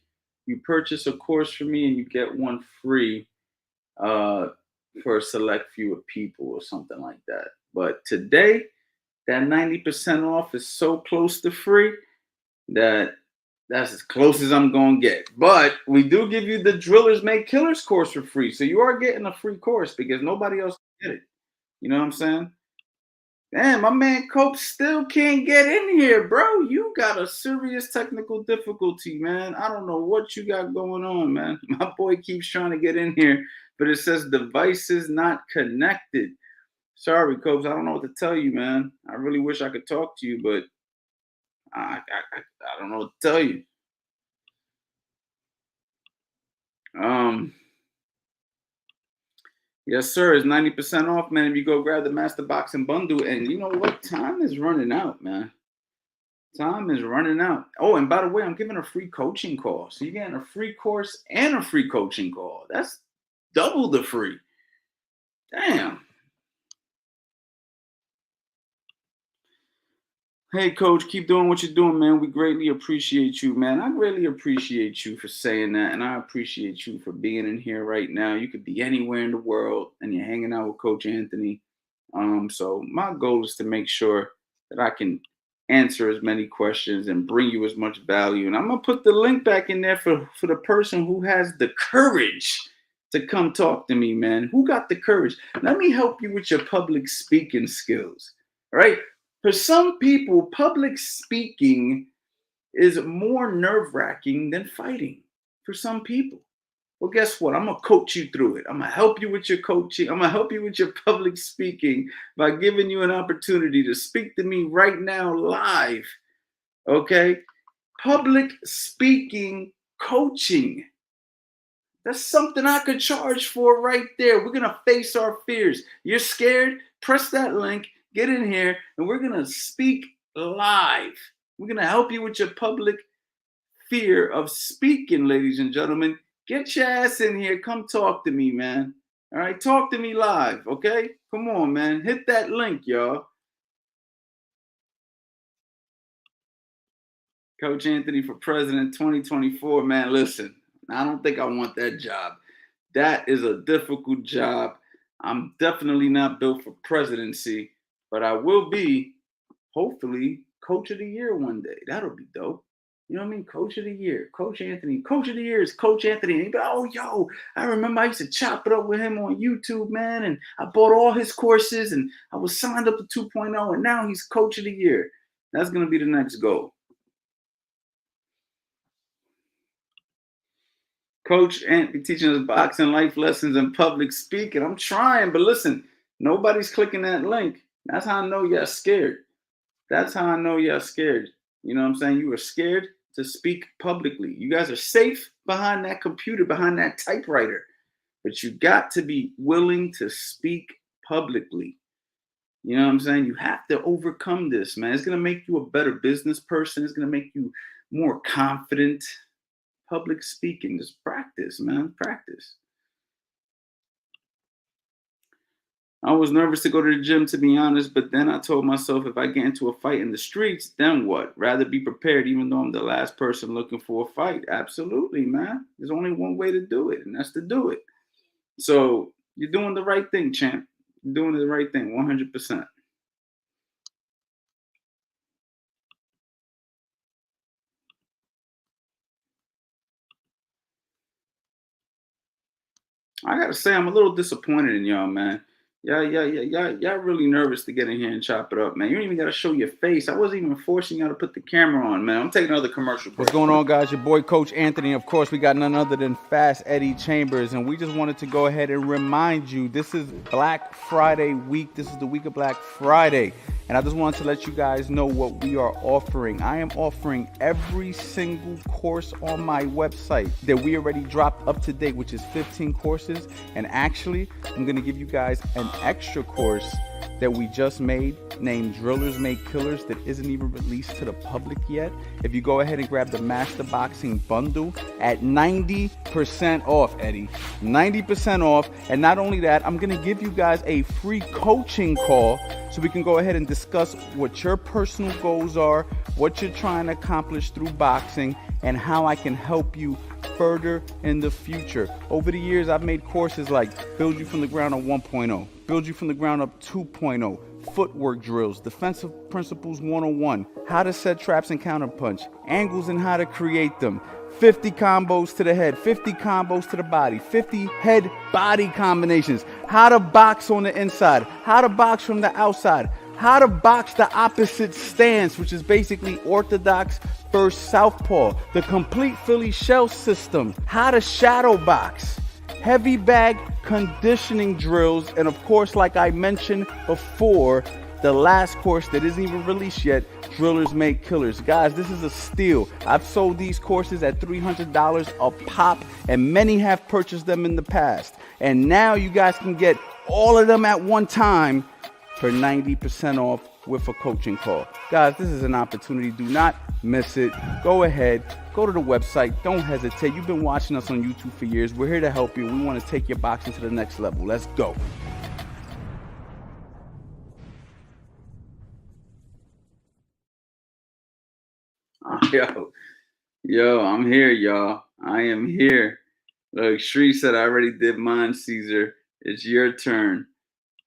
you purchase a course from me and you get one free uh, for a select few of people or something like that. But today, that 90% off is so close to free that that's as close as I'm going to get. But we do give you the Drillers Make Killers course for free. So you are getting a free course because nobody else can get it. You know what I'm saying? Damn, my man Cope still can't get in here, bro. You got a serious technical difficulty, man. I don't know what you got going on, man. My boy keeps trying to get in here, but it says devices not connected. Sorry, Copes. I don't know what to tell you, man. I really wish I could talk to you, but I don't know what to tell you. Um, yes, sir. It's 90% off, man. If you go grab the Master Boxing Bundle, and you know what? Time is running out, man. Time is running out. Oh, and by the way, I'm giving a free coaching call. So you're getting a free course and a free coaching call. That's double the free. Damn. Hey, coach, keep doing what you're doing, man. We greatly appreciate you, man. I greatly appreciate you for saying that. And I appreciate you for being in here right now. You could be anywhere in the world and you're hanging out with Coach Anthony. So my goal is to make sure that I can answer as many questions and bring you as much value. And I'm gonna put the link back in there for the person who has the courage to come talk to me, man. Who got the courage? Let me help you with your public speaking skills. All right. For some people, public speaking is more nerve-wracking than fighting. For some people. Well, guess what? I'm gonna coach you through it. I'm gonna help you with your coaching. I'm gonna help you with your public speaking by giving you an opportunity to speak to me right now live. Okay? Public speaking coaching. That's something I could charge for right there. We're gonna face our fears. You're scared? Press that link, get in here, and we're gonna speak live. We're gonna help you with your public fear of speaking, ladies and gentlemen. Get your ass in here. Come talk to me, man. All right, talk to me live, okay? Come on, man. Hit that link, y'all. Coach Anthony for President 2024, man. Listen, I don't think I want that job. That is a difficult job. I'm definitely not built for presidency, but I will be, hopefully, Coach of the Year one day. That'll be dope. You know what I mean? Coach of the Year, Coach Anthony. Coach of the Year is Coach Anthony. And he'd be, oh, yo, I remember I used to chop it up with him on YouTube, man. And I bought all his courses and I was signed up to 2.0. And now he's Coach of the Year. That's going to be the next goal. Coach Anthony teaching us boxing life lessons and public speaking. I'm trying, but listen, nobody's clicking that link. That's how I know you're scared. That's how I know you're scared. You know what I'm saying? You are scared to speak publicly. You guys are safe behind that computer, behind that typewriter, but you got to be willing to speak publicly. You know what I'm saying? You have to overcome this, man. It's going to make you a better business person. It's going to make you more confident. Public speaking, just practice, man. Practice. I was nervous to go to the gym, to be honest, but then I told myself if I get into a fight in the streets, then what? Rather be prepared, even though I'm the last person looking for a fight. Absolutely, man. There's only one way to do it, and that's to do it. So you're doing the right thing, champ. You're doing the right thing, 100%. I gotta say, I'm a little disappointed in y'all, man. Y'all really nervous to get in here and chop it up, man. You don't even gotta show your face. I wasn't even forcing y'all to put the camera on, man. I'm taking another commercial break. What's going on, guys? Your boy, Coach Anthony. Of course, we got none other than Fast Eddie Chambers, and we just wanted to go ahead and remind you this is Black Friday week. This is the week of Black Friday. And I just wanted to let you guys know what we are offering. I am offering every single course on my website that we already dropped up to date, which is 15 courses. And actually, I'm going to give you guys an extra course that we just made named Drillers Make Killers that isn't even released to the public yet. If you go ahead and grab the Master Boxing Bundle at 90% off, Eddie, 90% off. And not only that, I'm going to give you guys a free coaching call so we can go ahead and discuss what your personal goals are, what you're trying to accomplish through boxing, and how I can help you further in the future. Over the years, I've made courses like Build You From the Ground Up 1.0, Build You From the Ground Up 2.0, Footwork Drills, Defensive Principles 101, How to Set Traps and Counterpunch, Angles and How to Create Them, 50 combos to the head, 50 combos to the body, 50 head-body combinations, how to box on the inside, how to box from the outside, how to box the opposite stance, which is basically orthodox versus southpaw, the complete Philly shell system, how to shadow box, heavy bag conditioning drills, and of course, like I mentioned before, the last course that isn't even released yet, Drillers Make Killers. Guys, this is a steal. I've sold these courses at $300 a pop, and many have purchased them in the past. And now you guys can get all of them at one time for 90% off with a coaching call. Guys, this is an opportunity. Do not miss it. Go ahead. Go to the website. Don't hesitate. You've been watching us on YouTube for years. We're here to help you. We want to take your boxing to the next level. Let's go. Yo, I'm here, y'all. I am here. Look, Shree said I already did mine, Caesar. It's your turn.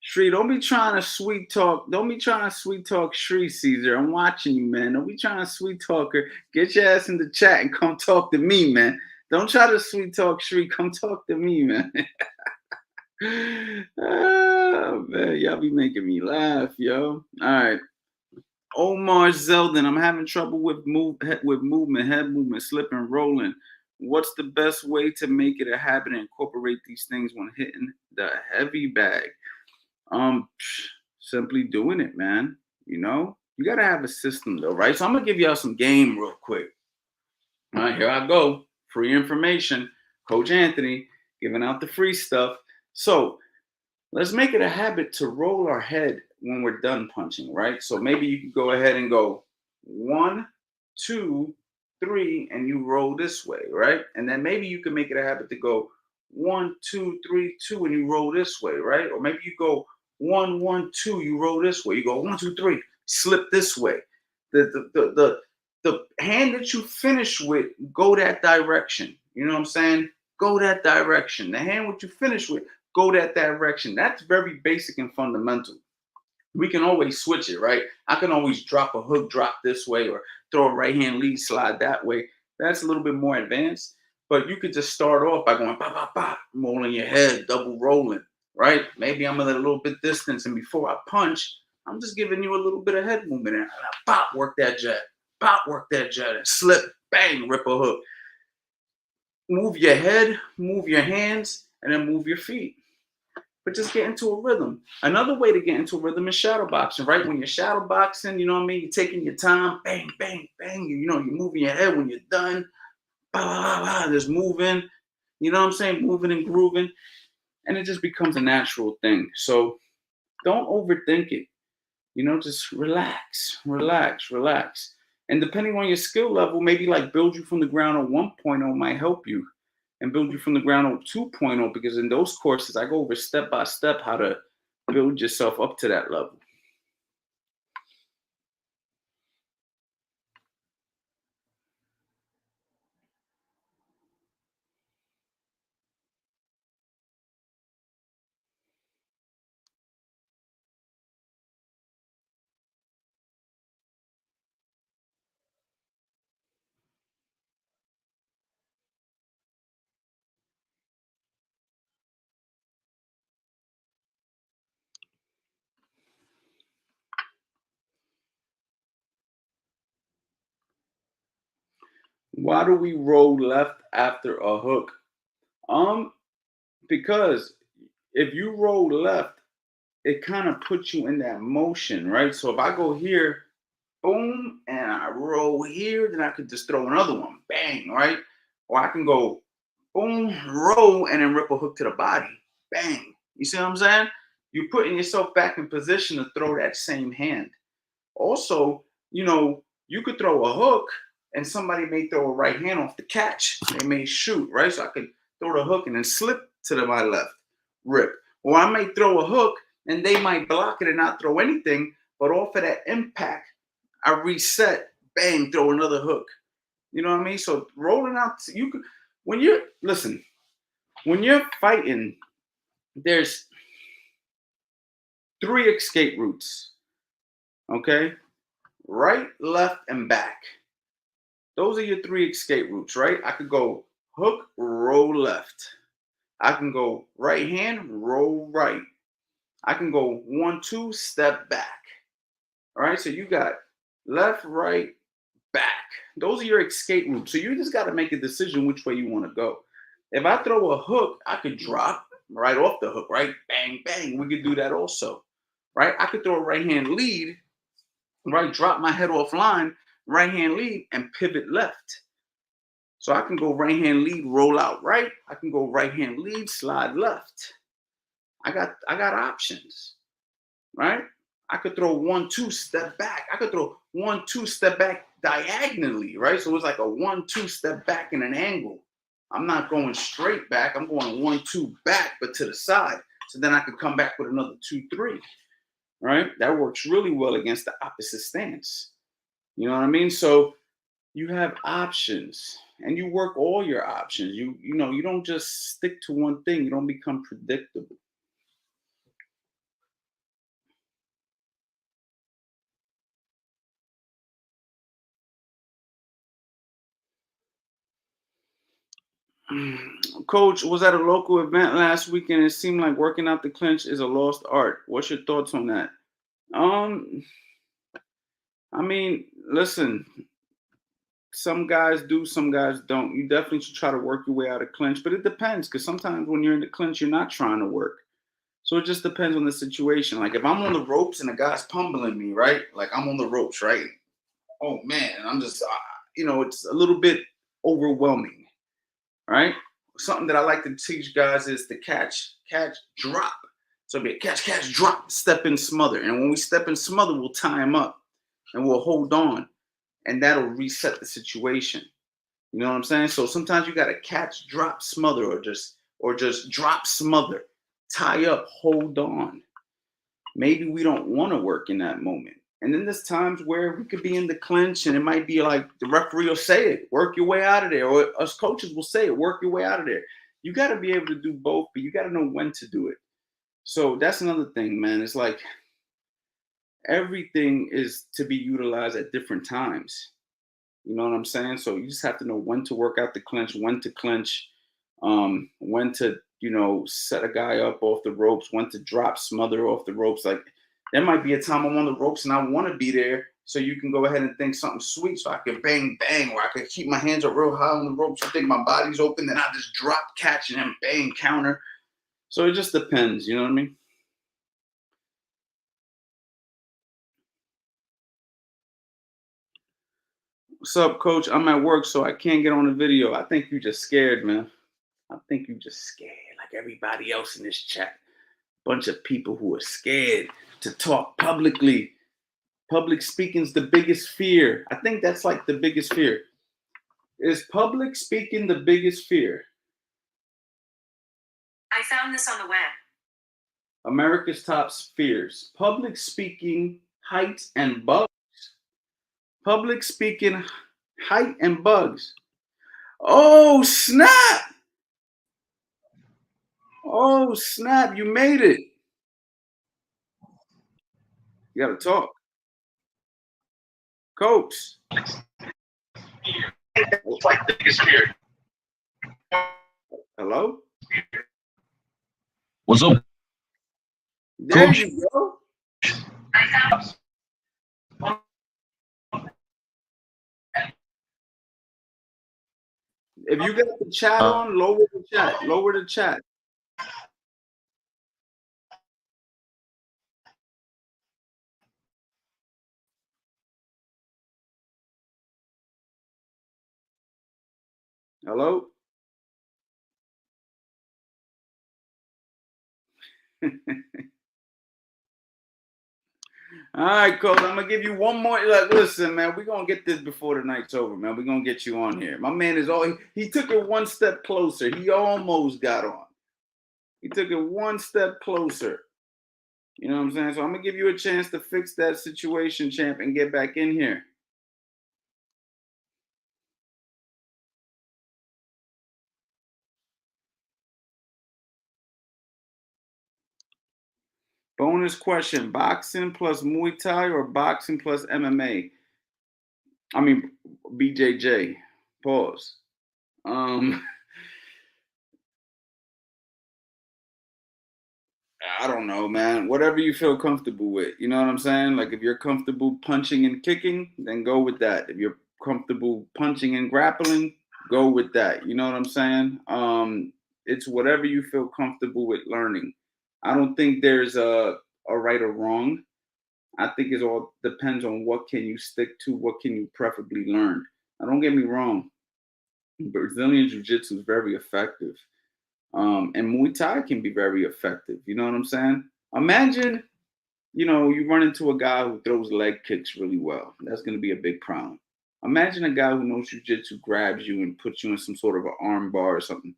Shree, don't be trying to sweet talk. Don't be trying to sweet talk Shree, Caesar. I'm watching you, man. Don't be trying to sweet talk her. Get your ass in the chat and come talk to me, man. Don't try to sweet talk Shree. Come talk to me, man. Oh, man, y'all be making me laugh, yo. All right. Omar Zeldin, I'm having trouble with movement, head movement, slipping, rolling. What's the best way to make it a habit and incorporate these things when hitting the heavy bag? Simply doing it, man. You know, you gotta have a system though, right? So I'm gonna give y'all some game real quick. All right, here I go. Free information. Coach Anthony giving out the free stuff. So let's make it a habit to roll our head when we're done punching, right? So maybe you can go ahead and go 1, 2, 3, and you roll this way, right? And then maybe you can make it a habit to go 1, 2, 3, 2, and you roll this way, right? Or maybe you go 1, 1, 2, you roll this way. You go 1, 2, 3, slip this way. The hand that you finish with, go that direction. You know what I'm saying? Go that direction. The hand what you finish with, go that direction. That's very basic and fundamental. We can always switch it, right? I can always drop a hook drop this way or throw a right hand lead slide that way. That's a little bit more advanced, but you could just start off by going pop, pop, pop, rolling your head, double rolling, right? Maybe I'm at a little bit distance, and before I punch, I'm just giving you a little bit of head movement, and I pop, work that jet, pop, work that jet, and slip, bang, rip a hook. Move your head, move your hands, and then move your feet. but just get into a rhythm. Another way to get into a rhythm is shadow boxing, right? When you're shadow boxing, you know what I mean? You're taking your time, bang, bang, bang. You know, you're moving your head when you're done. Blah, blah, blah, just moving. You know what I'm saying? Moving and grooving. And it just becomes a natural thing. So don't overthink it. You know, just relax, relax, relax. And depending on your skill level, maybe like build you from the ground on 1.0 might help you and build you from the ground on 2.0, because in those courses, I go over step by step how to build yourself up to that level. Why do we roll left after a hook? Um, because if you roll left, it kind of puts you in that motion, right? So if I go here, boom, and I roll here, then I could just throw another one, bang, right? Or I can go boom, roll, and then rip a hook to the body, bang. You see what I'm saying? You're putting yourself back in position to throw that same hand. Also, you know, you could throw a hook and somebody may throw a right hand off the catch. They may shoot, right? So I could throw the hook and then slip to my left, rip. Or I may throw a hook and they might block it and not throw anything, but off of that impact, I reset, bang, throw another hook. You know what I mean? So rolling out, you could, when you're fighting, there's 3 escape routes. Okay? Right, left, and back. Those are your 3 escape routes, right? I could go hook, roll left. I can go right hand, roll right. I can go 1-2, step back. All right, so you got left, right, back. Those are your escape routes. So you just got to make a decision which way you want to go. If I throw a hook, I could drop right off the hook, right? Bang, bang. We could do that also, right? I could throw a right hand lead, right? Drop my head offline, right hand lead, and pivot left. So I can go right hand lead, roll out right. I can go right hand lead, slide left. I got options, right? I could throw 1-2 step back. I could throw 1-2 step back diagonally, right? So it's like a 1-2 step back in an angle. I'm not going straight back. I'm going 1-2 back, but to the side. So then I could come back with another 2-3, right? That works really well against the opposite stance. You know what I mean? So you have options and you work all your options. You know, you don't just stick to one thing. You don't become predictable. Coach, was at a local event last weekend. It seemed like working out the clinch is a lost art. What's your thoughts on that? Um, I mean, listen, some guys do, some guys don't. You definitely should try to work your way out of clinch, but it depends because sometimes when you're in the clinch, you're not trying to work. So it just depends on the situation. Like if I'm on the ropes and a guy's pummeling me, right? Like I'm on the ropes, right? Oh man, and I'm just, you know, it's a little bit overwhelming, right? Something that I like to teach guys is to catch, drop. So it'll be a catch, drop, step in, smother. And when we step in, smother, we'll tie him up and we'll hold on, and that'll reset the situation. You know what I'm saying? So sometimes you got to catch, drop, smother, or just drop, smother, tie up, hold on. Maybe we don't want to work in that moment. And then there's times where we could be in the clinch and it might be like the referee will say it, work your way out of there. Or us coaches will say it, work your way out of there. You got to be able to do both, but you got to know when to do it. So that's another thing, man. It's like everything is to be utilized at different times. You know what I'm saying? So you just have to know when to work out the clinch, when to clinch, when to, you know, set a guy up off the ropes, when to drop, smother off the ropes. Like there might be a time I'm on the ropes and I want to be there. So you can go ahead and think something sweet so I can bang, bang, or I can keep my hands up real high on the ropes. You think my body's open, then I just drop, catch, and then bang, counter. So it just depends, you know what I mean? What's up, coach? I'm at work, so I can't get on the video. I think you just scared, man. I think you just scared, like everybody else in this chat. Bunch of people who are scared to talk publicly. Public speaking's the biggest fear. I think that's like the biggest fear. Is public speaking the biggest fear? I found this on the web. America's top fears. Public speaking, height, and bugs. Public speaking, height, and bugs. Oh, snap! Oh, snap, you made it. You gotta talk. Coach. It's like the biggest fear. Hello? What's up? There Coach. you go. I found If you got the chat on, lower the chat. Lower the chat. Hello? All right, coach. I'm gonna give you one more. Like, listen, man, we're gonna get this before the night's over, man. We're gonna get you on here. My man is all he took it one step closer. He almost got on. He took it one step closer. You know what I'm saying? So I'm gonna give you a chance to fix that situation, champ, and get back in here. Bonus question: boxing plus Muay Thai or boxing plus MMA? I mean, BJJ. Pause. I don't know, man. Whatever you feel comfortable with. You know what I'm saying? Like if you're comfortable punching and kicking, then go with that. If you're comfortable punching and grappling, go with that. You know what I'm saying? It's whatever you feel comfortable with learning. I don't think there's a right or wrong. I think it all depends on what can you stick to, what can you preferably learn. Now, don't get me wrong. Brazilian Jiu-Jitsu is very effective. And Muay Thai can be very effective. You know what I'm saying? Imagine, you run into a guy who throws leg kicks really well. That's going to be a big problem. Imagine a guy who knows jiu-jitsu grabs you and puts you in some sort of an arm bar or something,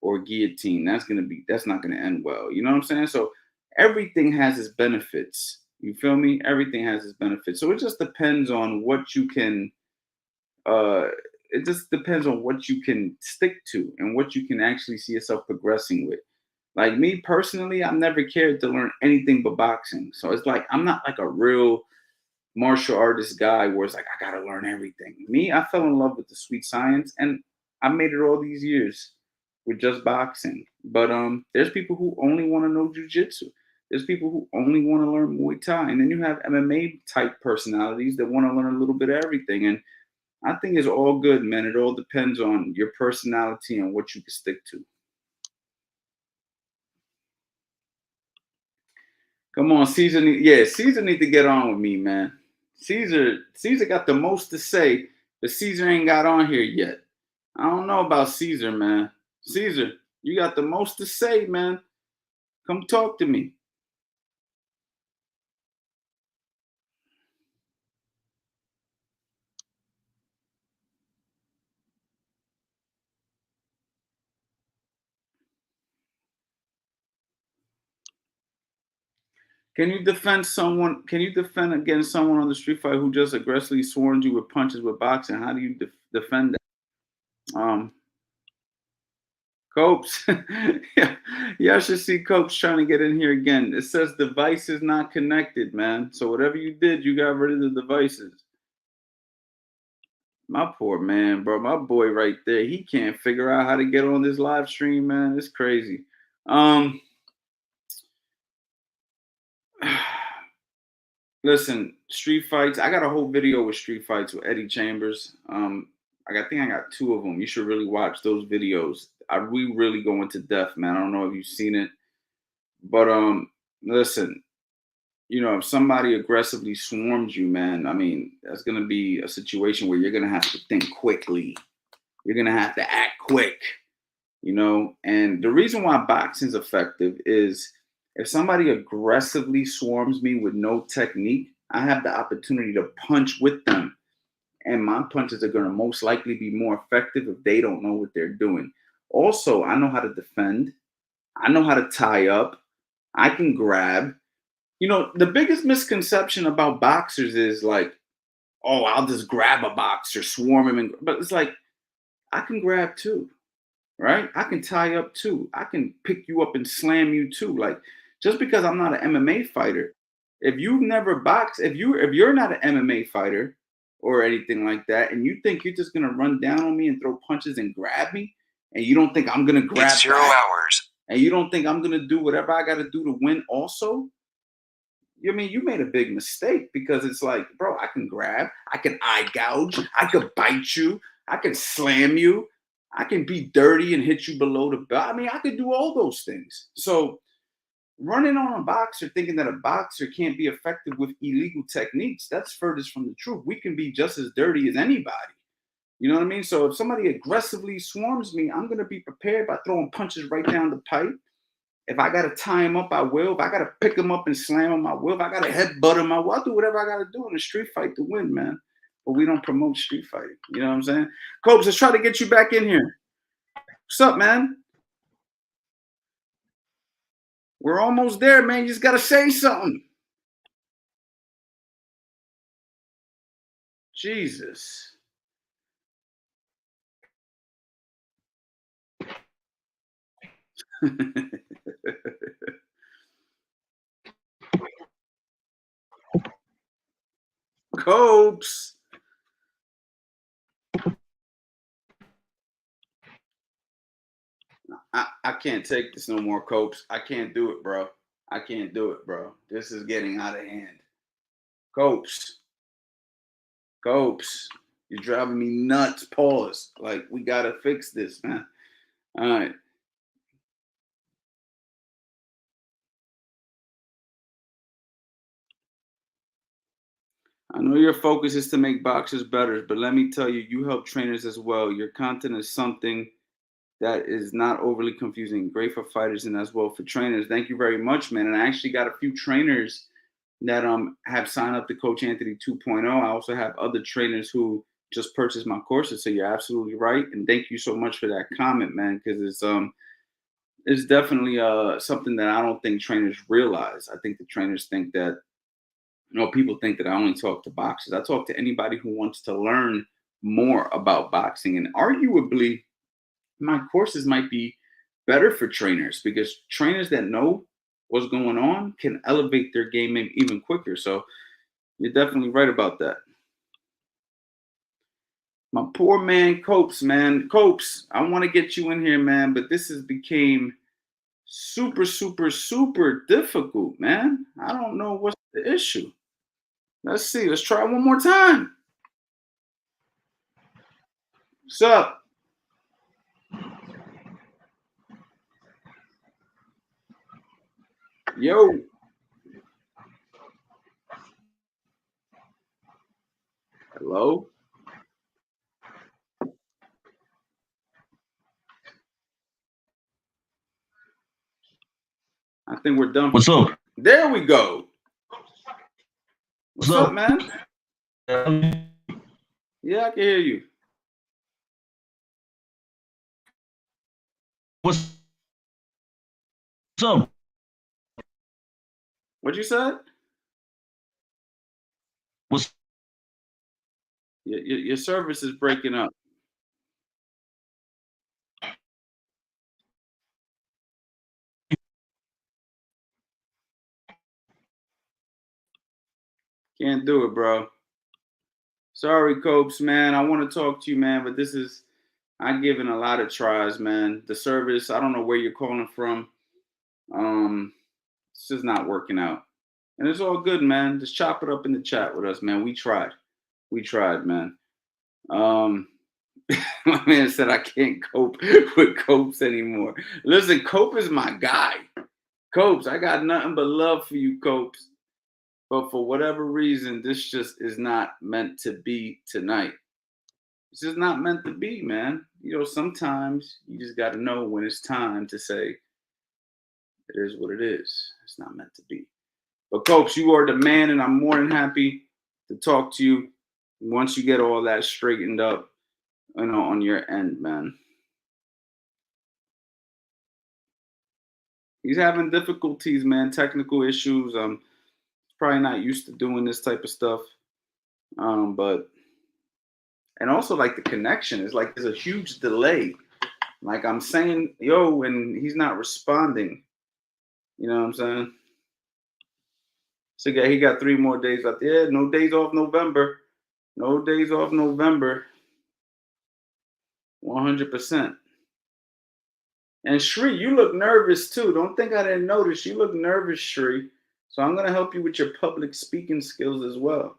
or a guillotine. That's not going to end well. You know what I'm saying? So everything has its benefits. You feel me? Everything has its benefits. So it just depends on what you can uh it just depends on what you can stick to and what you can actually see yourself progressing with. Like me personally, I've never cared to learn anything but boxing. So it's like I'm not like a real martial artist guy where it's like I gotta learn everything. Me, I fell in love with the sweet science and I made it all these years with just boxing. But there's people who only want to know jujitsu. There's people who only want to learn Muay Thai. And then you have MMA type personalities that want to learn a little bit of everything. And I think it's all good, man. It all depends on your personality and what you can stick to. Come on, Caesar. Caesar need to get on with me, man. Caesar got the most to say, but Caesar ain't got on here yet. I don't know about Caesar, man. Caesar, you got the most to say, man. Come talk to me. Can you defend someone? Can you defend against someone on the street fight who just aggressively swarmed you with punches with boxing? How do you defend that? Copes. Yeah, y'all should see Copes trying to get in here again. It says device is not connected, man. So whatever you did, you got rid of the devices. My poor man, bro. My boy right there. He can't figure out how to get on this live stream, man. It's crazy. Listen, street fights. I got a whole video with street fights with Eddie Chambers. I think I got two of them. You should really watch those videos. We really go into depth, man. I don't know if you've seen it. But listen, if somebody aggressively swarms you, man, I mean, that's gonna be a situation where you're gonna have to think quickly. You're gonna have to act quick, And the reason why boxing's effective is if somebody aggressively swarms me with no technique, I have the opportunity to punch with them. And my punches are gonna most likely be more effective if they don't know what they're doing. Also, I know how to defend. I know how to tie up. I can grab. The biggest misconception about boxers is like, oh, I'll just grab a boxer, swarm him, but it's like I can grab too, right? I can tie up too. I can pick you up and slam you too. Like just because I'm not an MMA fighter, if you've never boxed, if you're not an MMA fighter or anything like that, and you think you're just gonna run down on me and throw punches and grab me, and you don't think I'm gonna grab It's 0 back, hours. and you don't think I'm gonna do whatever I gotta do to win also, you made a big mistake because it's like, bro, I can grab, I can eye gouge, I could bite you, I can slam you, I can be dirty and hit you below the belt. I mean, I could do all those things. So running on a boxer thinking that a boxer can't be effective with illegal techniques, that's furthest from the truth. We can be just as dirty as anybody. You know what I mean? So if somebody aggressively swarms me, I'm gonna be prepared by throwing punches right down the pipe. If I gotta tie him up, I will. If I gotta pick him up and slam him, I will. If I gotta headbutt him, I will. I'll do whatever I gotta do in a street fight to win, man. But we don't promote street fighting. You know what I'm saying? Copes, let's try to get you back in here. What's up, man? We're almost there, man. You just gotta say something. Jesus. Copes. I can't take this no more, Copes. I can't do it, bro. I can't do it, bro. This is getting out of hand. Copes. Copes. You're driving me nuts. Pause. Like, we gotta fix this, man. All right. I know your focus is to make boxers better, but let me tell you, you help trainers as well. Your content is something that is not overly confusing. Great for fighters and as well for trainers. Thank you very much, man. And I actually got a few trainers that have signed up to Coach Anthony 2.0. I also have other trainers who just purchased my courses. So you're absolutely right. And thank you so much for that comment, man, because it's definitely something that I don't think trainers realize. I think the trainers think that people think that I only talk to boxers. I talk to anybody who wants to learn more about boxing. And arguably, my courses might be better for trainers because trainers that know what's going on can elevate their game even quicker. So you're definitely right about that. My poor man Copes, man. Copes, I want to get you in here, man, but this has became super, super, super difficult, man. I don't know what's the issue. Let's see. Let's try one more time. What's up? Yo. Hello? I think we're done. What's up? There we go. What's up, man? Yeah, I can hear you. What's up? What you said? What's Your service is breaking up. Can't do it, bro. Sorry, Copes, man. I want to talk to you, man, but I'm giving a lot of tries, man. The service, I don't know where you're calling from. It's just not working out. And it's all good, man. Just chop it up in the chat with us, man. We tried. We tried, man. My man said I can't cope with Copes anymore. Listen, Cope is my guy. Copes, I got nothing but love for you, Copes. But for whatever reason, this just is not meant to be tonight. It's just not meant to be, man. You know, sometimes you just got to know when it's time to say, it is what it is. It's not meant to be. But, Copes, you are the man, and I'm more than happy to talk to you once you get all that straightened up, you know, on your end, man. He's having difficulties, man, technical issues. Probably not used to doing this type of stuff. But and also like the connection is like there's a huge delay. Like I'm saying, yo, and he's not responding. You know what I'm saying? So yeah, he got 3 more days out there. No days off November. No days off November. 100%. And Shri, you look nervous too. Don't think I didn't notice. You look nervous, Shri. So I'm gonna help you with your public speaking skills as well.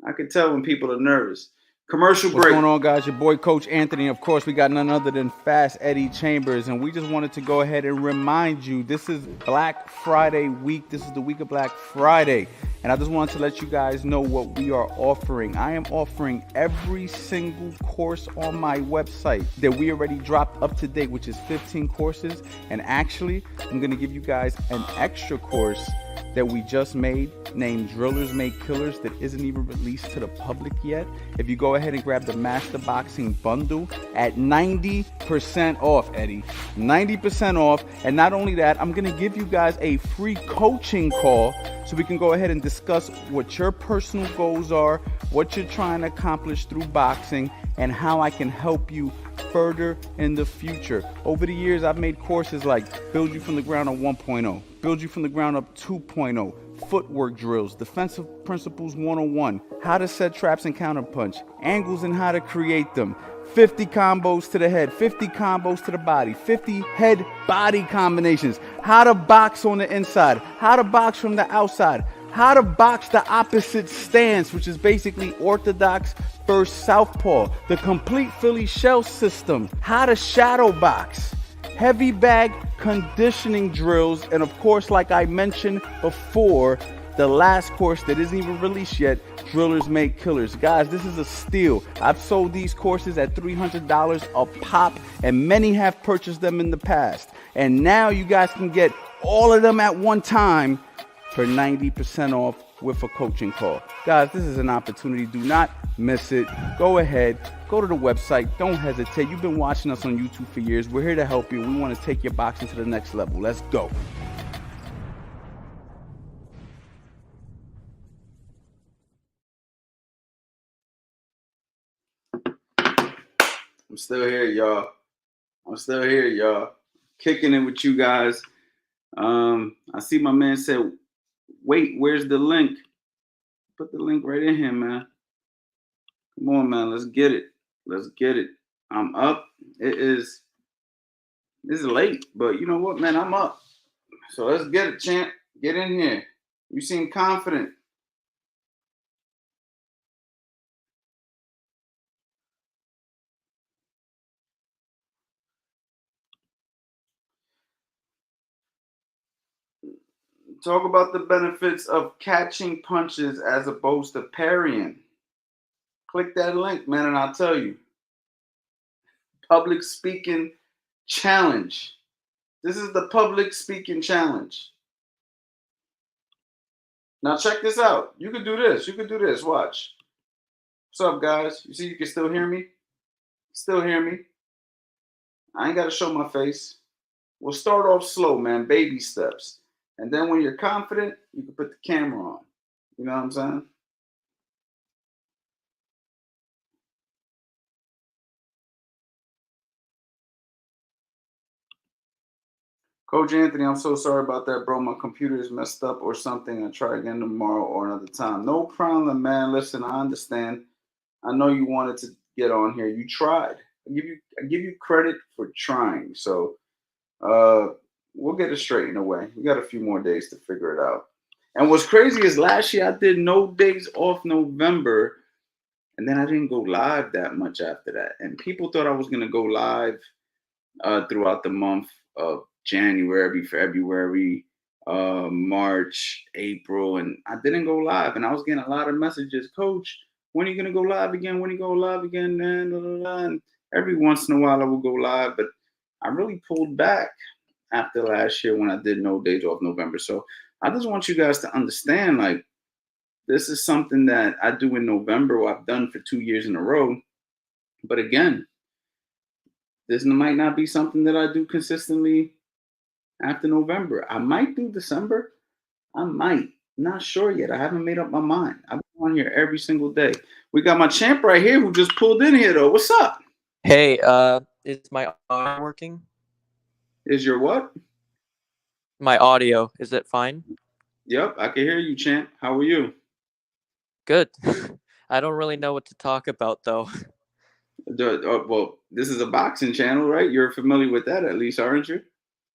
I can tell when people are nervous. Commercial break. What's going on, guys? Your boy, Coach Anthony. Of course, we got none other than Fast Eddie Chambers, and we just wanted to go ahead and remind you this is Black Friday week. This is the week of Black Friday, and I just wanted to let you guys know what we are offering. I am offering every single course on my website that we already dropped up to date, which is 15 courses, and actually, I'm going to give you guys an extra course that we just made named Drillers Make Killers that isn't even released to the public yet. If you go ahead and grab the Master Boxing Bundle at 90% off, Eddie, 90% off. And not only that, I'm gonna give you guys a free coaching call so we can go ahead and discuss what your personal goals are, what you're trying to accomplish through boxing, and how I can help you further in the future. Over the years, I've made courses like Build You From the Ground Up 1.0, Build You From the Ground Up 2.0, Footwork Drills, Defensive Principles 101, How to Set Traps and Counterpunch, Angles and How to Create Them, 50 combos to the head, 50 combos to the body, 50 head-body combinations, how to box on the inside, how to box from the outside, how to box the opposite stance, which is basically orthodox versus southpaw, the complete Philly shell system, how to shadow box, heavy bag conditioning drills, and of course, like I mentioned before, the last course that isn't even released yet, Drillers Make Killers. Guys, this is a steal. I've sold these courses at $300 a pop, and many have purchased them in the past. And now you guys can get all of them at one time for 90% off with a coaching call. Guys, this is an opportunity. Do not miss it. Go ahead. Go to the website. Don't hesitate. You've been watching us on YouTube for years. We're here to help you. We want to take your boxing to the next level. Let's go. I'm still here, y'all. I'm still here, y'all. Kicking it with you guys. I see my man said, wait, where's the link? Put the link right in here, man. Come on, man. Let's get it. Let's get it. I'm up. It's late, but you know what, man? I'm up. So let's get it, champ. Get in here. You seem confident. Talk about the benefits of catching punches as opposed to parrying. Click that link, man, and I'll tell you. Public speaking challenge. This is the public speaking challenge. Now check this out. You can do this. You can do this. Watch. What's up, guys? You see you can still hear me? Still hear me? I ain't got to show my face. We'll start off slow, man. Baby steps. And then when you're confident, you can put the camera on. You know what I'm saying? Coach Anthony, I'm so sorry about that, bro. My computer is messed up or something. I'll try again tomorrow or another time. No problem, man. Listen, I understand. I know you wanted to get on here. You tried. I give you credit for trying. So we'll get it straightened away. We got a few more days to figure it out. And what's crazy is last year I did no days off November, and then I didn't go live that much after that. And people thought I was gonna go live throughout the month of January, February, March, April, and I didn't go live. And I was getting a lot of messages, Coach, when are you gonna go live again? When are you go live again, man? Blah, blah, blah. And every once in a while I would go live, but I really pulled back after last year when I did No Days Off November. So I just want you guys to understand, like, this is something that I do in November, or I've done for 2 years in a row. But again, this might not be something that I do consistently after November. I might do December. I might. Not sure yet. I haven't made up my mind. I've been on here every single day. We got my champ right here who just pulled in here though. What's up? Hey, is my audio working? Is your what? My audio, is it fine? Yep, I can hear you, champ. How are you? Good. I don't really know what to talk about though. Well, this is a boxing channel, right? You're familiar with that at least, aren't you?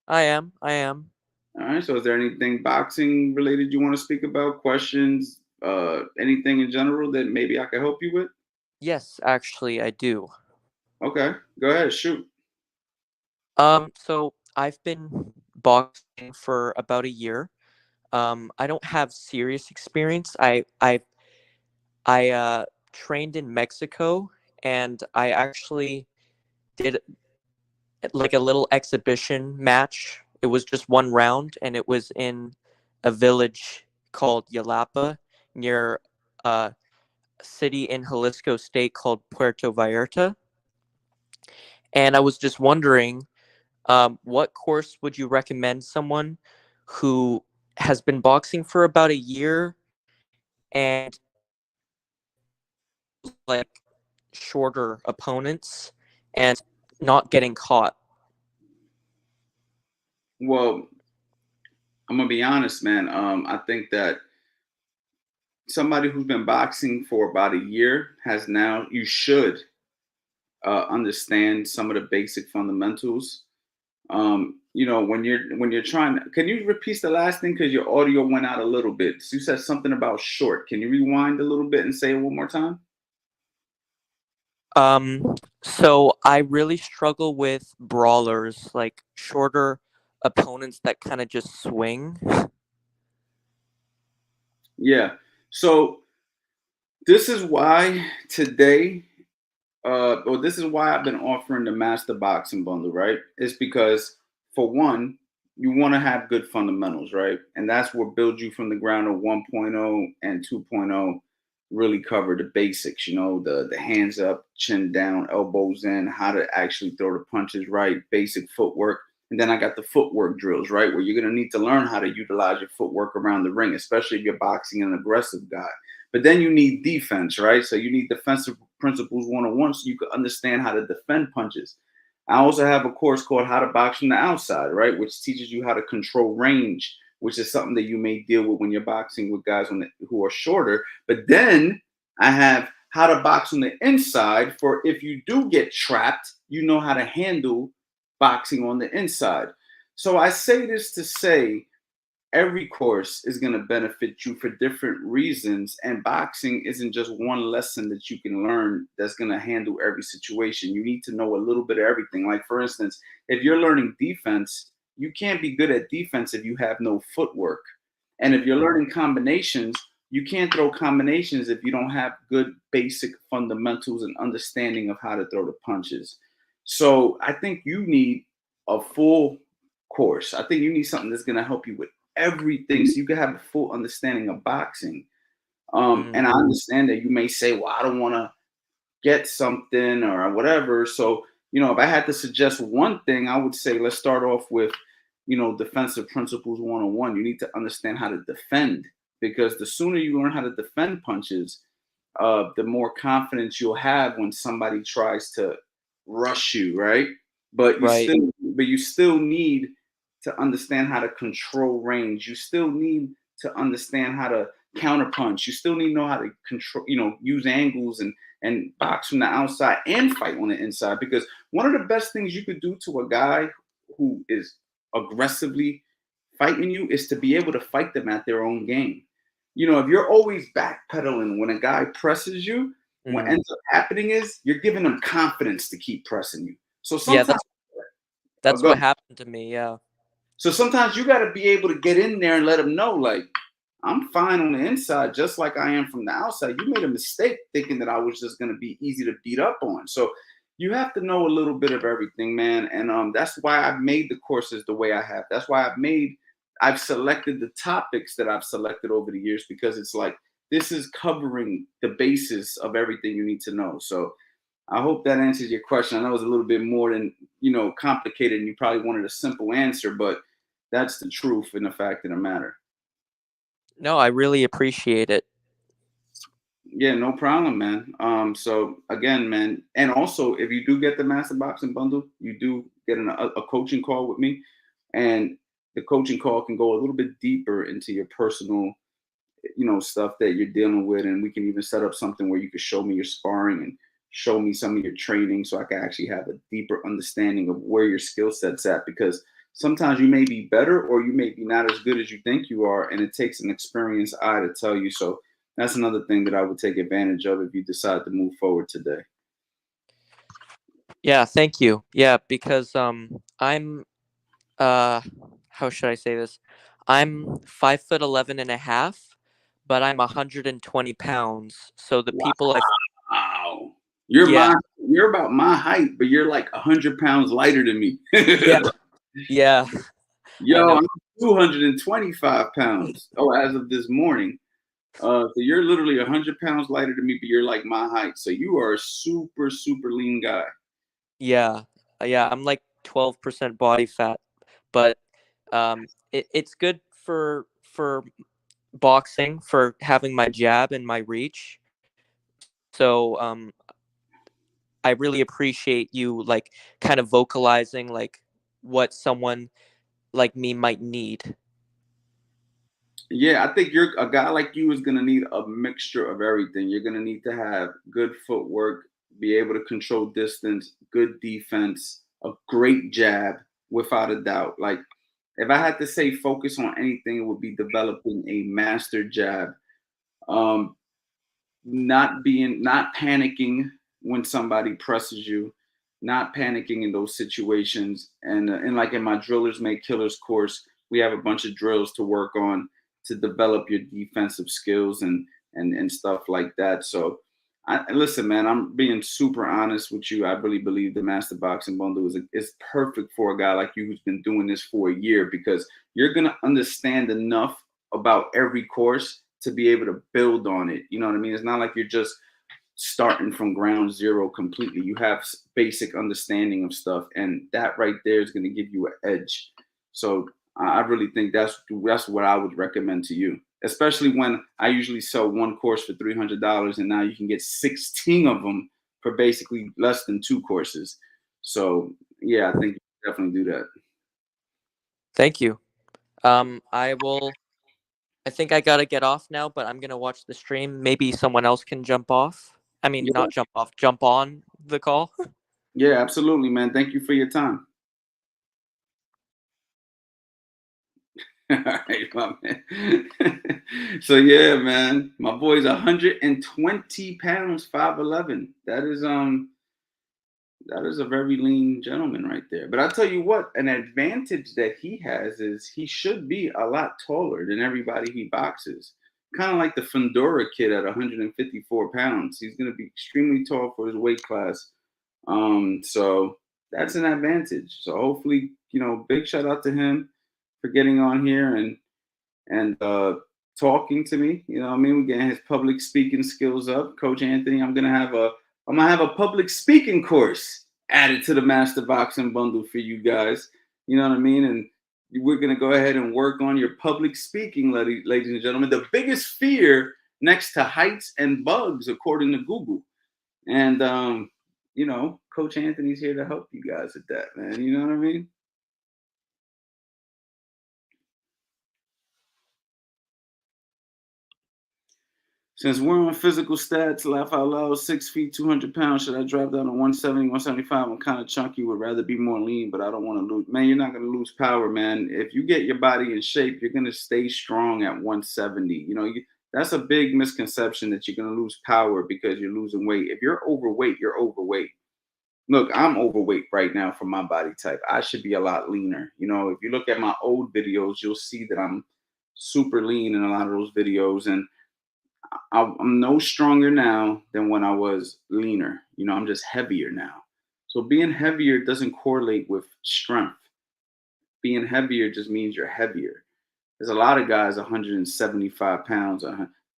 I am. All right. So is there anything boxing related you want to speak about? Questions? Anything in general that maybe I can help you with? Yes, actually I do. Okay. Go ahead, shoot. So I've been boxing for about a year. I don't have serious experience. I trained in Mexico, and I actually did like a little exhibition match. It was just one round, and it was in a village called Yalapa near a city in Jalisco state called Puerto Vallarta. And I was just wondering, what course would you recommend someone who has been boxing for about a year and like shorter opponents and not getting caught? Well, I'm gonna be honest, man. I think that somebody who's been boxing for about a year has now you should understand some of the basic fundamentals. When you're trying, can you repeat the last thing because your audio went out a little bit? So you said something about short. Can you rewind a little bit and say it one more time? So I really struggle with brawlers, like shorter opponents that kind of just swing. Yeah. So this is why today, or this is why I've been offering the Master Boxing Bundle, right? It's because for one, you want to have good fundamentals, right? And that's what builds you from the ground of 1.0 and 2.0 really cover the basics, the hands up, chin down, elbows in, how to actually throw the punches right, basic footwork. And then I got the footwork drills, right? Where you're going to need to learn how to utilize your footwork around the ring, especially if you're boxing an aggressive guy. But then you need defense, right? So you need defensive principles 101 so you can understand how to defend punches. I also have a course called How to Box from the Outside, right? Which teaches you how to control range, which is something that you may deal with when you're boxing with guys who are shorter. But then I have How to Box on the Inside for if you do get trapped, you know how to handle boxing on the inside. So I say this to say every course is going to benefit you for different reasons, and boxing isn't just one lesson that you can learn that's going to handle every situation. You need to know a little bit of everything. Like, for instance, if you're learning defense, you can't be good at defense if you have no footwork. And if you're learning combinations, you can't throw combinations if you don't have good basic fundamentals and understanding of how to throw the punches. So I think you need a full course. I think you need something that's going to help you with everything so you can have a full understanding of boxing. And I understand that you may say, well, I don't want to get something or whatever. So, if I had to suggest one thing, I would say let's start off with, defensive principles 101. You need to understand how to defend, because the sooner you learn how to defend punches, the more confidence you'll have when somebody tries to rush you, right? But Right. you still need to understand how to control range. You still need to understand how to counterpunch. You still need to know how to control, use angles and box from the outside and fight on the inside. Because one of the best things you could do to a guy who is aggressively fighting you is to be able to fight them at their own game. If you're always backpedaling when a guy presses you, what ends up happening is you're giving them confidence to keep pressing you. So Yeah, sometimes, that's what happened to me. Yeah. So sometimes you got to be able to get in there and let them know, like, I'm fine on the inside, just like I am from the outside. You made a mistake thinking that I was just going to be easy to beat up on. So you have to know a little bit of everything, man. And that's why I've made the courses the way I have. That's why I've selected the topics that I've selected over the years, because it's like, this is covering the basis of everything you need to know. So I hope that answers your question. I know it's a little bit more than, complicated, and you probably wanted a simple answer, but that's the truth and the fact of the matter. No, I really appreciate it. Yeah, no problem, man. So again, man, and also if you do get the Master Boxing Bundle, you do get a coaching call with me, and the coaching call can go a little bit deeper into your personal, stuff that you're dealing with, and we can even set up something where you can show me your sparring and show me some of your training, so I can actually have a deeper understanding of where your skill set's at, because sometimes you may be better or you may be not as good as you think you are, and it takes an experienced eye to tell you. So that's another thing that I would take advantage of if you decide to move forward today. Yeah, thank you. Yeah, because I'm how should I say this? I'm 5'11" and a half, but I'm 120 pounds. So the people Wow. yeah, You're about my height, but you're like 100 pounds lighter than me. yeah, yeah, I Yo, know. I'm 225 pounds. Oh, as of this morning. So you're literally 100 pounds lighter than me, but you're like my height. So you are a super, super lean guy. Yeah, yeah, I'm like 12% body fat, but it's good for boxing, for having my jab and my reach. So I really appreciate you like kind of vocalizing like what someone like me might need. Yeah, I think a guy like you is gonna need a mixture of everything. You're gonna need to have good footwork, be able to control distance, good defense, a great jab, without a doubt. Like, if I had to say focus on anything, it would be developing a master jab. Um, not panicking when somebody presses you, not panicking in those situations. And like in my Drillers Make Killers course, we have a bunch of drills to work on to develop your defensive skills and stuff like that. So listen, man, I'm being super honest with you. I really believe the Master Boxing Bundle is perfect for a guy like you who's been doing this for a year, because you're gonna understand enough about every course to be able to build on it. You know what I mean? It's not like you're just starting from ground zero completely. You have basic understanding of stuff, and that right there is going to give you an edge. So I really think that's what I would recommend to you, especially when I usually sell one course for $300, and now you can get 16 of them for basically less than 2 courses. So yeah, I think you definitely do that. Thank you. I will. I think I gotta get off now, but I'm gonna watch the stream. Maybe someone else can jump off. I mean, Yeah, not jump off, jump on the call. yeah, absolutely, man. Thank you for your time. All right, my man. So yeah, man, my boy's 120 pounds, 5'11". That is a very lean gentleman right there. But I'll tell you what, an advantage that he has is he should be a lot taller than everybody he boxes. Kind of like the Fundora kid at 154 pounds. He's going to be extremely tall for his weight class. So that's an advantage. So hopefully, big shout out to him for getting on here and talking to me. You know what I mean? We're getting his public speaking skills up. Coach Anthony, I'm gonna have a public speaking course added to the Master Boxing Bundle for you guys. You know what I mean? And we're gonna go ahead and work on your public speaking, ladies and gentlemen. The biggest fear next to heights and bugs, according to Google. And Coach Anthony's here to help you guys with that, man. You know what I mean? Since we're on physical stats, laugh out loud, 6 feet, 200 pounds. Should I drop down to 170, 175? I'm kind of chunky, would rather be more lean, but I don't want to lose. Man, you're not going to lose power, man. If you get your body in shape, you're going to stay strong at 170. That's a big misconception that you're going to lose power because you're losing weight. If you're overweight, you're overweight. Look, I'm overweight right now for my body type. I should be a lot leaner. You know, if you look at my old videos, you'll see that I'm super lean in a lot of those videos, and I'm no stronger now than when I was leaner. You know, I'm just heavier now. So being heavier doesn't correlate with strength. Being heavier just means you're heavier. There's a lot of guys 175 pounds.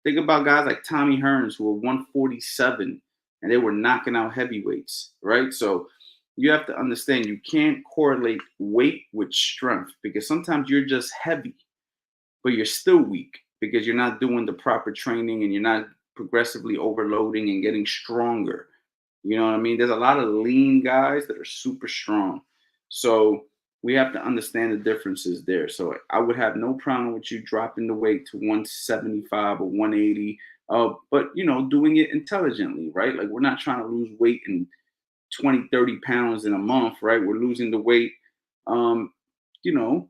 Think about guys like Tommy Hearns who were 147 and they were knocking out heavyweights, right? So you have to understand you can't correlate weight with strength because sometimes you're just heavy, but you're still weak because you're not doing the proper training and you're not progressively overloading and getting stronger. You know what I mean? There's a lot of lean guys that are super strong. So we have to understand the differences there. So I would have no problem with you dropping the weight to 175 or 180, but you know, doing it intelligently, right? Like we're not trying to lose weight in 20, 30 pounds in a month, right? We're losing the weight, um, you know,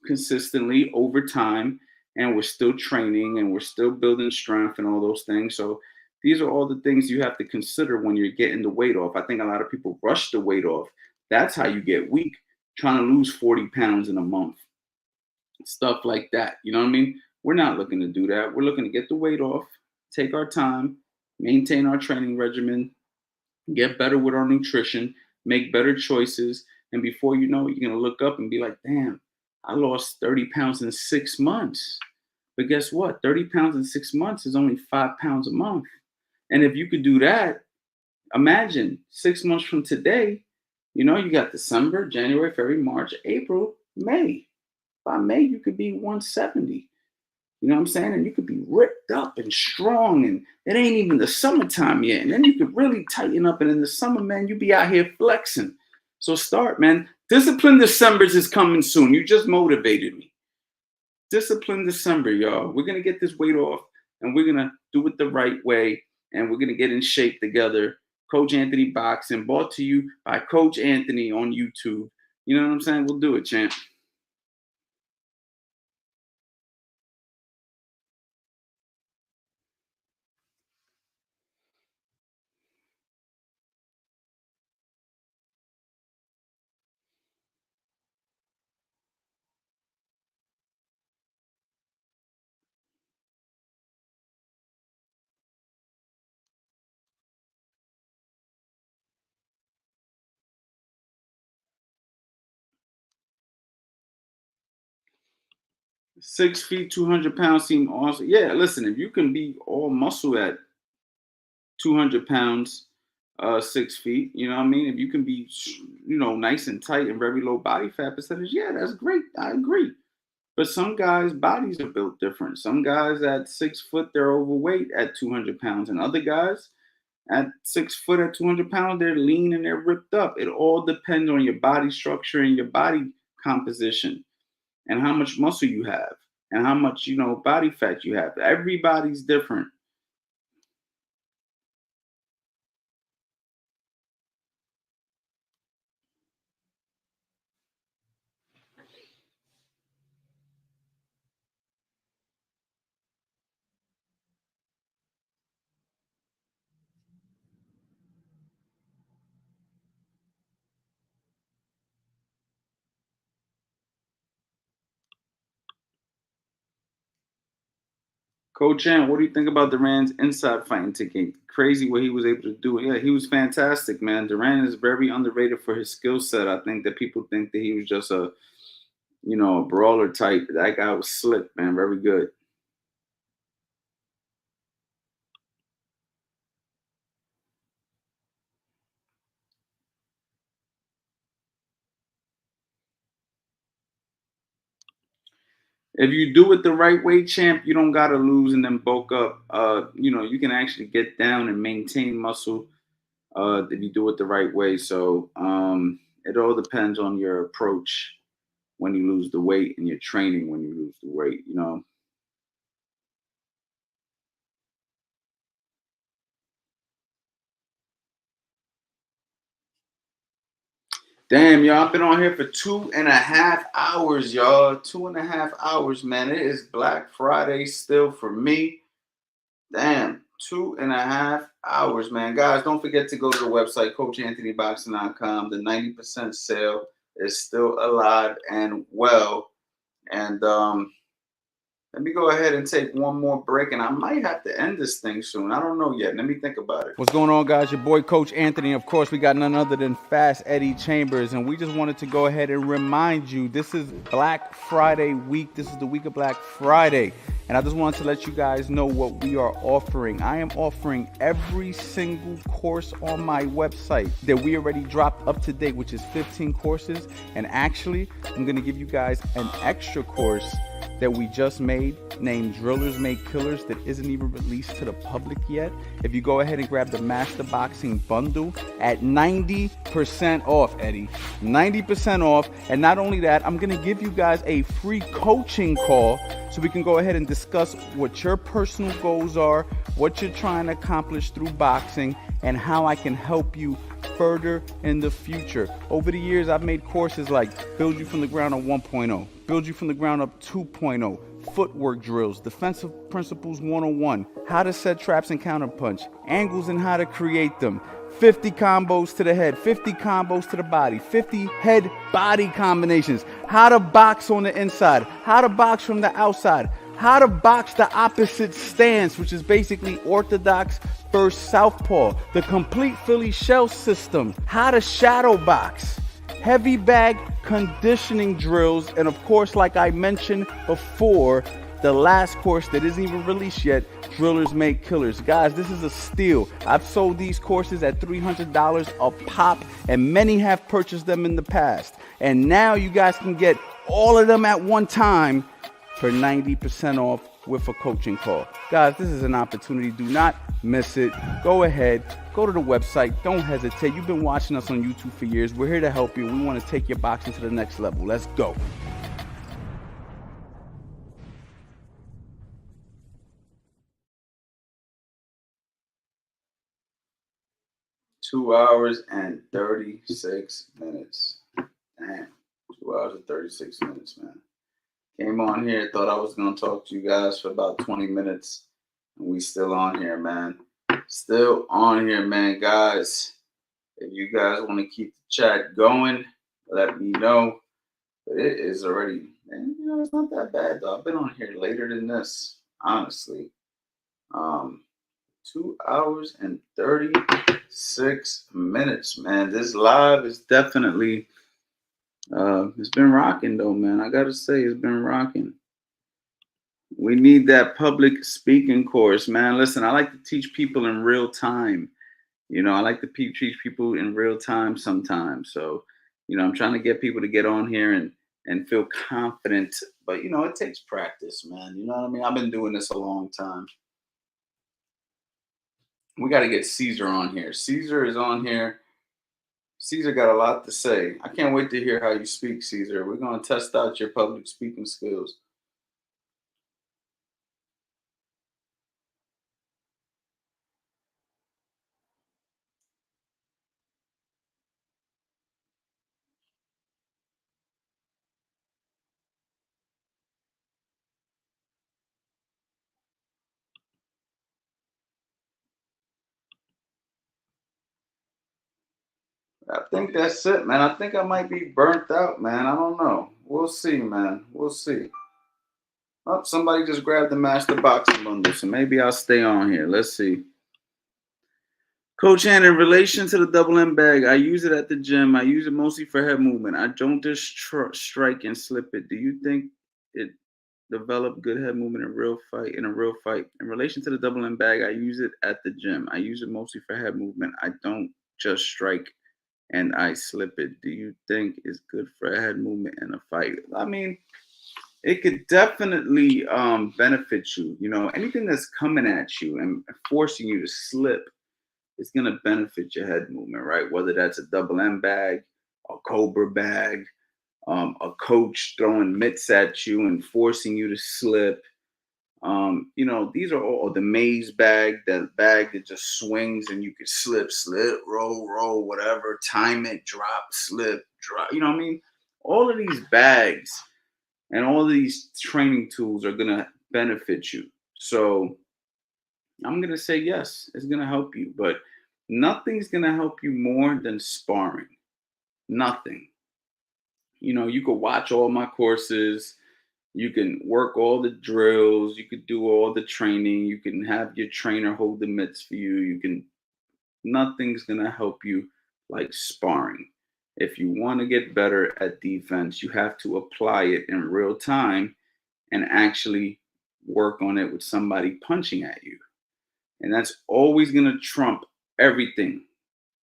consistently over time, and we're still training and we're still building strength and all those things. So these are all the things you have to consider when you're getting the weight off. I think a lot of people rush the weight off. That's how you get weak, trying to lose 40 pounds in a month, stuff like that. You know what I mean? We're not looking to do that. We're looking to get the weight off, take our time, maintain our training regimen, get better with our nutrition, make better choices. And before you know it, you're going to look up and be like, damn, I lost 30 pounds in 6 months. But guess what? 30 pounds in 6 months is only 5 pounds a month. And if you could do that, imagine 6 months from today, you know, you got December, January, February, March, April, May. By May, you could be 170. You know what I'm saying? And you could be ripped up and strong, and it ain't even the summertime yet. And then you could really tighten up, and in the summer, man, you be out here flexing. So start, man. Discipline Decembers is coming soon. You just motivated me. Discipline December, y'all. We're gonna get this weight off, and we're gonna do it the right way, and we're gonna get in shape together. Coach Anthony Boxing, brought to you by Coach Anthony on YouTube. You know what I'm saying? We'll do it, champ. 6 feet, 200 pounds seem awesome. Yeah, listen, if you can be all muscle at 200 pounds, 6 feet, you know what I mean? If you can be, you know, nice and tight and very low body fat percentage, yeah, that's great. I agree. But some guys' bodies are built different. Some guys at 6 foot, they're overweight at 200 pounds. And other guys at 6 foot at 200 pounds, they're lean and they're ripped up. It all depends on your body structure and your body composition and how much muscle you have and how much, you know, body fat you have. Everybody's different. Coach Chan, what do you think about Duran's inside fighting technique? Crazy what he was able to do. Yeah, he was fantastic, man. Duran is very underrated for his skill set. I think that people think that he was just a, you know, a brawler type. That guy was slick, man. Very good. If you do it the right way, champ, you don't gotta lose and then bulk up. You know, you can actually get down and maintain muscle if you do it the right way. So it all depends on your approach when you lose the weight and your training when you lose the weight, you know. Damn, y'all, I've been on here for 2.5 hours, y'all. 2.5 hours, man. It is Black Friday still for me. Damn. 2.5 hours, man. Guys, don't forget to go to the website, CoachAnthonyBoxing.com. The 90% sale is still alive and well. And let me go ahead and take one more break, and I might have to end this thing soon. I don't know yet. Let me think about it. What's going on, guys? Your boy, Coach Anthony. Of course, we got none other than Fast Eddie Chambers, and we just wanted to go ahead and remind you, this is Black Friday week. This is the week of Black Friday, and I just wanted to let you guys know what we are offering. I am offering every single course on my website that we already dropped up to date, which is 15 courses, and actually, I'm going to give you guys an extra course that we just made named Drillers Make Killers that isn't even released to the public yet. If you go ahead and grab the Master Boxing Bundle at 90% off, Eddie, 90% off. And not only that, I'm gonna give you guys a free coaching call so we can go ahead and discuss what your personal goals are, what you're trying to accomplish through boxing, and how I can help you further in the future. Over the years, I've made courses like Build You From the Ground Up 1.0, Build You From the Ground Up 2.0, Footwork Drills, Defensive Principles 101, How to Set Traps and Counterpunch, Angles and How to Create Them, 50 combos to the head, 50 combos to the body, 50 head-body combinations, how to box on the inside, how to box from the outside, how to box the opposite stance, which is basically orthodox versus southpaw, the complete Philly shell system, how to shadow box, heavy bag conditioning drills, and of course, like I mentioned before, the last course that isn't even released yet, Drillers Make Killers. Guys, this is a steal. I've sold these courses at $300 a pop, and many have purchased them in the past. And now you guys can get all of them at one time for 90% off with a coaching call. Guys, this is an opportunity. Do not miss it. Go ahead, go to the website. Don't hesitate. You've been watching us on YouTube for years. We're here to help you. We want to take your boxing to the next level. Let's go. Two hours and 36 minutes. Damn, 2 hours and 36 minutes, man. Came on here, thought I was going to talk to you guys for about 20 minutes. And we still on here, man. Still on here, man. Guys, if you guys want to keep the chat going, let me know. But it is already, man, you know, it's not that bad, though. I've been on here later than this, honestly. 2 hours and 36 minutes, man. This live is definitely... it's been rocking though, man. I gotta say, it's been rocking. We need that public speaking course, man. Listen, I like to teach people in real time. You know, I like to teach people in real time sometimes. So, you know, I'm trying to get people to get on here and feel confident. But, you know, it takes practice, man. You know what I mean? I've been doing this a long time. We got to get Caesar on here. Caesar is on here. Caesar got a lot to say. I can't wait to hear how you speak, Caesar. We're going to test out your public speaking skills. I think that's it, man. I think I might be burnt out, man. I don't know. We'll see, man. We'll see. Oh, somebody just grabbed the Master Boxing Bundle, so maybe I'll stay on here. Let's see. Coach Ann, in relation to the double M bag, I use it at the gym. I use it mostly for head movement. I don't just strike and slip it. Do you think it developed good head movement in a real fight? In relation to the double M bag, I use it at the gym. I use it mostly for head movement. I don't just strike and I slip it. Do you think it's good for a head movement in a fight? I mean, it could definitely benefit you. You know, anything that's coming at you and forcing you to slip is going to benefit your head movement, right? Whether that's a double M bag, a Cobra bag, a coach throwing mitts at you and forcing you to slip. You know, these are all the maze bag, that bag that just swings and you can slip, roll, whatever, time it, drop, slip, drop. You know what I mean? All of these bags and all of these training tools are going to benefit you. So I'm going to say yes, it's going to help you, but nothing's going to help you more than sparring. Nothing. You could watch all my courses, you can work all the drills, you could do all the training, you can have your trainer hold the mitts for you. Nothing's going to help you like sparring. If you want to get better at defense, you have to apply it in real time and actually work on it with somebody punching at you. And that's always going to trump everything.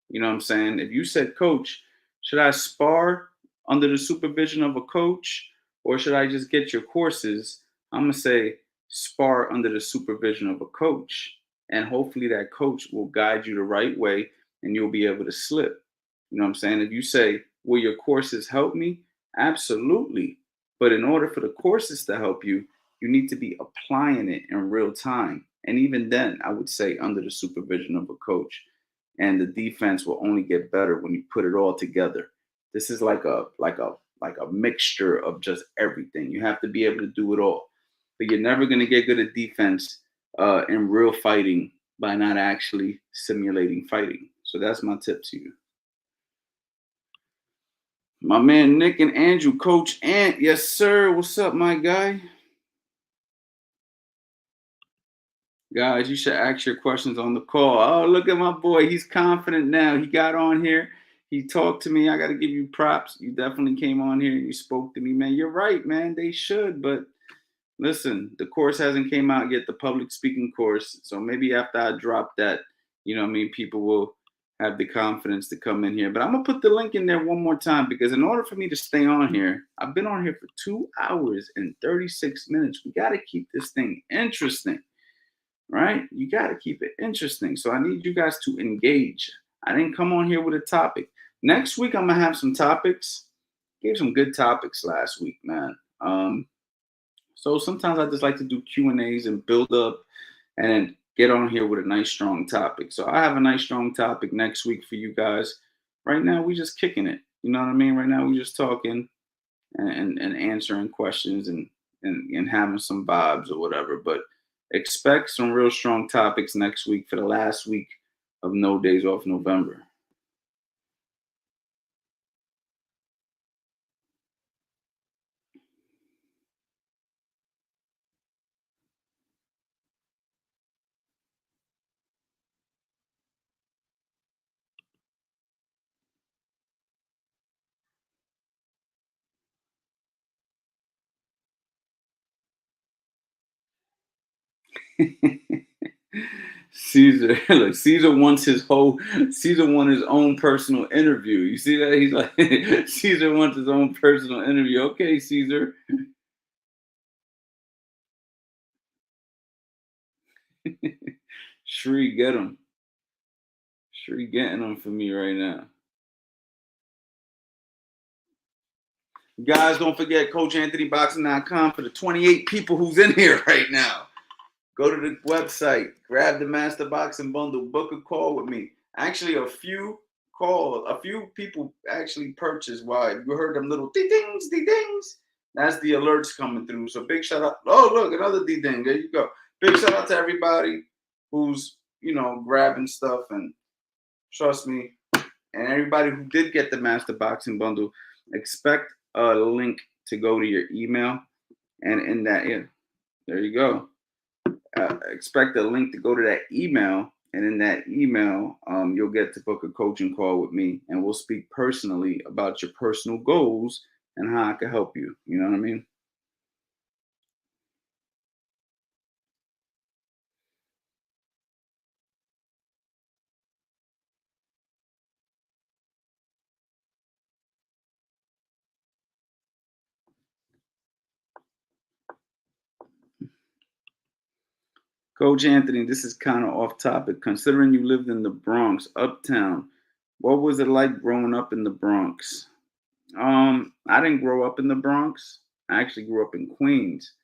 You know what I'm saying? If you said, Coach, should I spar under the supervision of a coach or should I just get your courses? I'm going to say spar under the supervision of a coach. And hopefully that coach will guide you the right way and you'll be able to slip. You know what I'm saying? If you say, will your courses help me? Absolutely. But in order for the courses to help you, you need to be applying it in real time. And even then, I would say under the supervision of a coach. And the defense will only get better when you put it all together. This is like a mixture of just everything. You have to be able to do it all. But you're never going to get good at defense in real fighting by not actually simulating fighting. So that's my tip to you. My man Nick and Andrew, Coach Ant. Yes, sir. What's up, my guy? Guys, you should ask your questions on the call. Oh, look at my boy. He's confident now. He got on here. He talked to me. I got to give you props. You definitely came on here and you spoke to me, man. You're right, man. They should. But listen, the course hasn't came out yet, the public speaking course. So maybe after I drop that, people will have the confidence to come in here. But I'm going to put the link in there one more time because in order for me to stay on here, I've been on here for 2 hours and 36 minutes. We got to keep this thing interesting. Right? You got to keep it interesting. So I need you guys to engage. I didn't come on here with a topic. Next week, I'm going to have some topics. Gave some good topics last week, man. So sometimes I just like to do Q&As and build up and then get on here with a nice, strong topic. So I have a nice, strong topic next week for you guys. Right now, we just kicking it. You know what I mean? Right now, we just talking and answering questions and having some vibes or whatever. But expect some real strong topics next week for the last week of No Days Off November. Caesar, look, Caesar wants his own personal interview. You see that? He's like, Caesar wants his own personal interview. Okay, Caesar. Shree, get him. Shree getting them for me right now. Guys, don't forget CoachAnthonyBoxing.com for the 28 people who's in here right now. Go to the website, grab the Master Boxing Bundle, book a call with me. Actually, a few people actually purchased. Why? You heard them little ding-dings, ding-dings? That's the alerts coming through. So big shout out. Oh, look, another ding-ding. There you go. Big shout out to everybody who's, grabbing stuff. And trust me, and everybody who did get the Master Boxing Bundle, expect a link to go to your email. And in that, there you go. Expect a link to go to that email, and in that email, you'll get to book a coaching call with me, and we'll speak personally about your personal goals and how I can help you. You know what I mean? Coach Anthony, this is kind of off topic. Considering you lived in the Bronx, Uptown, what was it like growing up in the Bronx? I didn't grow up in the Bronx. I actually grew up in Queens.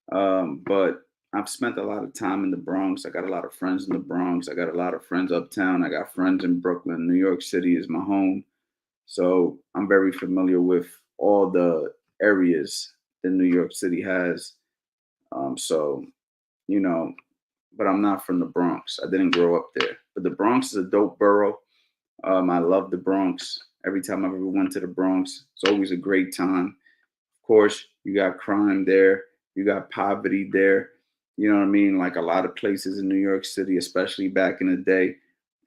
But I've spent a lot of time in the Bronx. I got a lot of friends in the Bronx. I got a lot of friends uptown. I got friends in Brooklyn. New York City is my home. So I'm very familiar with all the areas that New York City has. So, you know, but I'm not from the Bronx. I didn't grow up there. But the Bronx is a dope borough. I love the Bronx. Every time I ever went to the Bronx, it's always a great time. Of course, you got crime there, you got poverty there. You know what I mean? Like a lot of places in New York City, especially back in the day.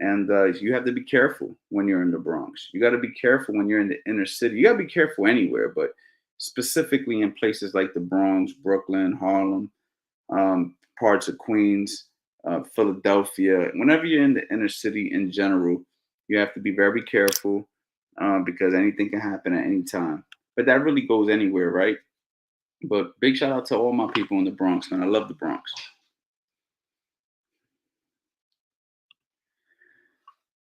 And you have to be careful when you're in the Bronx. You got to be careful when you're in the inner city. You got to be careful anywhere, but specifically in places like the Bronx, Brooklyn, Harlem, parts of Queens, Philadelphia. Whenever you're in the inner city in general, you have to be very careful because anything can happen at any time. But that really goes anywhere, right? But big shout out to all my people in the Bronx, man. I love the Bronx.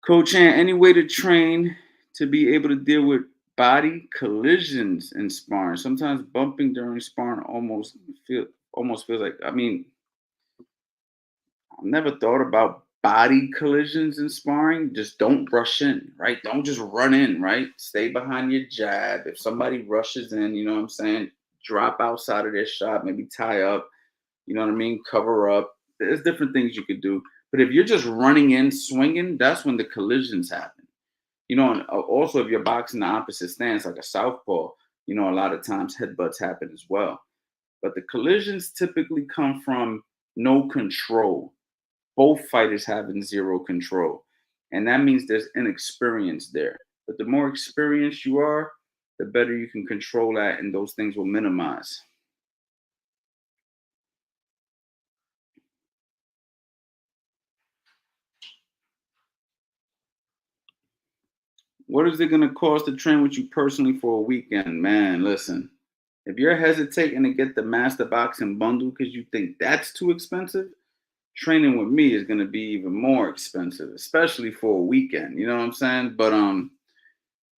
Coach Ant, any way to train to be able to deal with body collisions in sparring? Sometimes bumping during sparring almost feels like, I mean, I've never thought about body collisions in sparring. Just don't rush in, right? Don't just run in, right? Stay behind your jab. If somebody rushes in, you know what I'm saying? Drop outside of their shot, maybe tie up, you know what I mean? Cover up. There's different things you could do. But if you're just running in, swinging, that's when the collisions happen. You know, and also if you're boxing the opposite stance, like a southpaw, you know, a lot of times headbutts happen as well. But the collisions typically come from no control, both fighters having zero control. And that means there's inexperience there. But the more experienced you are, the better you can control that, and those things will minimize. What is it going to cost to train with you personally for a weekend? Man, listen, if you're hesitating to get the Master Boxing bundle because you think that's too expensive, training with me is going to be even more expensive, especially for a weekend. You know what I'm saying? But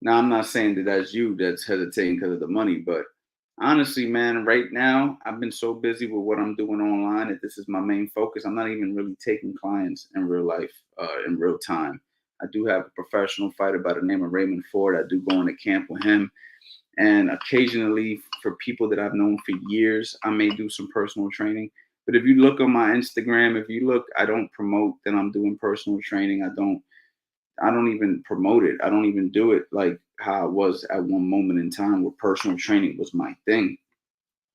now I'm not saying that that's you that's hesitating because of the money, but honestly, man, right now I've been so busy with what I'm doing online that this is my main focus. I'm not even really taking clients in real life, in real time. I do have a professional fighter by the name of Raymond Ford. I do go into camp with him. And occasionally, for people that I've known for years, I may do some personal training. But if you look on my Instagram, if you look, I don't promote that I'm doing personal training. I don't even promote it. I don't even do it like how I was at one moment in time where personal training was my thing.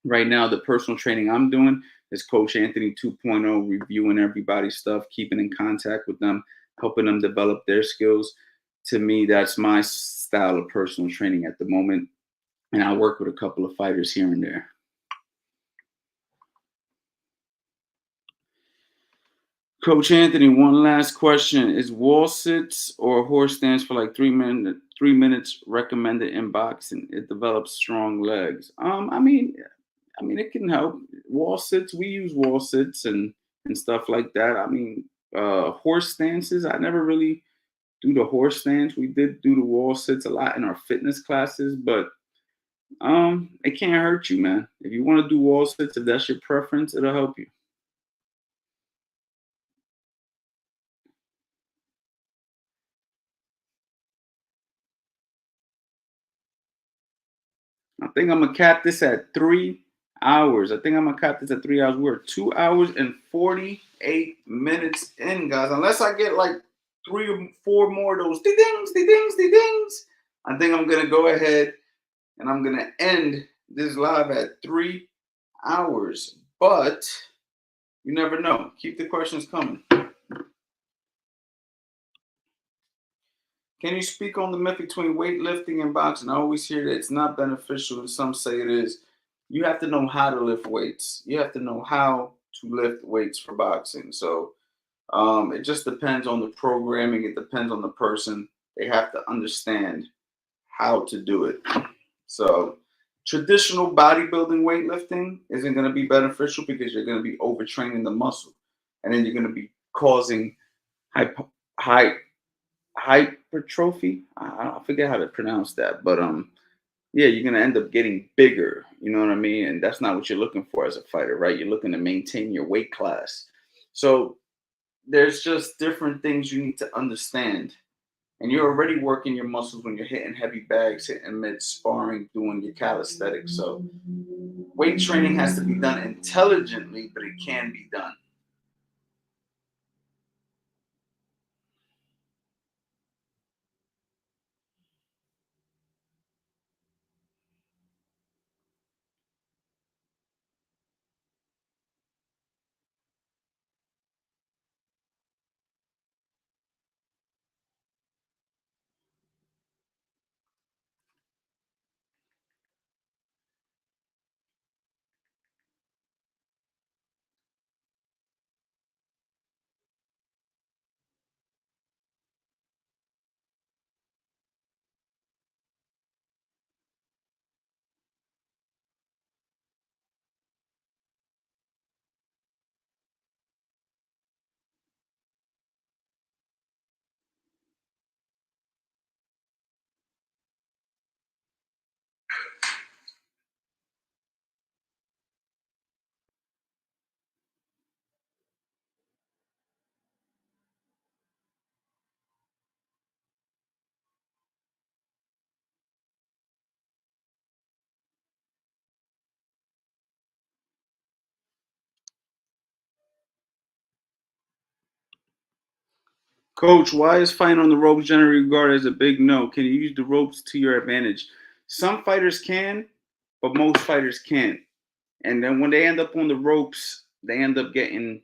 Right now, the personal training I'm doing is Coach Anthony 2.0, reviewing everybody's stuff, keeping in contact with them, helping them develop their skills. To me, that's my style of personal training at the moment. And I work with a couple of fighters here and there. Coach Anthony, one last question. Is wall sits or horse stance for like 3 minutes recommended in boxing? It develops strong legs. I mean, it can help. Wall sits, we use wall sits and stuff like that. I mean, horse stances, I never really do the horse stance. We did do the wall sits a lot in our fitness classes, but it can't hurt you, man. If you want to do wall sits, if that's your preference, it'll help you. I think I'm gonna cap this at 3 hours. I think I'm gonna cap this at 3 hours. We're 2 hours and 48 minutes in, guys. Unless I get like 3 or 4 more of those dings, dings, dings. I think I'm gonna go ahead and I'm gonna end this live at 3 hours. But you never know. Keep the questions coming. Can you speak on the myth between weightlifting and boxing? I always hear that it's not beneficial, and some say it is. You have to know how to lift weights. You have to know how to lift weights for boxing. So it just depends on the programming. It depends on the person. They have to understand how to do it. So traditional bodybuilding weightlifting isn't going to be beneficial because you're going to be overtraining the muscle, and then you're going to be causing high hypertrophy. I forget how to pronounce that, but yeah, you're gonna end up getting bigger. You know what I mean? And that's not what you're looking for as a fighter, right? You're looking to maintain your weight class. So there's just different things you need to understand. And you're already working your muscles when you're hitting heavy bags, hitting mid sparring, doing your calisthenics. So weight training has to be done intelligently, but it can be done. Coach, why is fighting on the ropes generally regarded as a big no? Can you use the ropes to your advantage? Some fighters can, but most fighters can't. And then when they end up on the ropes, they end up getting,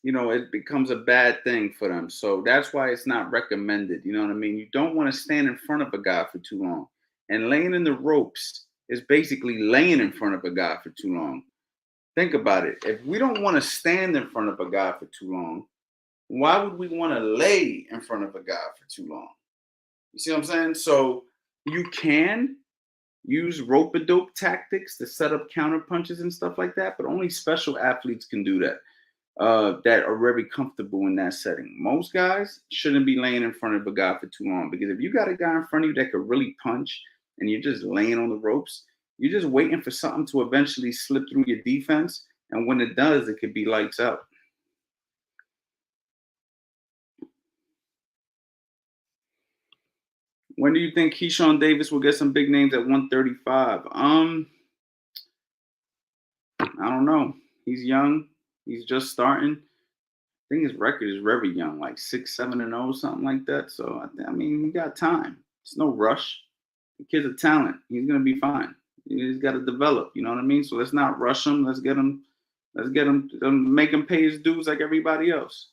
it becomes a bad thing for them. So that's why it's not recommended. You know what I mean? You don't want to stand in front of a guy for too long. And laying in the ropes is basically laying in front of a guy for too long. Think about it. If we don't want to stand in front of a guy for too long, why would we want to lay in front of a guy for too long? You see what I'm saying? So you can use rope-a-dope tactics to set up counter punches and stuff like that, but only special athletes can do that. That are very comfortable in that setting. Most guys shouldn't be laying in front of a guy for too long, because if you got a guy in front of you that could really punch and you're just laying on the ropes, you're just waiting for something to eventually slip through your defense. And when it does, it could be lights out. When do you think Keyshawn Davis will get some big names at 135? I don't know. He's young. He's just starting. I think his record is very young, like 6-7-0, something like that. So I mean, he got time. It's no rush. The kid's a talent. He's gonna be fine. He's got to develop. You know what I mean? So let's not rush him. Let's get him. Make him pay his dues like everybody else.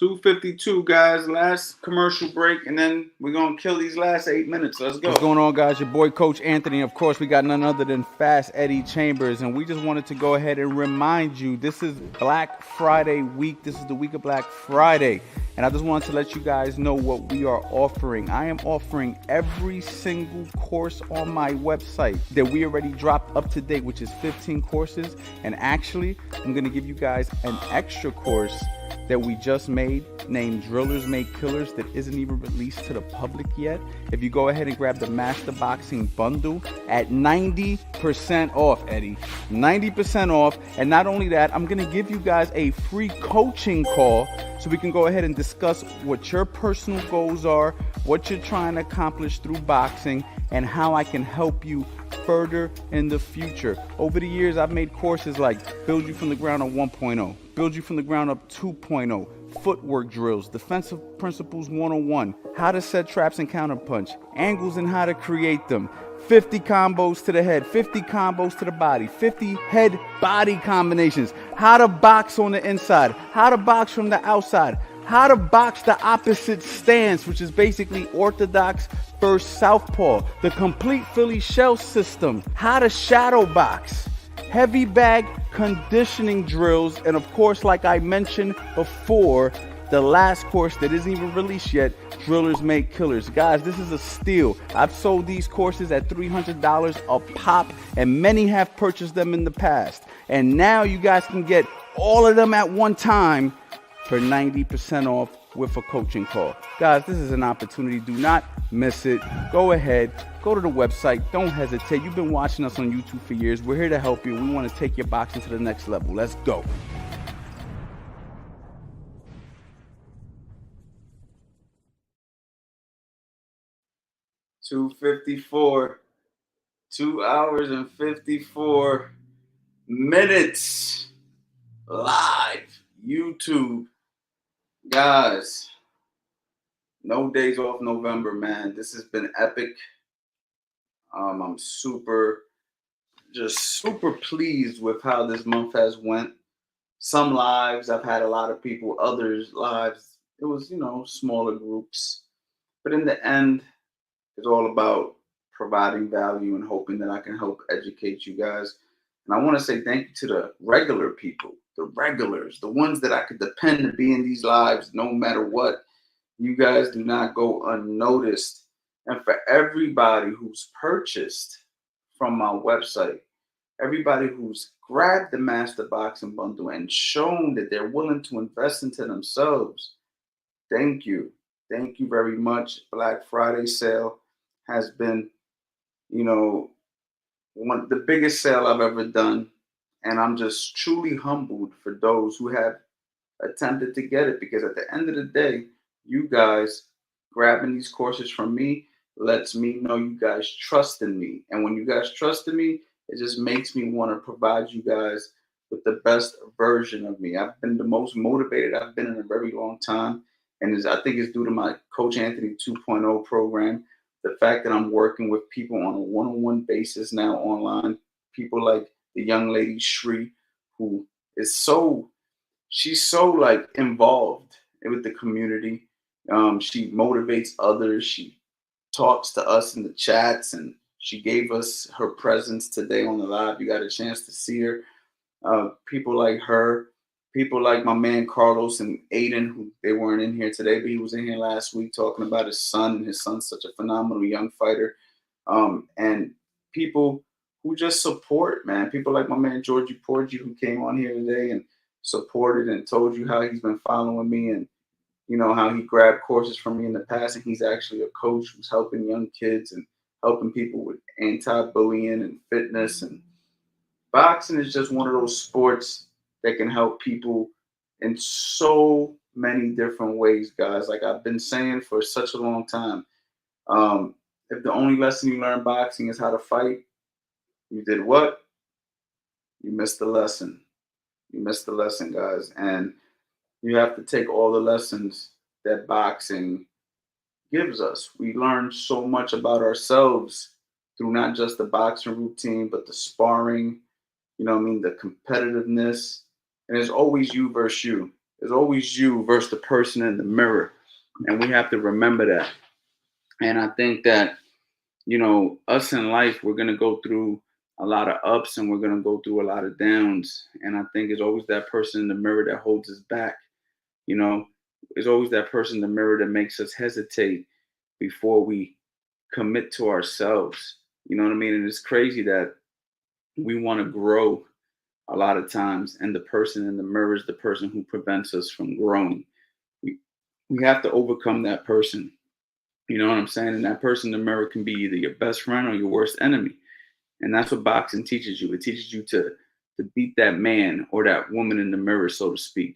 $2.52, guys. Last commercial break, and then we're going to kill these last 8 minutes. Let's go. What's going on, guys? Your boy, Coach Anthony. Of course, we got none other than Fast Eddie Chambers, and we just wanted to go ahead and remind you, this is Black Friday week. This is the week of Black Friday, and I just wanted to let you guys know what we are offering. I am offering every single course on my website that we already dropped up to date, which is 15 courses, and actually, I'm going to give you guys an extra course that we just made named Drillers Make Killers that isn't even released to the public yet. If you go ahead and grab the Master Boxing Bundle at 90% off, Eddie, 90% off. And not only that, I'm gonna give you guys a free coaching call so we can go ahead and discuss what your personal goals are, what you're trying to accomplish through boxing, and how I can help you further in the future. Over the years, I've made courses like Build You From the Ground Up 1.0, Build You From the Ground Up 2.0, Footwork Drills, Defensive Principles 101, How to Set Traps and Counterpunch, Angles and How to Create Them, 50 combos to the head, 50 combos to the body, 50 head-body combinations, how to box on the inside, how to box from the outside, how to box the opposite stance, which is basically orthodox versus southpaw, the complete Philly shell system, how to shadow box, heavy bag conditioning drills, and of course, like I mentioned before, the last course that isn't even released yet, Drillers Make Killers. Guys, this is a steal. I've sold these courses at $300 a pop, and many have purchased them in the past. And now you guys can get all of them at one time for 90% off with a coaching call. Guys, this is an opportunity. Do not miss it. Go ahead, go to the website. Don't hesitate. You've been watching us on YouTube for years. We're here to help you. We want to take your boxing to the next level. Let's go. $2.54, 2 hours and 54 minutes live YouTube. Guys, no days off November, man. This has been epic. I'm super pleased with how this month has went. Some lives, I've had a lot of people. Others lives, it was, smaller groups. But in the end, it's all about providing value and hoping that I can help educate you guys. And I want to say thank you to the regular people, the regulars, the ones that I could depend to be in these lives no matter what. You guys do not go unnoticed. And for everybody who's purchased from my website, everybody who's grabbed the Master Boxing Bundle and shown that they're willing to invest into themselves, thank you. Thank you very much. Black Friday sale has been, the biggest sale I've ever done. And I'm just truly humbled for those who have attempted to get it, because at the end of the day, you guys grabbing these courses from me lets me know you guys trust in me. And when you guys trust in me, it just makes me want to provide you guys with the best version of me. I've been the most motivated I've been in a very long time. And I think it's due to my Coach Anthony 2.0 program. The fact that I'm working with people on a one-on-one basis now online, people like the young lady Shri, who is she's so like involved with the community. She motivates others. She talks to us in the chats, and she gave us her presence today on the live. You got a chance to see her. People like her, people like my man Carlos and Aiden, who they weren't in here today, but he was in here last week talking about his son, and his son's such a phenomenal young fighter. And people who just support, man. People like my man Georgie Porgy, who came on here today and supported and told you how he's been following me, and you know how he grabbed courses from me in the past, and he's actually a coach who's helping young kids and helping people with anti-bullying and fitness. And boxing is just one of those sports that can help people in so many different ways, guys. Like I've been saying for such a long time, if the only lesson you learn boxing is how to fight, you did what? You missed the lesson. You missed the lesson, guys. And you have to take all the lessons that boxing gives us. We learn so much about ourselves through not just the boxing routine, but the sparring, you know what I mean, the competitiveness. And it's always you versus you. It's always you versus the person in the mirror. And we have to remember that. And I think that, you know, us in life, we're going to go through a lot of ups and we're going to go through a lot of downs. And I think it's always that person in the mirror that holds us back. You know, there's always that person in the mirror that makes us hesitate before we commit to ourselves. You know what I mean? And it's crazy that we want to grow a lot of times, and the person in the mirror is the person who prevents us from growing. We have to overcome that person. You know what I'm saying? And that person in the mirror can be either your best friend or your worst enemy. And that's what boxing teaches you. It teaches you to beat that man or that woman in the mirror, so to speak.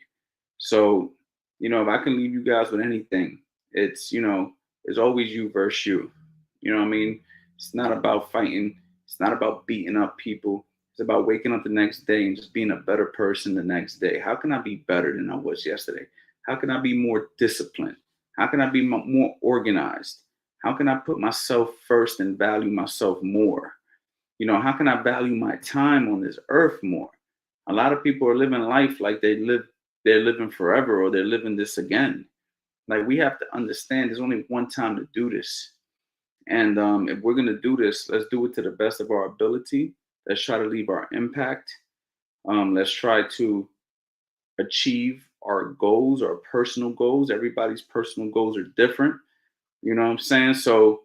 So, you know, if I can leave you guys with anything, it's, you know, it's always you versus you. You know what I mean? It's not about fighting. It's not about beating up people. It's about waking up the next day and just being a better person the next day. How can I be better than I was yesterday? How can I be more disciplined? How can I be more organized? How can I put myself first and value myself more? You know, how can I value my time on this earth more? A lot of people are living life like they're living forever, or they're living this again. Like we have to understand there's only one time to do this. And if we're gonna do this, let's do it to the best of our ability. Let's try to leave our impact. Let's try to achieve our goals, our personal goals. Everybody's personal goals are different. You know what I'm saying? So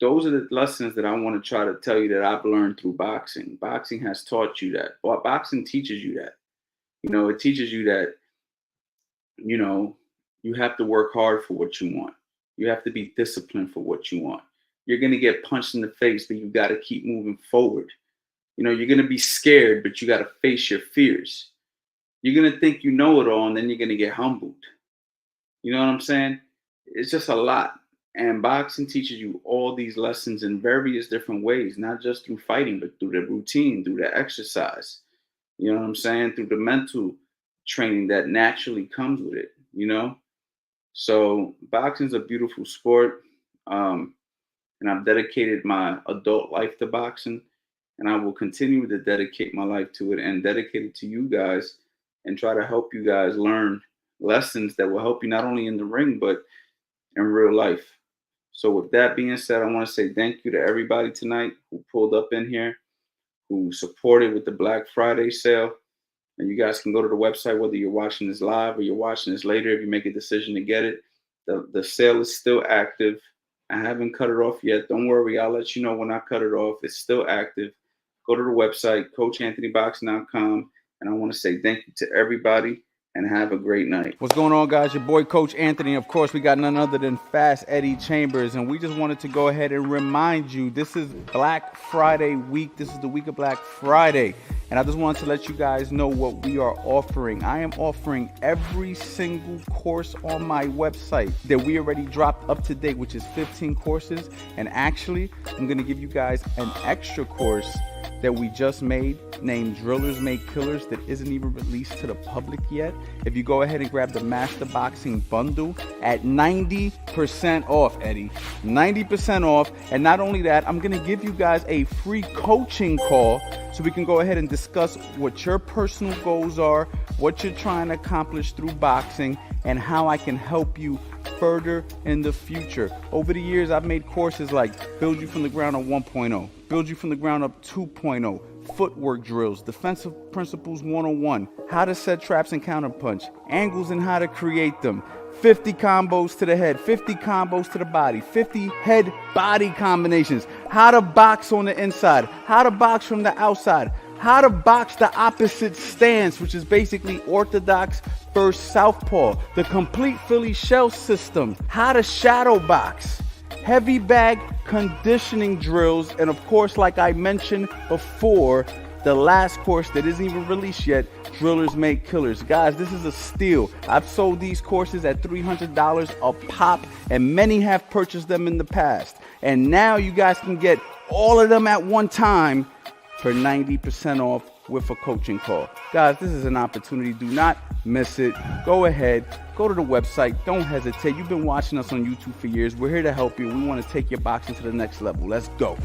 those are the lessons that I want to try to tell you that I've learned through boxing. Boxing has taught you that. Well, boxing teaches you that. You know, it teaches you that, you know, you have to work hard for what you want. You have to be disciplined for what you want. You're going to get punched in the face, but you got to keep moving forward. You know, you're going to be scared, but you got to face your fears. You're going to think you know it all, and then you're going to get humbled. You know what I'm saying? It's just a lot. And boxing teaches you all these lessons in various different ways, not just through fighting, but through the routine, through the exercise. You know what I'm saying? Through the mental training that naturally comes with it, you know? So boxing is a beautiful sport. And I've dedicated my adult life to boxing. And I will continue to dedicate my life to it and dedicate it to you guys and try to help you guys learn lessons that will help you not only in the ring, but in real life. So with that being said, I want to say thank you to everybody tonight who pulled up in here, who supported with the Black Friday sale. And you guys can go to the website, whether you're watching this live or you're watching this later, if you make a decision to get it. The sale is still active. I haven't cut it off yet. Don't worry. I'll let you know when I cut it off. It's still active. Go to the website, coachanthonyboxing.com. And I want to say thank you to everybody. and have a great night. What's going on, guys? Your boy Coach Anthony. Of course, we got none other than Fast Eddie Chambers, and we just wanted to go ahead and remind you this is Black Friday week. This is the week of Black Friday, and I just wanted to let you guys know what we are offering. I am offering every single course on my website that we already dropped up to date, which is 15 courses, and actually, I'm going to give you guys an extra course that we just made named Drillers Make Killers that isn't even released to the public yet. If you go ahead and grab the Master Boxing Bundle at 90% off, Eddie, 90% off. And not only that, I'm gonna give you guys a free coaching call so we can go ahead and discuss what your personal goals are, what you're trying to accomplish through boxing, and how I can help you further in the future. Over the years, I've made courses like Build You From the Ground Up 1.0, Build You From the Ground Up 2.0, Footwork Drills, Defensive Principles 101, How to Set Traps and Counterpunch, Angles and How to Create Them, 50 combos to the head, 50 combos to the body, 50 head-body combinations, how to box on the inside, how to box from the outside, how to box the opposite stance, which is basically orthodox versus southpaw, the complete Philly shell system, how to shadow box, heavy bag conditioning drills, and of course, like I mentioned before, the last course that isn't even released yet, Drillers Make Killers. Guys, this is a steal. I've sold these courses at $300 a pop, and many have purchased them in the past. And now you guys can get all of them at one time for 90% off with a coaching call. Guys, this is an opportunity. Do not miss it. Go ahead, go to the website. Don't hesitate. You've been watching us on YouTube for years. We're here to help you. We want to take your boxing to the next level. Let's go.